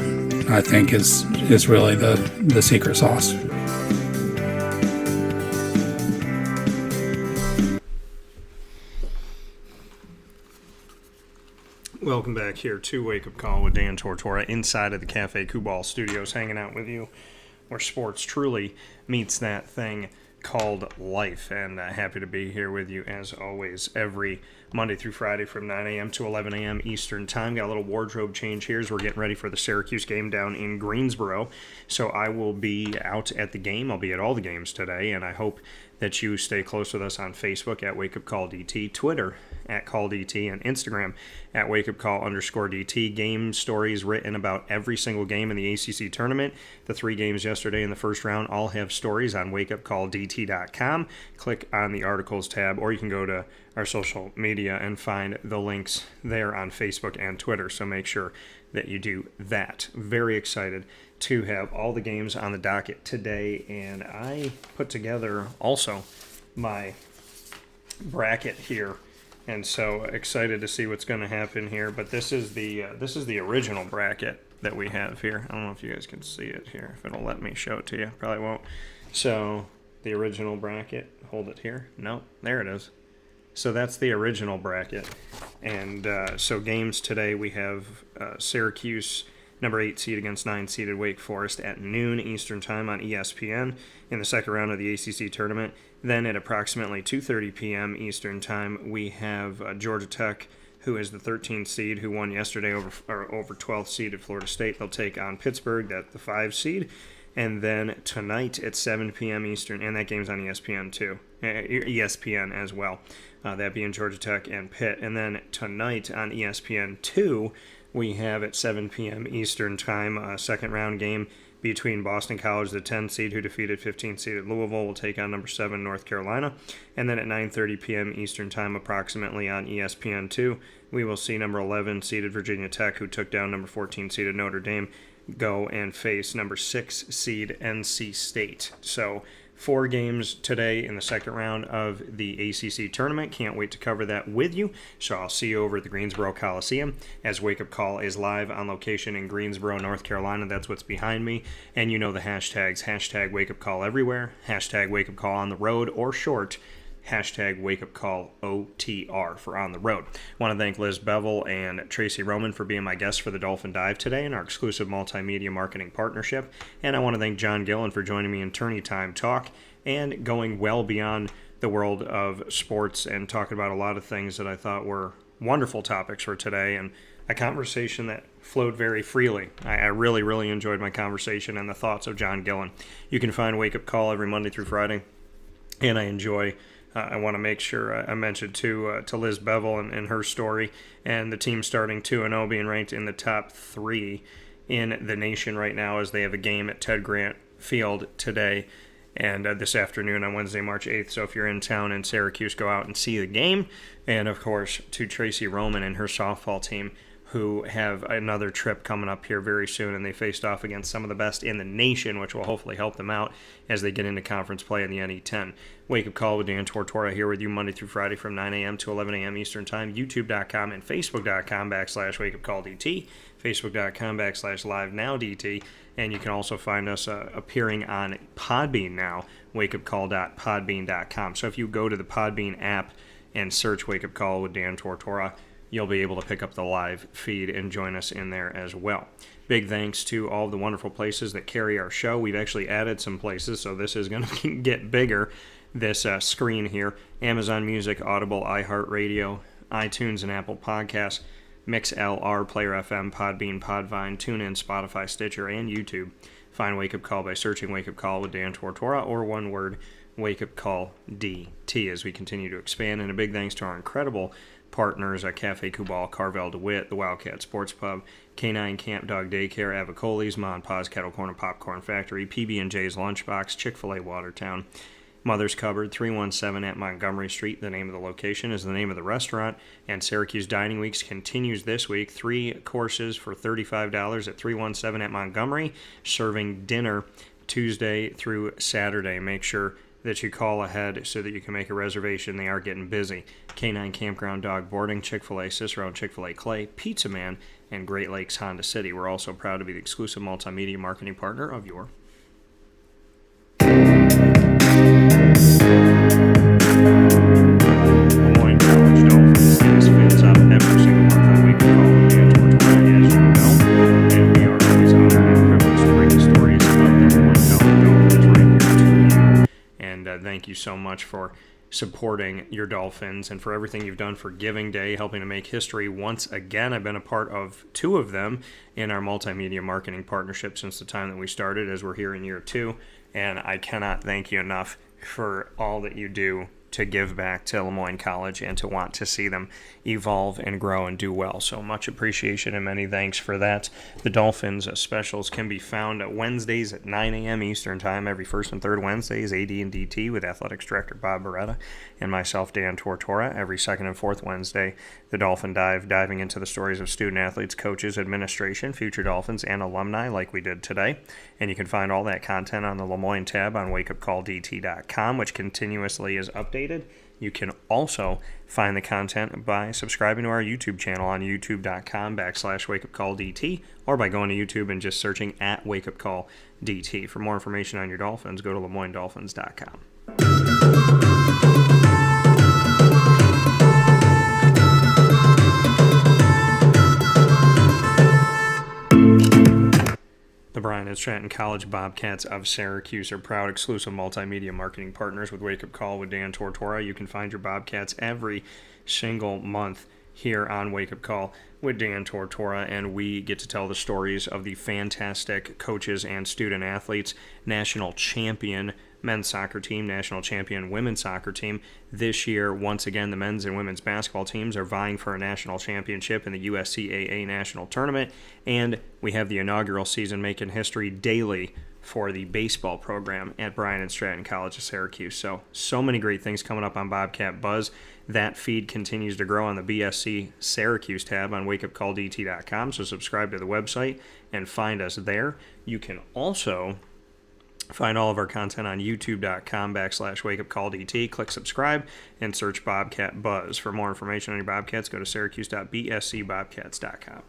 Speaker 17: I think is really the secret sauce.
Speaker 1: Welcome back here to Wake Up Call with Dan Tortora inside of the Cafe Kubal Studios, hanging out with you where sports truly meets that thing called life. And happy to be here with you as always every Monday through Friday from 9 a.m. to 11 a.m. Eastern Time. Got a little wardrobe change here as we're getting ready for the Syracuse game down in Greensboro. So I will be out at the game. I'll be at all the games today, and I hope that you stay close with us on Facebook at Wake Up Call DT, Twitter at Call DT, and Instagram at Wake Up Call _DT. Game stories written about every single game in the ACC tournament. The 3 games yesterday in the first round all have stories on wakeupcalldt.com. Click on the articles tab, or you can go to our social media and find the links there on Facebook and Twitter. So make sure that you do that. Very excited to have all the games on the docket today, and I put together also my bracket here, and so excited to see what's going to happen here. But this is the original bracket that we have here. I don't know if you guys can see it here, if it'll let me show it to you. Probably won't. So the original bracket, hold it here. No, there it is. So that's the original bracket. And so games today, we have Syracuse, number 8 seed against 9 seeded Wake Forest at noon Eastern Time on ESPN in the second round of the ACC tournament. Then at approximately 2:30 p.m. Eastern Time, we have Georgia Tech, who is the 13th seed, who won yesterday over 12th seeded Florida State. They'll take on Pittsburgh, that's the 5 seed. And then tonight at 7 p.m. Eastern, and that game's on ESPN too, ESPN as well, that being Georgia Tech and Pitt. And then tonight on ESPN 2, we have at 7 p.m. Eastern time a second round game between Boston College, the 10 seed who defeated 15 seeded Louisville, will take on number 7 North Carolina. And then at 9:30 p.m. Eastern time approximately on ESPN 2, we will see number 11 seeded Virginia Tech, who took down number 14 seeded Notre Dame, go and face number 6 seed NC State. So 4 games today in the second round of the ACC tournament. Can't wait to cover that with you. So I'll see you over at the Greensboro Coliseum as Wake Up Call is live on location in Greensboro, North Carolina. That's what's behind me. And you know the hashtags. Hashtag Wake Up Call everywhere. Hashtag Wake Up Call on the road or short. Hashtag Wake Up Call OTR for on the road. Want to thank Liz Beville and Tracey Roman for being my guests for the Dolphin Dive today in our exclusive multimedia marketing partnership. And I want to thank John Gillon for joining me in Tourney Time Talk and going well beyond the world of sports and talking about a lot of things that I thought were wonderful topics for today, and a conversation that flowed very freely. I really, really enjoyed my conversation and the thoughts of John Gillon. You can find Wake Up Call every Monday through Friday, and I want to make sure I mentioned to Liz Beville and her story, and the team starting 2-0, being ranked in the top 3 in the nation right now as they have a game at Ted Grant Field today and this afternoon on Wednesday, March 8th. So if you're in town in Syracuse, go out and see the game. And, of course, to Tracey Roman and her softball team, who have another trip coming up here very soon, and they faced off against some of the best in the nation, which will hopefully help them out as they get into conference play in the NE10. Wake Up Call with Dan Tortora here with you Monday through Friday from 9 a.m. to 11 a.m. Eastern Time, youtube.com and facebook.com/wakeupcalldt, facebook.com/livenowdt, and you can also find us appearing on Podbean now, wakeupcall.podbean.com. So if you go to the Podbean app and search Wake Up Call with Dan Tortora, you'll be able to pick up the live feed and join us in there as well. Big thanks to all of the wonderful places that carry our show. We've actually added some places, so this is going to get bigger, this screen here. Amazon Music, Audible, iHeartRadio, iTunes and Apple Podcasts, MixLR, Player FM, Podbean, Podvine, TuneIn, Spotify, Stitcher, and YouTube. Find Wake Up Call by searching Wake Up Call with Dan Tortora, or one word, Wake Up Call DT, as we continue to expand. And a big thanks to our incredible partners at Cafe Kubal, Carvel DeWitt, the Wildcat Sports Pub, K9 Camp Dog Daycare, Avicoli's, Ma and Pa's Kettle Corn and Popcorn Factory, PB&J's Lunchbox, Chick-fil-A Watertown, Mother's Cupboard, 317 at Montgomery Street. The name of the location is the name of the restaurant. And Syracuse Dining Weeks continues this week. 3 courses for $35 at 317 at Montgomery, serving dinner Tuesday through Saturday. Make sure that you call ahead so that you can make a reservation. They are getting busy. K9 Campground Dog Boarding, Chick-fil-A Cicero, and Chick-fil-A Clay, Pizza Man, and Great Lakes Honda City. We're also proud to be the exclusive multimedia marketing partner of your LeMoyne College Dolphins. This fits up every single month on Wake Up Call with Dan Tortora, as you know. And we are always honored and privileged to bring the stories of the LeMoyne College Dolphins right here to you. And thank you so much for supporting your Dolphins and for everything you've done for Giving Day, helping to make history once again. I've been a part of 2 of them in our multimedia marketing partnership since the time that we started, as we're here in year 2. And I cannot thank you enough for all that you do to give back to LeMoyne College and to want to see them evolve and grow and do well. So much appreciation and many thanks for that. The Dolphins specials can be found at Wednesdays at 9 a.m. Eastern Time, every first and third Wednesdays, AD and DT with Athletics Director Bob Beretta and myself, Dan Tortora. Every second and fourth Wednesday, the Dolphin Dive, diving into the stories of student athletes, coaches, administration, future Dolphins, and alumni like we did today. And you can find all that content on the LeMoyne tab on wakeupcalldt.com, which continuously is updated. You can also find the content by subscribing to our YouTube channel on youtube.com/wakeupcalldt, or by going to YouTube and just searching at wakeupcalldt. For more information on your Dolphins, go to LeMoyneDolphins.com. The Bryan and Stratton College Bobcats of Syracuse are proud exclusive multimedia marketing partners with Wake Up Call with Dan Tortora. You can find your Bobcats every single month here on Wake Up Call with Dan Tortora, and we get to tell the stories of the fantastic coaches and student athletes, national champion men's soccer team, national champion women's soccer team. This year, once again, the men's and women's basketball teams are vying for a national championship in the USCAA National Tournament, and we have the inaugural season making history daily for the baseball program at Bryan and Stratton College of Syracuse. So many great things coming up on Bobcat Buzz. That feed continues to grow on the BSC Syracuse tab on wakeupcalldt.com, so subscribe to the website and find us there. You can also find all of our content on youtube.com/wakeupcalldt. Click subscribe and search Bobcat Buzz. For more information on your Bobcats, go to syracuse.bscbobcats.com.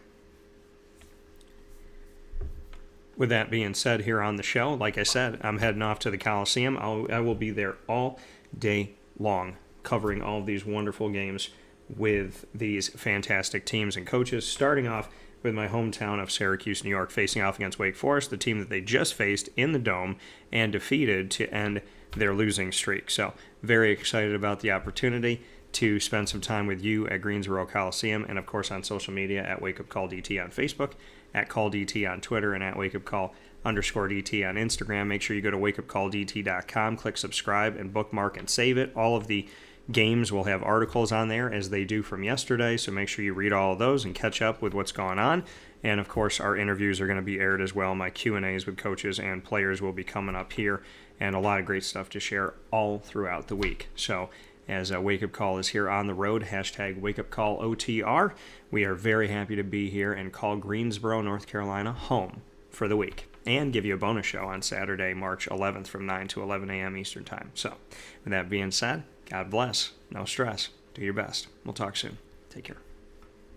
Speaker 1: With that being said, here on the show, like I said, I'm heading off to the Coliseum. I will be there all day long, covering all of these wonderful games with these fantastic teams and coaches, starting off with my hometown of Syracuse, New York, facing off against Wake Forest, the team that they just faced in the Dome and defeated to end their losing streak. So very excited about the opportunity to spend some time with you at Greensboro Coliseum, and of course on social media at WakeUpCallDT on Facebook, at CallDT on Twitter, and at WakeUpCall_DT on Instagram. Make sure you go to WakeUpCallDT.com, click subscribe, and bookmark and save it. All of the games will have articles on there as they do from yesterday, so make sure you read all of those and catch up with what's going on. And of course our interviews are going to be aired as well. My Q&As with coaches and players will be coming up here, and a lot of great stuff to share all throughout the week. So as Wake Up Call is here on the road, hashtag WakeUpCallOTR, we are very happy to be here and call Greensboro, North Carolina home for the week, and give you a bonus show on Saturday, March 11th from 9 to 11 a.m. Eastern Time. So with that being said, God bless, no stress, do your best. We'll talk soon. Take care.